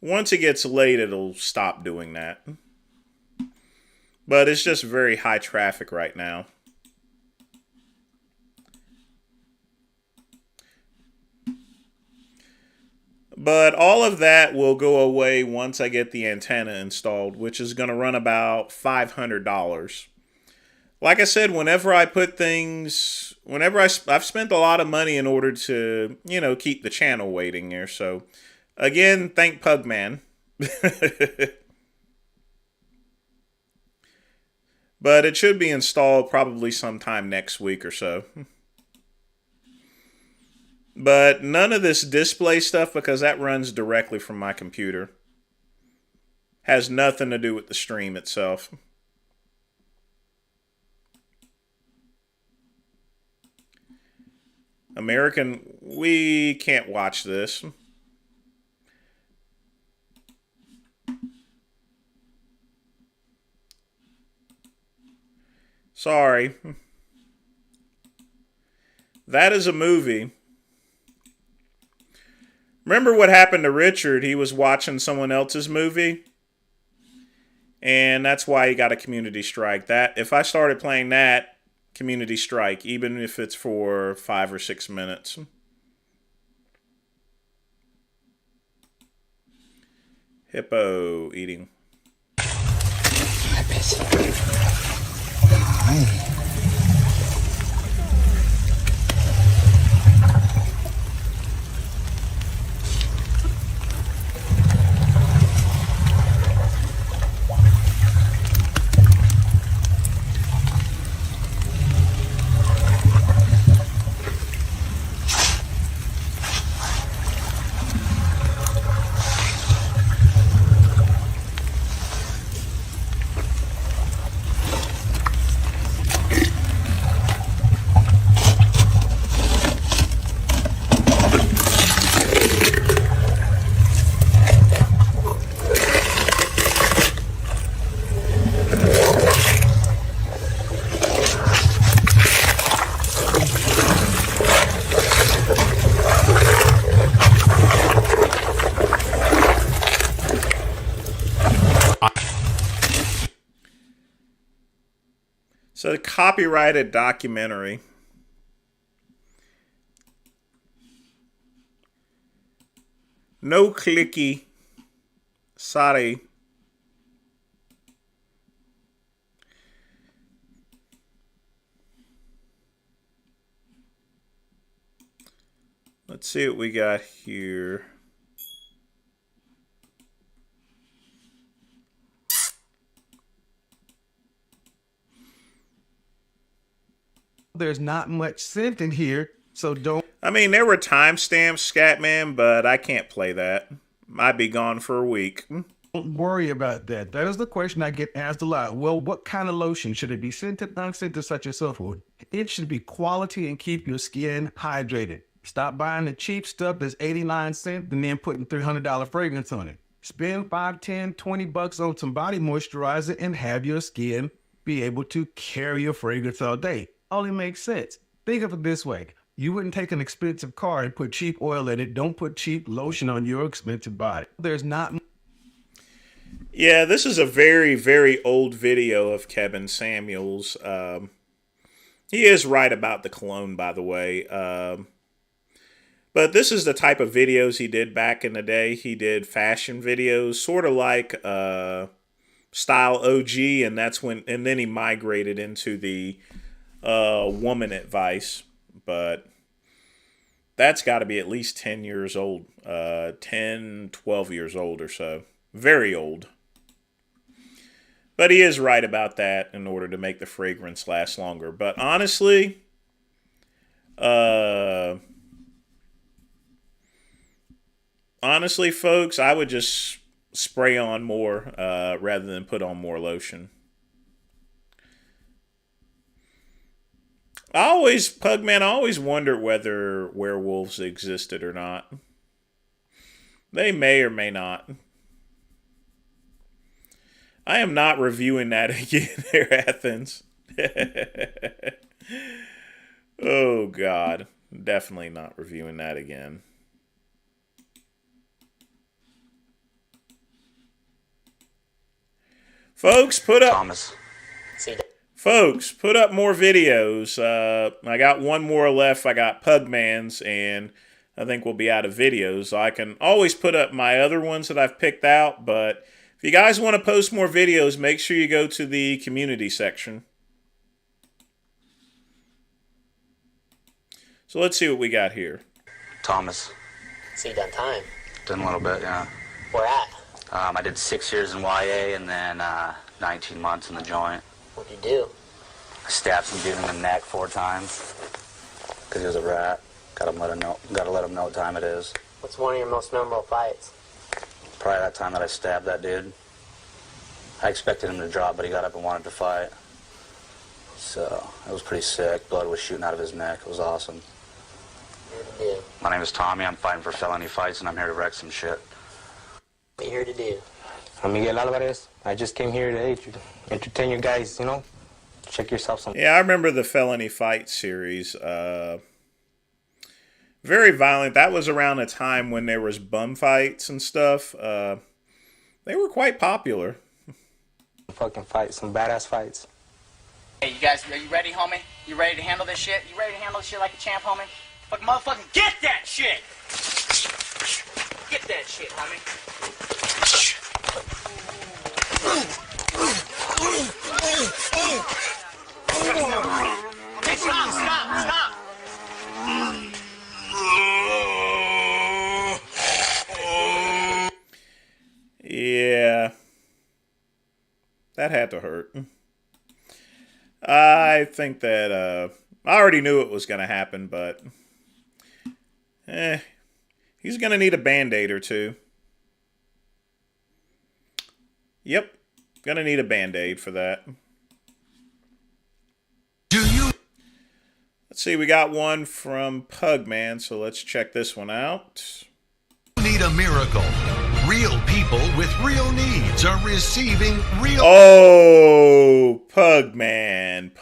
Once it gets late, it'll stop doing that. But it's just very high traffic right now. But all of that will go away once I get the antenna installed, which is going to run about $500. Like I said, whenever I put things, I've spent a lot of money in order to, keep the channel waiting here. So, again, thank Pugman. But it should be installed probably sometime next week or so. But none of this display stuff, because that runs directly from my computer. Has nothing to do with the stream itself. American, we can't watch this. Sorry. That is a movie. Remember what happened to Richard? He was watching someone else's movie. And that's why he got a community strike. If I started playing that, community strike, even if it's for 5 or 6 minutes. Hippo eating. So the copyrighted documentary. No clicky. Sorry. Let's see what we got here. There's not much scent in here, so don't. I mean, there were timestamps, Scatman, but I can't play that. I'd be gone for a week. Don't worry about that. That is the question I get asked a lot. Well, what kind of lotion? Should it be scented, unscented, such and so forth? It should be quality and keep your skin hydrated. Stop buying the cheap stuff that's 89 cents and then putting $300 fragrance on it. Spend $5, $10, $20 on some body moisturizer and have your skin be able to carry your fragrance all day. Only makes sense. Think of it this way. You wouldn't take an expensive car and put cheap oil in it. Don't put cheap lotion on your expensive body. There's not. Yeah, this is a very, very old video of Kevin Samuels. He is right about the cologne, by the way. But this is the type of videos he did back in the day. He did fashion videos, sort of like Style OG, and then he migrated into the woman advice. But that's got to be at least 10 years old, 10, 12 years old or so. Very old. But he is right about that in order to make the fragrance last longer. But honestly, folks, I would just spray on more rather than put on more lotion. Pugman, I always wondered whether werewolves existed or not. They may or may not. I am not reviewing that again there, Athens. Oh, God. Definitely not reviewing that again. Folks, put up. Thomas. Folks, put up more videos. I got one more left. I got Pugman's, and I think we'll be out of videos. I can always put up my other ones that I've picked out, but if you guys want to post more videos, make sure you go to the community section. So let's see what we got here. Thomas. So you done time? Done a little bit, yeah. Where at? I did 6 years in YA and then 19 months in the joint. What'd you do? I stabbed some dude in the neck 4 times because he was a rat. Gotta let him know what time it is. What's one of your most memorable fights? Probably that time that I stabbed that dude. I expected him to drop, but he got up and wanted to fight. So it was pretty sick. Blood was shooting out of his neck. It was awesome. What you here to do? My name is Tommy. I'm fighting for felony fights, and I'm here to wreck some shit. What you here to do? I'm Miguel Alvarez. I just came here to entertain you guys, you know? Check yourself some. Yeah, I remember the Felony Fight series. Very violent. That was around a time when there was bum fights and stuff. They were quite popular. Fucking fights, some badass fights. Hey, you guys, are you ready, homie? You ready to handle this shit? You ready to handle this shit like a champ, homie? Fucking motherfucking get that shit! Get that shit, homie. Okay, stop! Yeah. That had to hurt. I think that, I already knew it was going to happen, but, he's going to need a Band-Aid or two. Yep. Going to need a Band-Aid for that. Let's see, we got one from Pugman, so let's check this one out. Need a miracle. Real people with real needs are receiving real Pugman.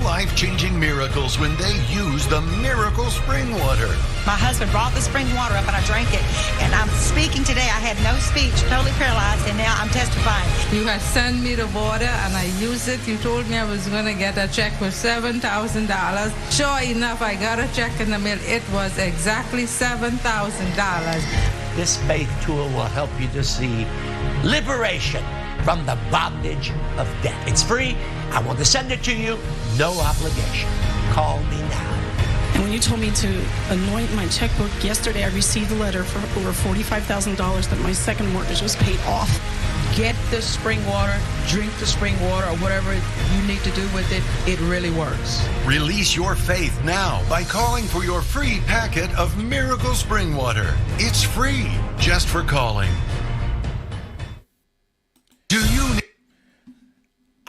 Life-changing miracles when they use the miracle spring water. My husband brought the spring water up and I drank it. And I'm speaking today. I had no speech, totally paralyzed, and now I'm testifying. You had sent me the water and I used it. You told me I was going to get a check for $7,000. Sure enough, I got a check in the mail. It was exactly $7,000. This faith tool will help you to see liberation from the bondage of debt. It's free. I will send it to you. No obligation. Call me now. And when you told me to anoint my checkbook yesterday, I received a letter for over $45,000 that my second mortgage was paid off. Get the spring water, drink the spring water, or whatever you need to do with it. It really works. Release your faith now by calling for your free packet of Miracle Spring Water. It's free just for calling.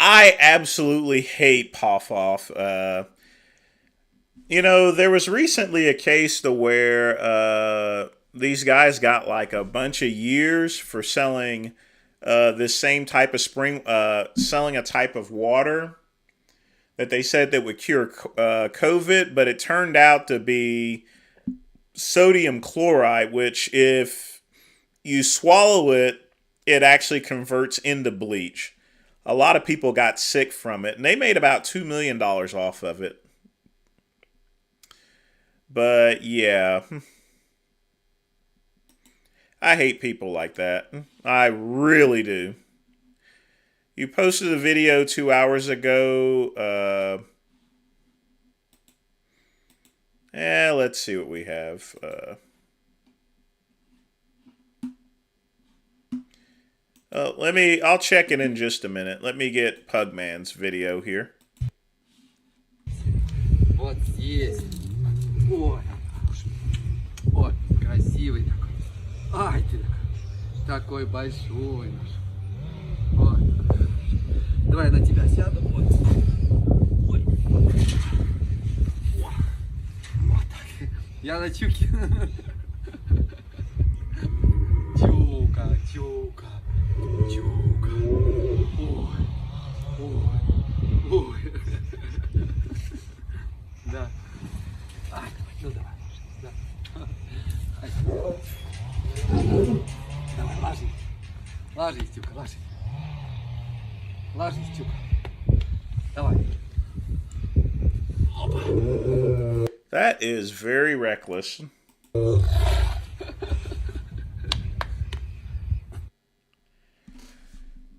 I absolutely hate Poff-Off. You know, there was recently a case to where these guys got like a bunch of years for selling this same type of selling a type of water that they said that would cure COVID, but it turned out to be sodium chloride, which if you swallow it, it actually converts into bleach. A lot of people got sick from it, and they made about $2 million off of it. But, yeah. I hate people like that. I really do. You posted a video 2 hours ago. Let's see what we have. I'll check it in just a minute. Let me get Pugman's video here. Вот здесь. Ой, вот, красивый такой. Ай, ты такой большой наш. Вот. Давай на тебя сяду. Вот. Ой. Вот так. Я на чуке. Чука, чука. Чука. Ой. Ой. Ой. Да. Ай, ну давай. Да. Ай. Давай, ложись. Ложись, Тюка, ложись. Ложись, Тюк. Давай. That is very reckless.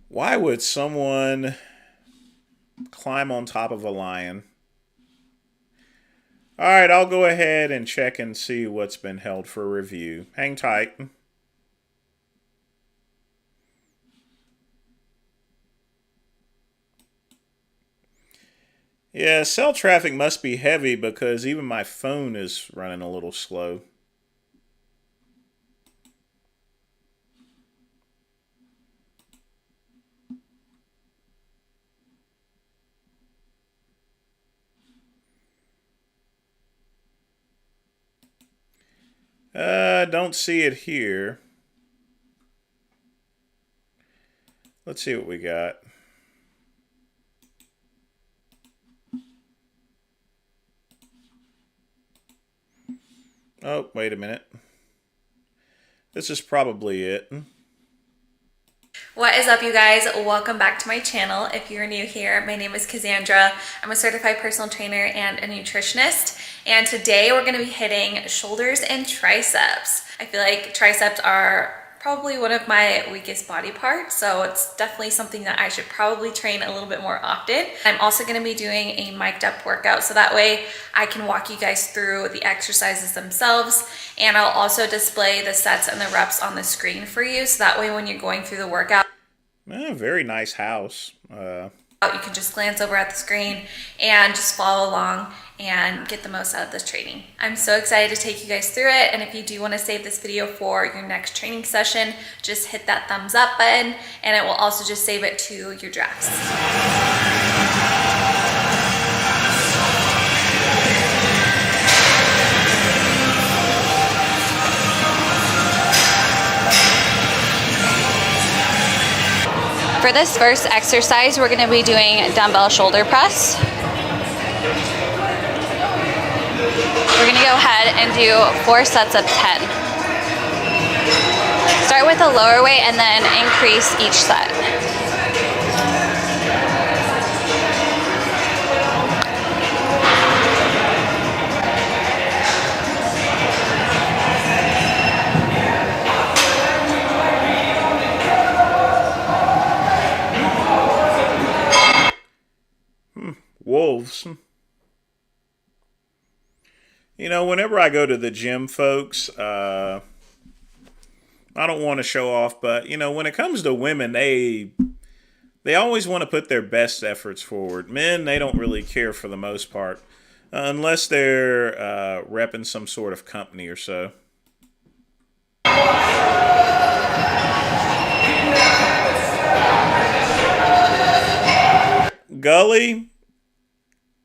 Why would someone climb on top of a lion? All right, I'll go ahead and check and see what's been held for review. Hang tight. Yeah, cell traffic must be heavy because even my phone is running a little slow. Don't see it here. Let's see what we got. Oh, wait a minute. This is probably it. What is up, you guys? Welcome back to my channel. If you're new here, my name is Cassandra. I'm a certified personal trainer and a nutritionist. And today we're going to be hitting shoulders and triceps. I feel like triceps are probably one of my weakest body parts, so it's definitely something that I should probably train a little bit more often. I'm also going to be doing a mic'd up workout, so that way I can walk you guys through the exercises themselves, and I'll also display the sets and the reps on the screen for you, so that way when you're going through the workout, Very nice house. you can just glance over at the screen and just follow along and get the most out of this training. I'm so excited to take you guys through it, and if you do want to save this video for your next training session, just hit that thumbs up button, and it will also just save it to your drafts. For this first exercise, we're going to be doing dumbbell shoulder press. We're going to go ahead and do 4 sets of 10. Start with a lower weight and then increase each set. Wolves. You know, whenever I go to the gym, folks, I don't want to show off, but, you know, when it comes to women, they always want to put their best efforts forward. Men, they don't really care for the most part, unless they're repping some sort of company or so. Gully,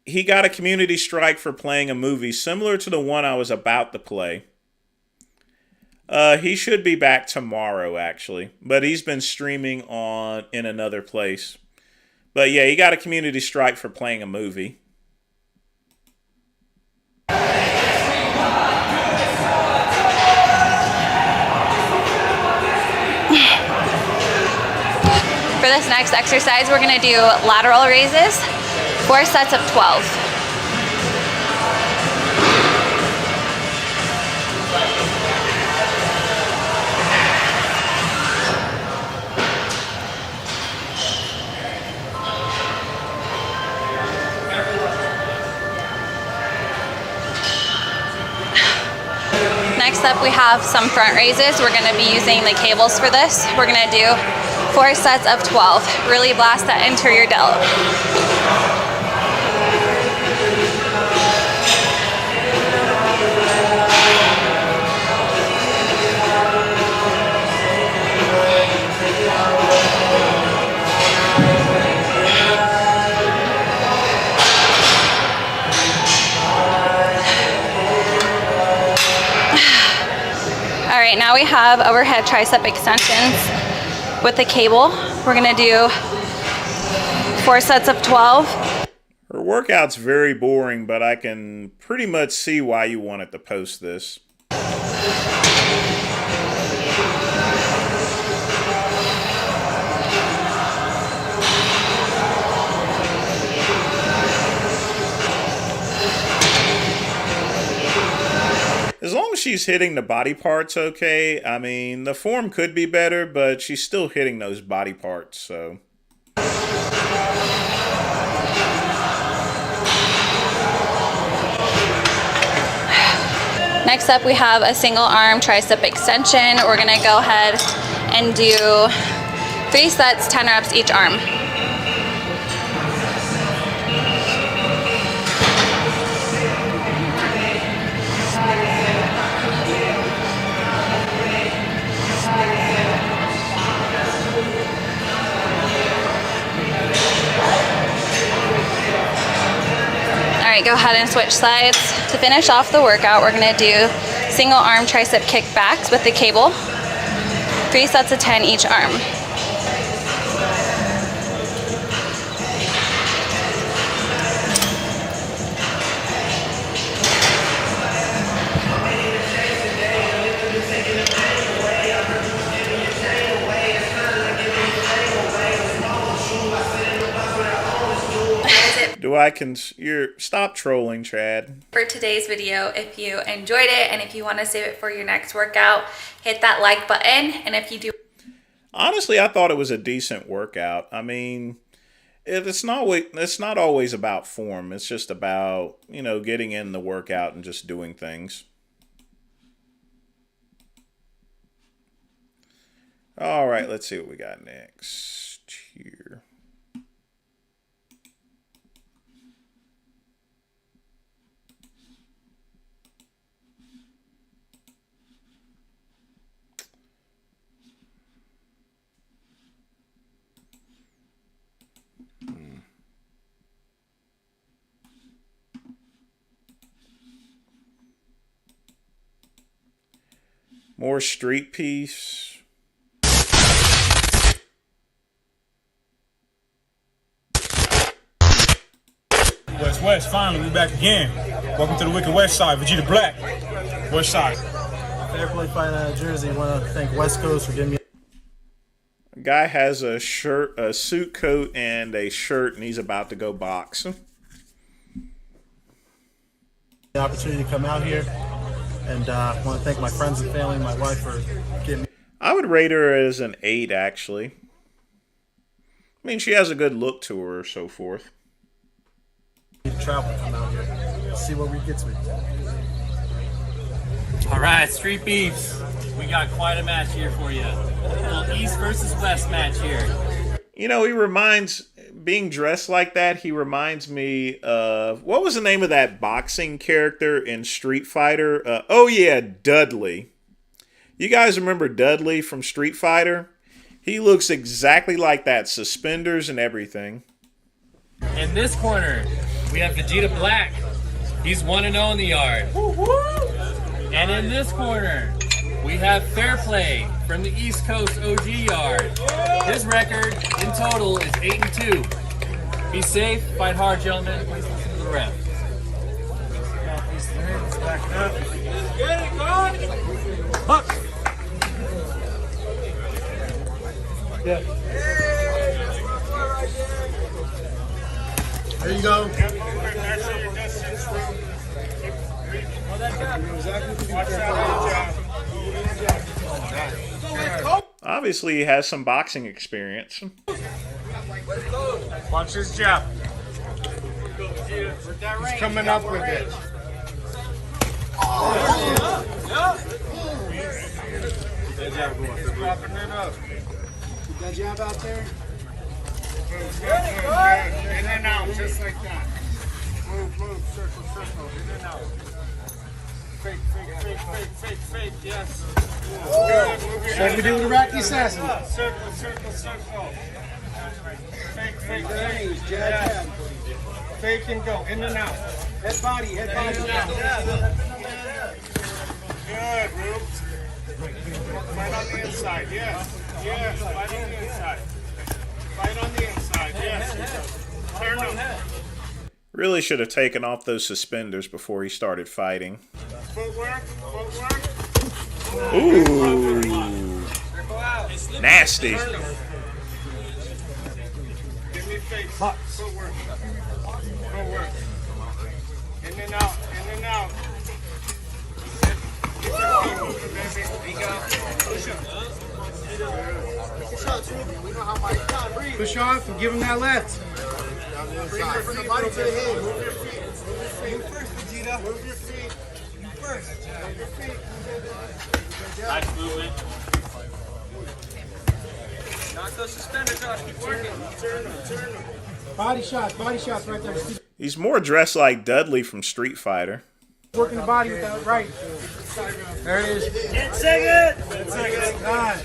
he got a community strike for playing a movie similar to the one I was about to play. He should be back tomorrow, actually, but he's been streaming in another place. But yeah, he got a community strike for playing a movie. For this next exercise, we're going to do lateral raises, 4 sets of 12. Next up, we have some front raises. We're going to be using the cables for this. We're going to do 4 sets of 12. Really blast that interior delt. All right, now we have overhead tricep extensions with the cable. We're gonna do 4 sets of 12. Her workout's very boring, but I can pretty much see why you wanted to post this. she's hitting the body parts okay. I mean, the form could be better, but she's still hitting those body parts, so. Next up, we have a single arm tricep extension. We're gonna go ahead and do 3 sets, 10 reps each arm. All right, go ahead and switch sides. To finish off the workout, we're gonna do single arm tricep kickbacks with the cable. 3 sets of 10 each arm. Stop trolling, Chad. For today's video, if you enjoyed it and if you want to save it for your next workout, hit that like button. And if you do, honestly, I thought it was a decent workout. I mean, it's not always about form. It's just about, you know, getting in the workout and just doing things. All right, let's see what we got next here. More street piece. West, finally, we back again. Welcome to the Wicked West Side, Vegeta Black. West Side. Fair play fight out of Jersey. Want to thank West Coast for giving me. A guy has a shirt, a suit coat, and a shirt, and he's about to go box. The opportunity to come out here, and want to thank my friends and family, and my wife for giving me. I would rate her as an 8, actually. I mean, she has a good look to her, so forth. Travel, come out here, see what we get to. All right, Street Beefs. We got quite a match here for you. A little East versus West match here. You know, being dressed like that, he reminds me of, what was the name of that boxing character in Street Fighter? Oh yeah, Dudley. You guys remember Dudley from Street Fighter? He looks exactly like that, suspenders and everything. In this corner, we have Vegeta Black. He's 1-0 in the yard. And in this corner, we have Fair Play from the East Coast OG yard. His record in total is 8-2. Be safe, fight hard, gentlemen. Please listen to the ref. Get it, God! Huck! Yeah. There you go. Obviously, he has some boxing experience. Watch his jab. He's coming up with it. Good jab going. Dropping it up. Keep that jab out there. Good. In and out, just like that. Move, circle. In and out. Fake, yes. Good. So we do with Iraqi assassin. Circle. Fake. Jab. Fake and go, in and out. Head body. Good, Rube. Fight on the inside, yes. Fight on the inside. Yes. Turn him. Really should have taken off those suspenders before he started fighting. Footwork. Ooh. Nasty. Give me face. Footwork. In and out. Push off and give him that left. From the body to the head. Move your feet. You first, Vegeta. Move your feet. You first. Move your feet. Nice movement. Knock those suspenders off. Keep working. Turn them. Body shots right there. He's more dressed like Dudley from Street Fighter. Working the body with that right. There it is. 10 seconds. 10 seconds. 9,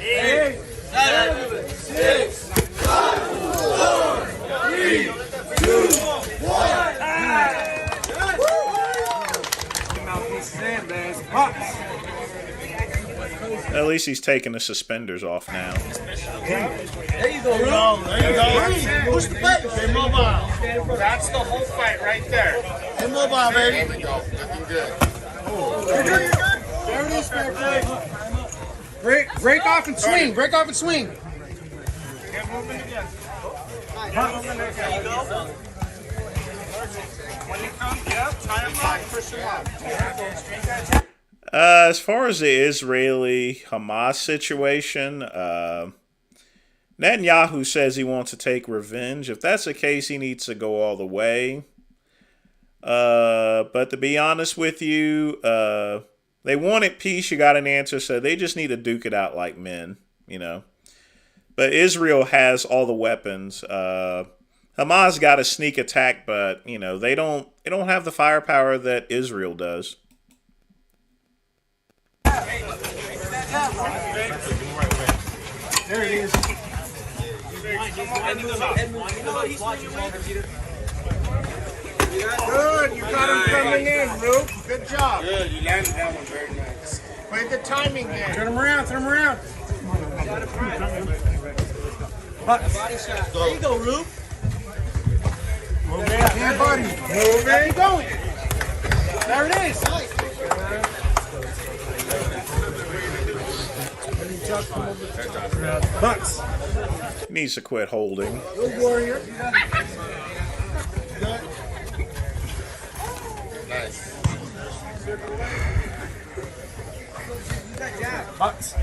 8, 7, 6, 5, 4, 3, 2, 1. At least he's taking the suspenders off now. There you go, Earl. There you go. Push the button. Stay mobile. That's the whole fight right there. Stay mobile, baby. There we go. Looking good. You're good. There it is, fair play. Break off and swing. Break off and swing. Get moving again. There you go. When you come, tie him up, push him up. As far as the Israeli-Hamas situation, Netanyahu says he wants to take revenge. If that's the case, he needs to go all the way. But to be honest with you, they wanted peace. You got an answer, so they just need to duke it out like men, you know. But Israel has all the weapons. Hamas got a sneak attack, but you know they don't have the firepower that Israel does. There it is. Good, you got him coming in, Luke. Good job. Good, you landed that one very nice. Play the timing there. Turn him around. There you go, Luke. Move it. Yeah, buddy. Move it. Keep going. There it is. Bucks. He needs to quit holding. Good warrior. Nice. Bucks.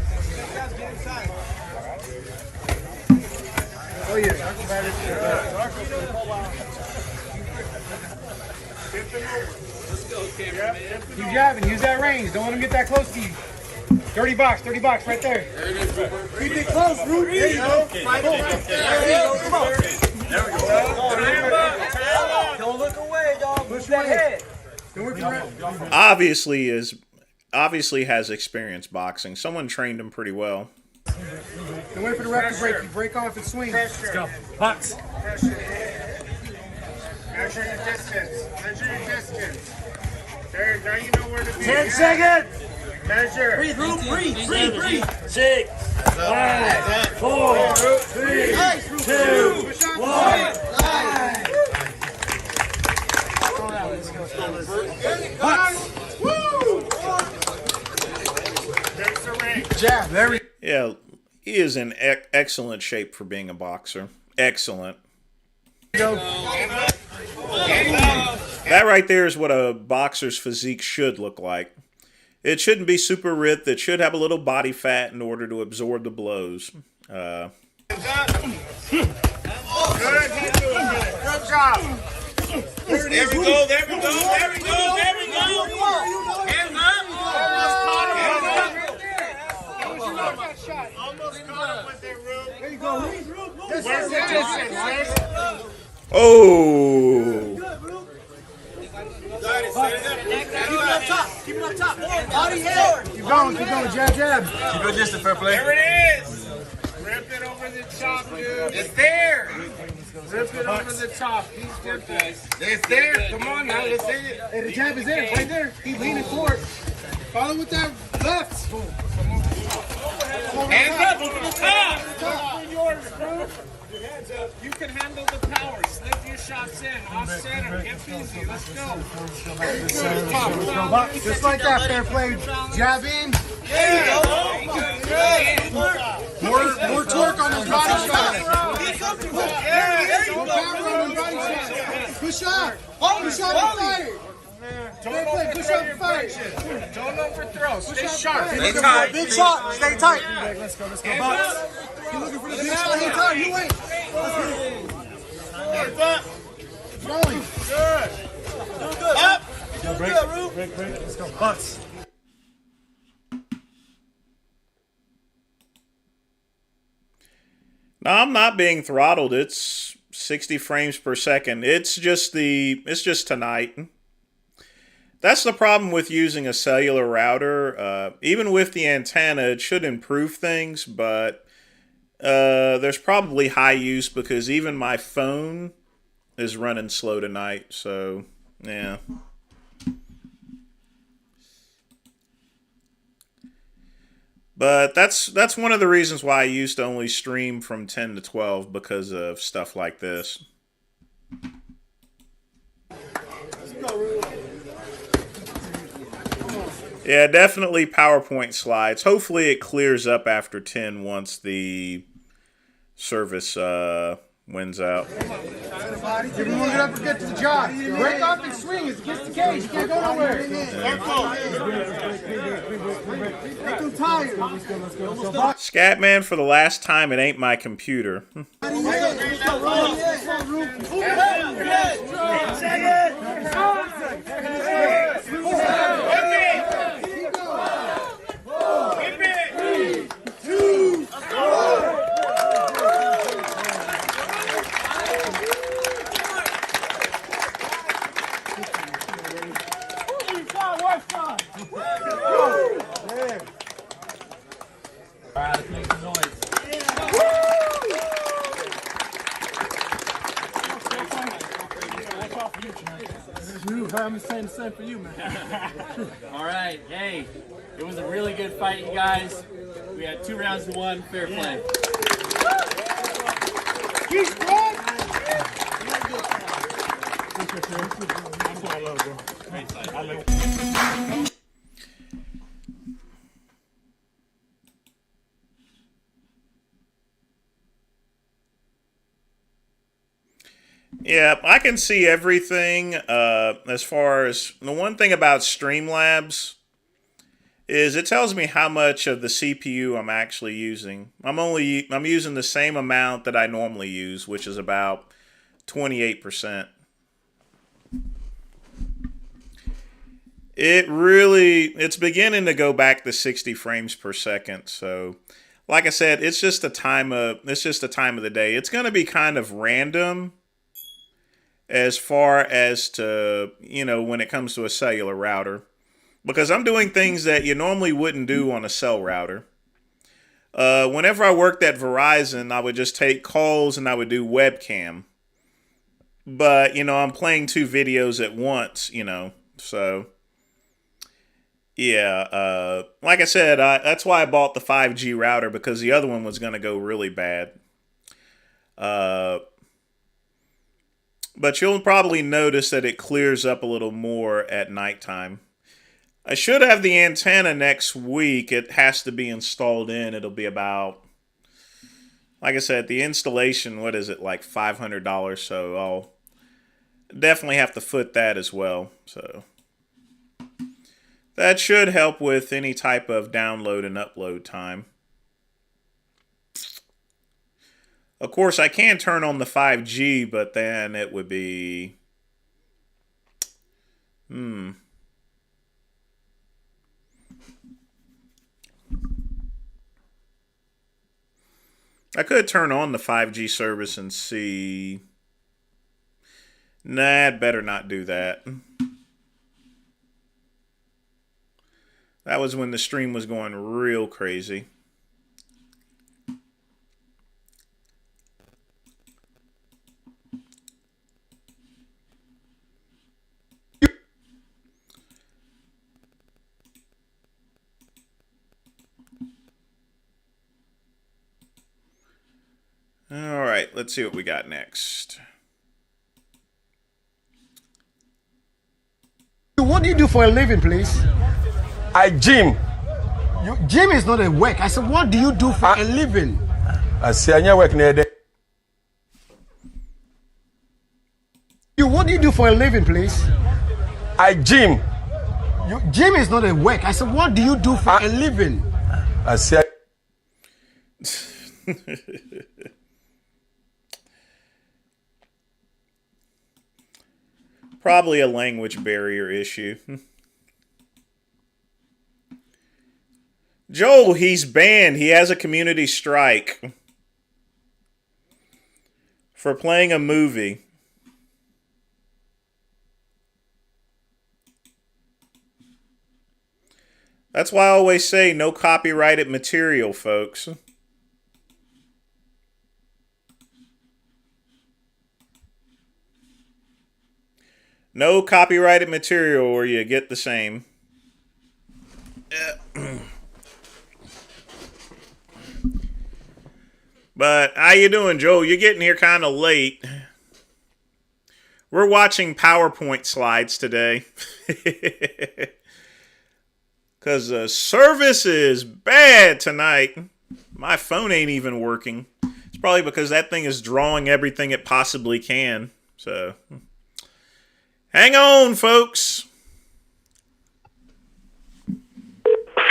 Oh yeah. Keep jabbing. Use that range. Don't let him get that close to you. Dirty box right there. Keep it close, Root. There you go. Come on. There we go. Don't look away, dog. Push that head. Obviously has experience boxing. Someone trained him pretty well. Don't wait for the ref to break. You break off and swing. Let's go. Box. Measure your distance. There, now you know where to be. 10 seconds. Measure. Breathe. 6, 5, 4, 3, 2, 1. There's the ring. Jab. There we go. Yeah, he is in excellent shape for being a boxer. Excellent. That right there is what a boxer's physique should look like. It shouldn't be super ripped. It should have a little body fat in order to absorb the blows. Good job. There we go. Hands up. Almost caught him with their room. There you go. Where's the distance? Oh! Keep it up top. Body head. Keep going. Jab. Keep it distance, fair play. There it is. Rip it over the top, dude. It's there. Rip it over the top. It's there. Come on now. Let's see it. Hey, the jab is there. Right there. Keep leaning forward. Follow with that left. Hands up over the top. Yours, bro. You can handle the power. Slip your shots in. Off center. Get busy. Let's go. Just like that, fair play. Jab in. More torque on those body shots. More power on those body shots. Push up. Push up and fire. Don't overthrow. Stay sharp. Stay tight. Big shot. Stay tight. Let's go. Box. You're looking for the big shot. Hang tight. You wait. Hands up. Rolling. Good. Doing good. Up. Doing good, Rube. Break. Let's go. Box. No, I'm not being throttled. It's 60 frames per second. It's just tonight. That's the problem with using a cellular router. Even with the antenna, it should improve things, but there's probably high use because even my phone is running slow tonight. So, yeah. But that's one of the reasons why I used to only stream from 10 to 12 because of stuff like this. Yeah, definitely PowerPoint slides. Hopefully it clears up after 10 once the service wins out. Everyone get up and get to the job. Break off and swing. It's against the cage. You can't go nowhere. Make them tired. Scatman, for the last time, it ain't my computer. Alright, let's make some noise. I'm saying the same for you, man. Alright, hey, it was a really good fight, you guys. We had 2 rounds to 1, fair play. Yeah, I can see everything. As far as the one thing about Streamlabs is it tells me how much of the CPU I'm actually using. I'm using the same amount that I normally use, which is about 28%. It's beginning to go back to 60 frames per second. So, like I said, it's just the time of the day. It's going to be kind of random as far as to, when it comes to a cellular router, because I'm doing things that you normally wouldn't do on a cell router. Whenever I worked at Verizon, I would just take calls and I would do webcam. But, I'm playing 2 videos at once, so yeah, like I said, that's why I bought the 5G router, because the other one was going to go really bad. But you'll probably notice that it clears up a little more at nighttime. I should have the antenna next week. It has to be installed in. It'll be about, like I said, the installation, what is it, like $500, so I'll definitely have to foot that as well. So that should help with any type of download and upload time. Of course, I can turn on the 5G, but then it would be... I could turn on the 5G service and see... Nah, I'd better not do that. That was when the stream was going real crazy. All right, let's see what we got next. What do you do for a living, please? I gym. Gym is not a work. I said, what do you do for a living? I say I work near there. What do you do for a living, please? I gym. Gym is not a work. I said, what do you do for a living? I said. Probably a language barrier issue. Joel, he's banned. He has a community strike for playing a movie. That's why I always say no copyrighted material, folks. No copyrighted material or you get the same. But how you doing, Joe? You're getting here kind of late. We're watching PowerPoint slides today. Because service is bad tonight. My phone ain't even working. It's probably because that thing is drawing everything it possibly can. So, hang on, folks.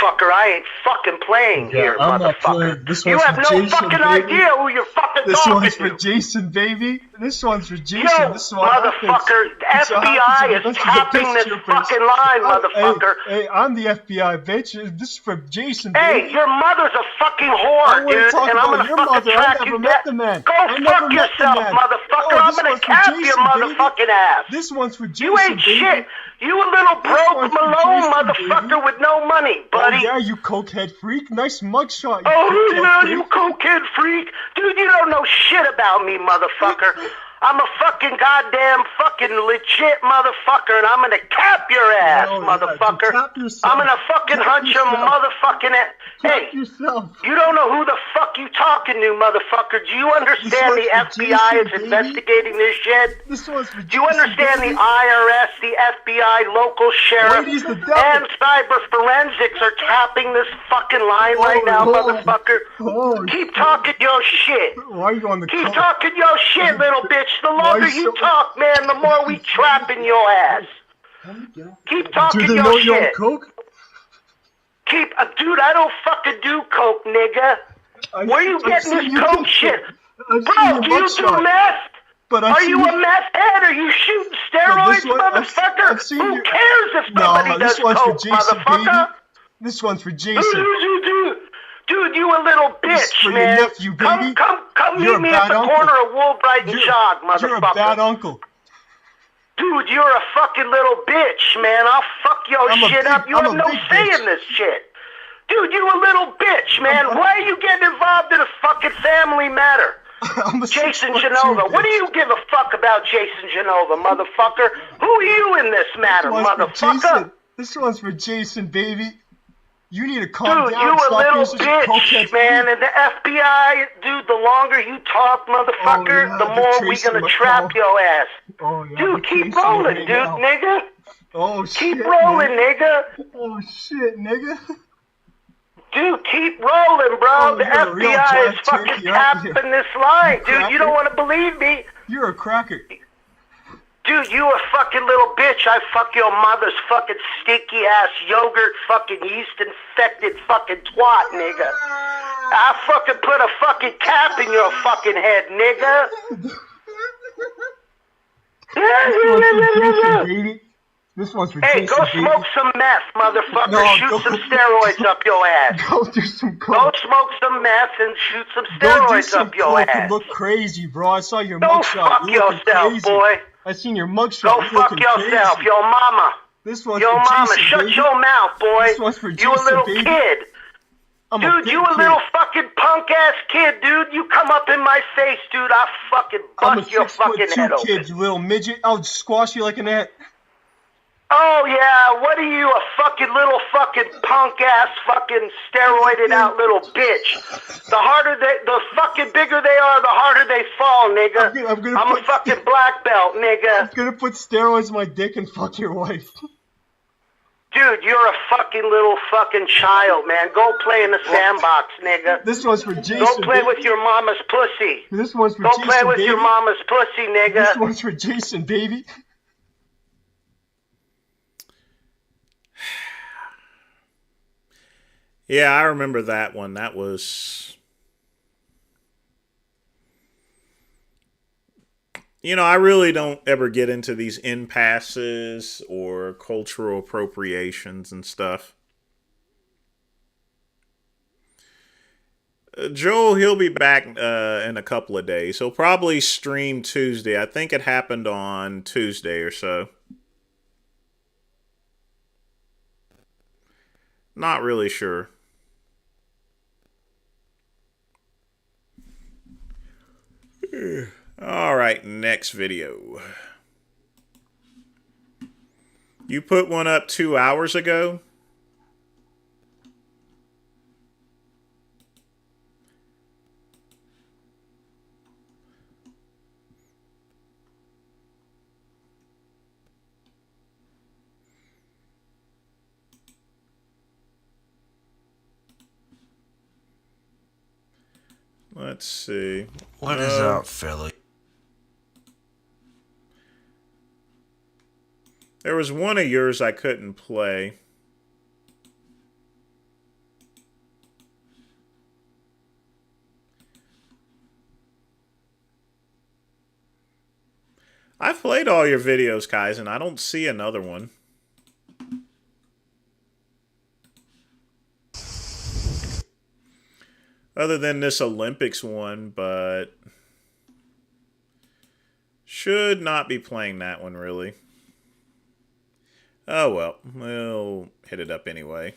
Fucker, I ain't fucking playing here, motherfucker. You have no fucking idea who you're fucking talking to. This one's for Jason, baby. This one's for Jason. Yo, this motherfucker, the FBI is tapping this fucking line, motherfucker. Hey, I'm the FBI, bitch. This is for Jason, Hey, baby. your mother's a fucking whore, dude, and I'm gonna fucking track you down. Go fuck yourself, motherfucker. I'm gonna cap your motherfucking ass. This one's for Jason, You ain't shit. You a little broke Malone motherfucker with no money, buddy. Oh, yeah, you cokehead freak. Nice mugshot. Oh, yeah, you cokehead freak. Dude, you don't know shit about me, motherfucker. I'm a fucking goddamn fucking legit motherfucker, and I'm gonna cap your ass, motherfucker. I'm gonna fucking hunt your motherfucking ass. Hey, you don't know who the fuck you talking to, motherfucker. Do you understand the FBI is investigating this shit? Do you understand the IRS, the FBI, local sheriff, and cyber forensics are tapping this fucking line right now, motherfucker? Keep talking your shit. Keep talking your shit, little bitch. The longer you talk, man, the more we trapping your ass. Keep talking your shit. Dude, I don't fucking do coke, nigga. Where you getting this coke shit? Bro, do you do meth? Are you a meth head? Are you shooting steroids, motherfucker? Who cares if somebody does coke, motherfucker? This one's for Jason. Dude, you a little bitch, man. Nephew, baby. Come meet me at the corner of Woolbright and Jog, motherfucker. You're a bad uncle. Dude, you're a fucking little bitch, man. I'll fuck your shit up. You have no say in this shit. Dude, you a little bitch, man. Why are you getting involved in a fucking family matter? Jason Genova. What do you give a fuck about Jason Genova, motherfucker? Who are you in this matter, motherfucker? This one's for Jason, baby. You need to calm dude, down. You a little bitch, man. And the FBI, dude, the longer you talk, motherfucker, the more we gonna trap your ass. Dude, keep rolling, dude, nigga. Keep rolling, nigga. Oh, shit, nigga. Dude, keep rolling, bro. The FBI is fucking tapping this line, dude. You don't want to believe me. You're a cracker. Dude, you a fucking little bitch. I fuck your mother's fucking stinky ass yogurt fucking yeast infected fucking twat, nigga. I fucking put a fucking cap in your fucking head, nigga. This one's for Hey, go smoke some meth, motherfucker. Shoot some steroids up your ass. Go do some coke. Go smoke some meth and shoot some steroids up your ass. You look crazy, bro. I saw your Go mugshot. fuck yourself, boy. I seen your mugshot. Go fuck yourself, crazy. your mama. This one's your for mama, Jason, shut baby. your mouth, boy. This one's for You a Jason, little baby. kid. Dude, you a little fucking punk ass kid, dude. You come up in my face, dude. I'll fucking bust your fucking head open. Kid, you little midget. I'll squash you like an ant. Oh yeah, what are you, a fucking little fucking punk ass fucking steroided out little bitch? The fucking bigger they are, the harder they fall, nigga. I'm a fucking black belt, nigga. I'm gonna put steroids in my dick and fuck your wife. Dude, you're a fucking little fucking child, man. Go play in the sandbox, nigga. This one's for Jason. Go play with your mama's pussy. This one's for Go Jason, play with baby. your mama's pussy, nigga. This one's for Jason, baby. Yeah, I remember that one. That was... You know, I really don't ever get into these impasses or cultural appropriations and stuff. Joel, he'll be back in a couple of days. He'll probably stream Tuesday. I think it happened on Tuesday or so. Not really sure. All right, next video. You put one up 2 hours ago? Let's see. What is up, Philly? There was one of yours I couldn't play. I've played all your videos, guys, and I don't see another one. Other than this Olympics one, but should not be playing that one, really. Oh, well. We'll hit it up anyway.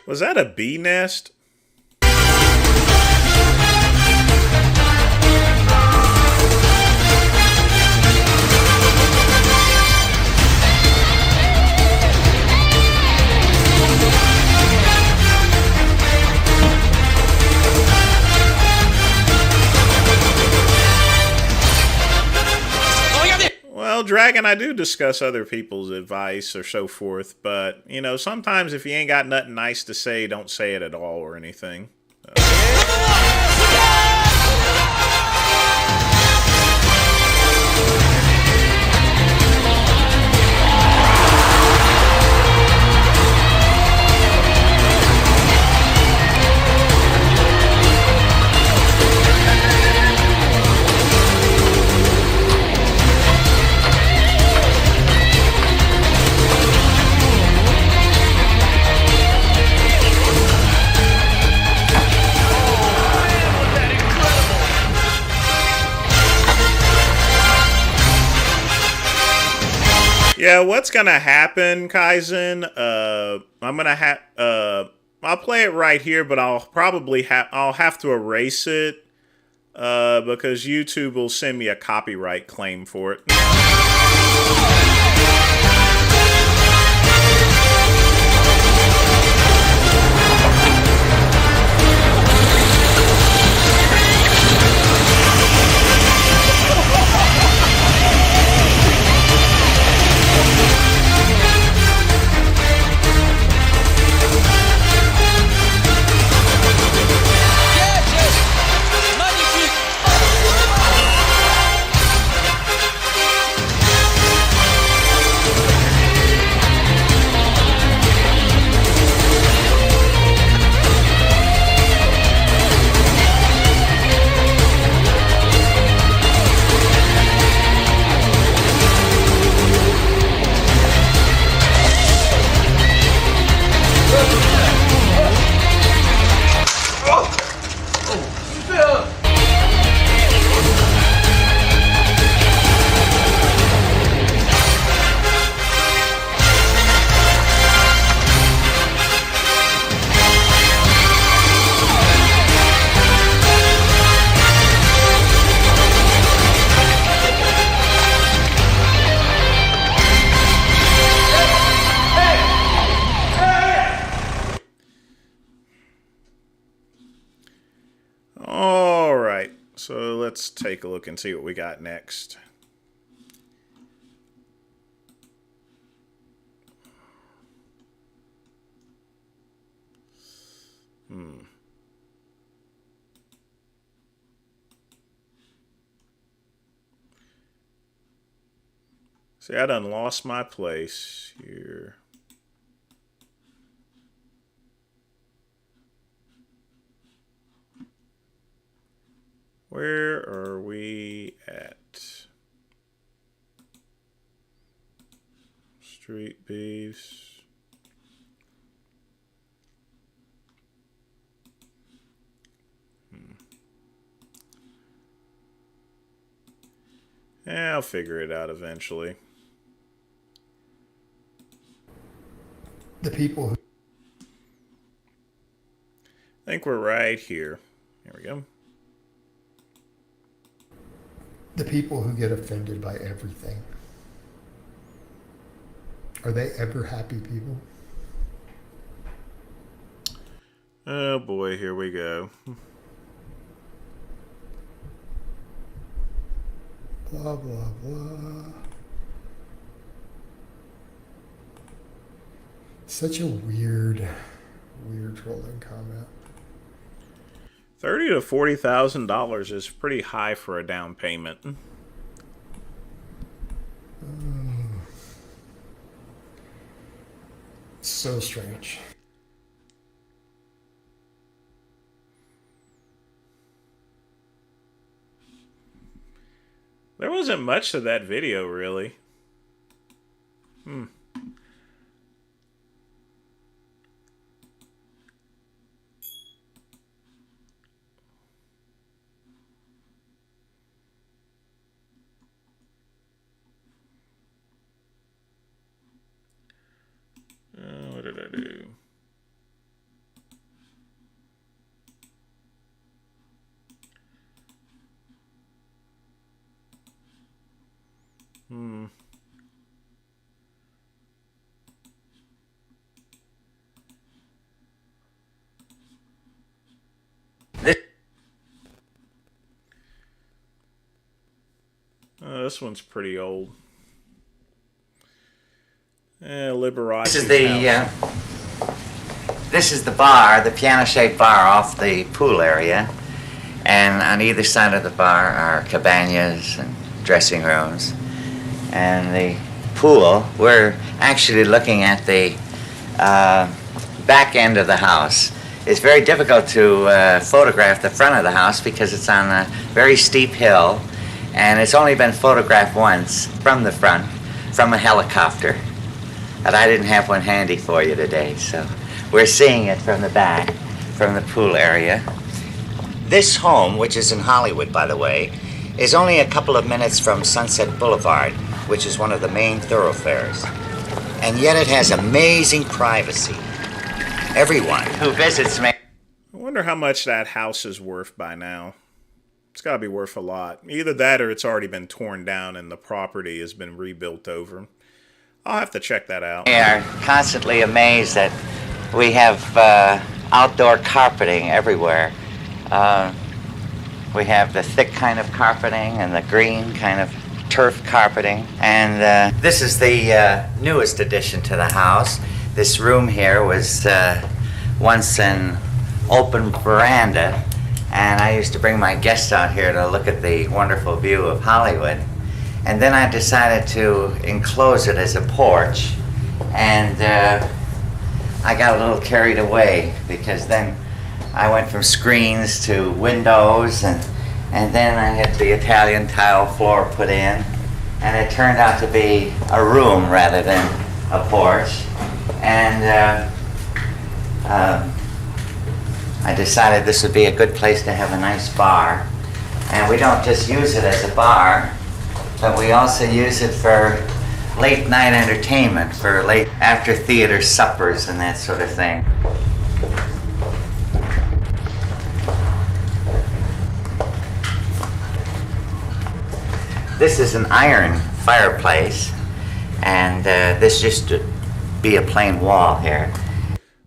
Was that a bee nest? Well, Dragon, I do discuss other people's advice or so forth, but, you know, sometimes if you ain't got nothing nice to say, don't say it at all or anything. Yeah, what's gonna happen, Kaizen? I'm gonna I'll play it right here, but I'll have to erase it because YouTube will send me a copyright claim for it. Alright, so let's take a look and see what we got next. See, I done lost my place here. Where are we at? Street beefs. Yeah, I'll figure it out eventually. The people who... I think we're right here. Here we go. The people who get offended by everything. Are they ever happy people? Oh boy, here we go. Blah, blah, blah. Such a weird trolling comment. $30,000 to $40,000 is pretty high for a down payment. So strange. There wasn't much to that video, really. What did I do? This one's pretty old. Liberace. This is the bar, the piano-shaped bar off the pool area, and on either side of the bar are cabanas and dressing rooms. And the pool, we're actually looking at the back end of the house. It's very difficult to photograph the front of the house because it's on a very steep hill, and it's only been photographed once from the front, from a helicopter. But I didn't have one handy for you today, so we're seeing it from the back, from the pool area. This home, which is in Hollywood, by the way, is only a couple of minutes from Sunset Boulevard, which is one of the main thoroughfares. And yet it has amazing privacy. Everyone who visits me... I wonder how much that house is worth by now. It's got to be worth a lot. Either that or it's already been torn down and the property has been rebuilt over. I'll have to check that out. We are constantly amazed that we have outdoor carpeting everywhere. We have the thick kind of carpeting and the green kind of turf carpeting. And this is the newest addition to the house. This room here was once an open veranda, and I used to bring my guests out here to look at the wonderful view of Hollywood. And then I decided to enclose it as a porch, and I got a little carried away because then I went from screens to windows, and then I had the Italian tile floor put in, and it turned out to be a room rather than a porch. And I decided this would be a good place to have a nice bar. And we don't just use it as a bar, but we also use it for late night entertainment, for late after theater suppers and that sort of thing. This is an iron fireplace, and this used to be a plain wall here.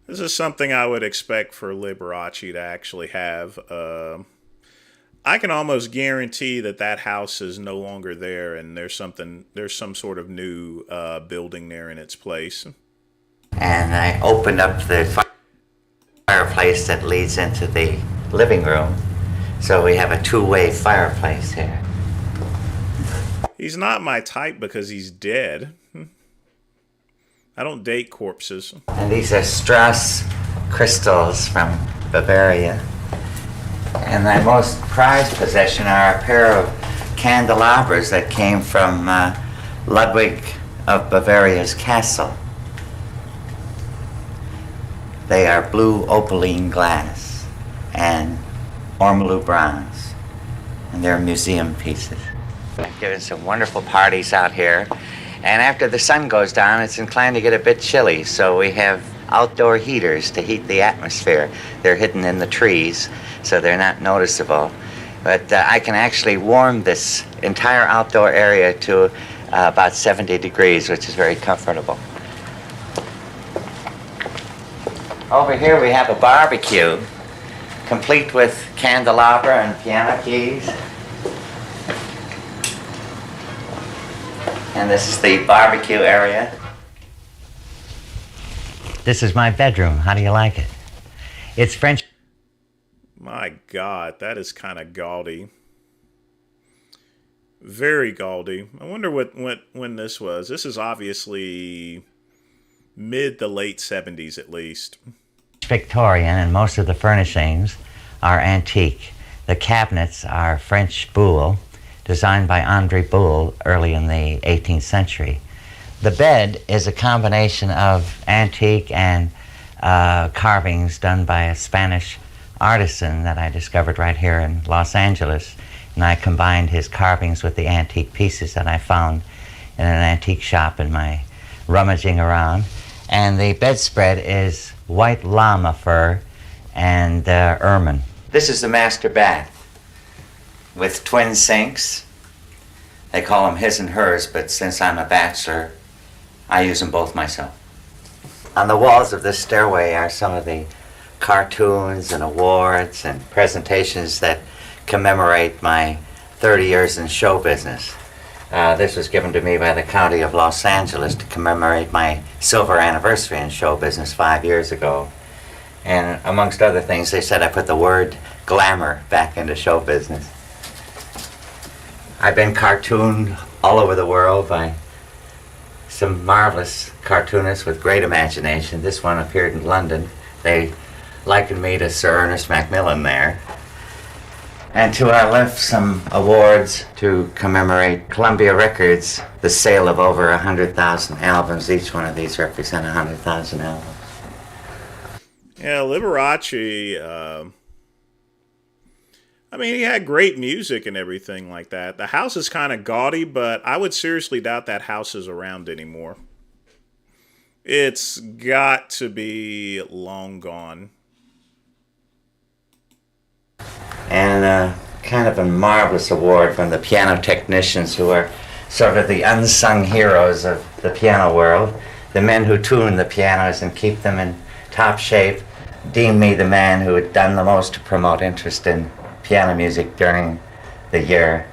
This is something I would expect for Liberace to actually have. I can almost guarantee that that house is no longer there, and there's some sort of new building there in its place. And I opened up the fireplace that leads into the living room, so we have a two-way fireplace here. He's not my type because he's dead. I don't date corpses. And these are Strauss crystals from Bavaria. And my most prized possession are a pair of candelabras that came from Ludwig of Bavaria's castle. They are blue opaline glass and ormolu bronze, and they're museum pieces. I've given some wonderful parties out here, and after the sun goes down, it's inclined to get a bit chilly, so we have outdoor heaters to heat the atmosphere. They're hidden in the trees, so they're not noticeable. But I can actually warm this entire outdoor area to about 70 degrees, which is very comfortable. Over here we have a barbecue, complete with candelabra and piano keys. And this is the barbecue area. This is my bedroom. How do you like it? It's French. My God, that is kind of gaudy. Very gaudy. I wonder when this was. This is obviously mid to late 70s at least. Victorian, and most of the furnishings are antique. The cabinets are French Boule, designed by André Boule early in the 18th century. The bed is a combination of antique and carvings done by a Spanish artisan that I discovered right here in Los Angeles. And I combined his carvings with the antique pieces that I found in an antique shop in my rummaging around. And the bedspread is white llama fur and ermine. This is the master bath with twin sinks. They call them his and hers, but since I'm a bachelor, I use them both myself. On the walls of this stairway are some of the cartoons and awards and presentations that commemorate my 30 years in show business. This was given to me by the County of Los Angeles to commemorate my silver anniversary in show business 5 years ago. And amongst other things, they said I put the word glamour back into show business. I've been cartooned all over the world by some marvelous cartoonists with great imagination. This one appeared in London. They likened me to Sir Ernest Macmillan there. And to our left, some awards to commemorate Columbia Records, the sale of over 100,000 albums. Each one of these represent 100,000 albums. Yeah, Liberace, I mean, he had great music and everything like that. The house is kind of gaudy, but I would seriously doubt that house is around anymore. It's got to be long gone. And kind of a marvelous award from the piano technicians who are sort of the unsung heroes of the piano world. The men who tune the pianos and keep them in top shape deemed me the man who had done the most to promote interest in piano music during the year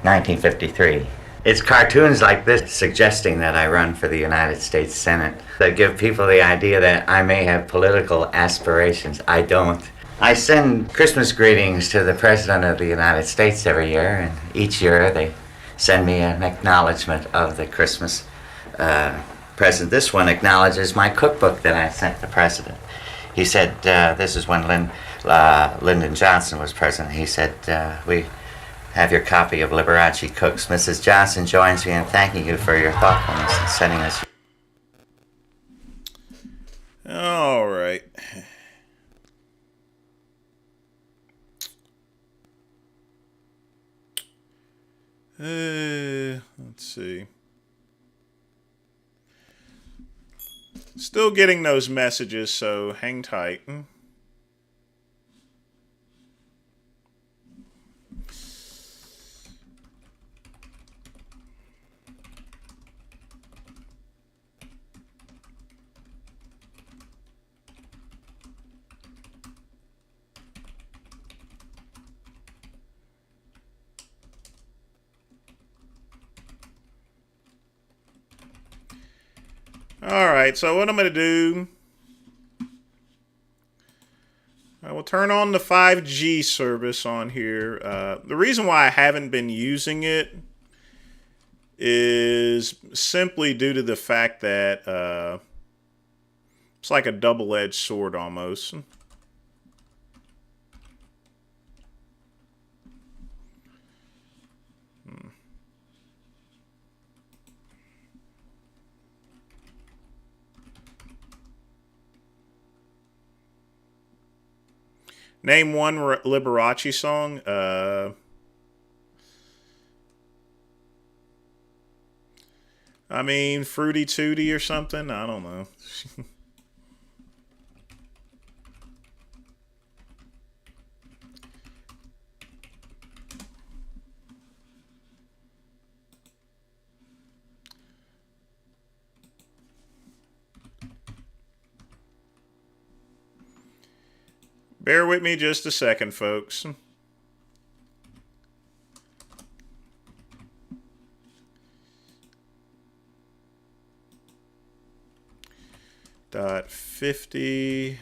1953. It's cartoons like this suggesting that I run for the United States Senate that give people the idea that I may have political aspirations. I don't. I send Christmas greetings to the President of the United States every year, and each year they send me an acknowledgement of the Christmas present. This one acknowledges my cookbook that I sent the President. He said, this is when Lyndon Johnson was president. He said, we have your copy of Liberace Cooks. Mrs. Johnson joins me in thanking you for your thoughtfulness in sending us. All right. Let's see. Still getting those messages, so hang tight. Alright, so what I'm going to do, I will turn on the 5G service on here. The reason why I haven't been using it is simply due to the fact that it's like a double-edged sword almost. Name one Liberace song. I mean, Fruity Tooty or something. I don't know. Bear with me just a second, folks. .50.1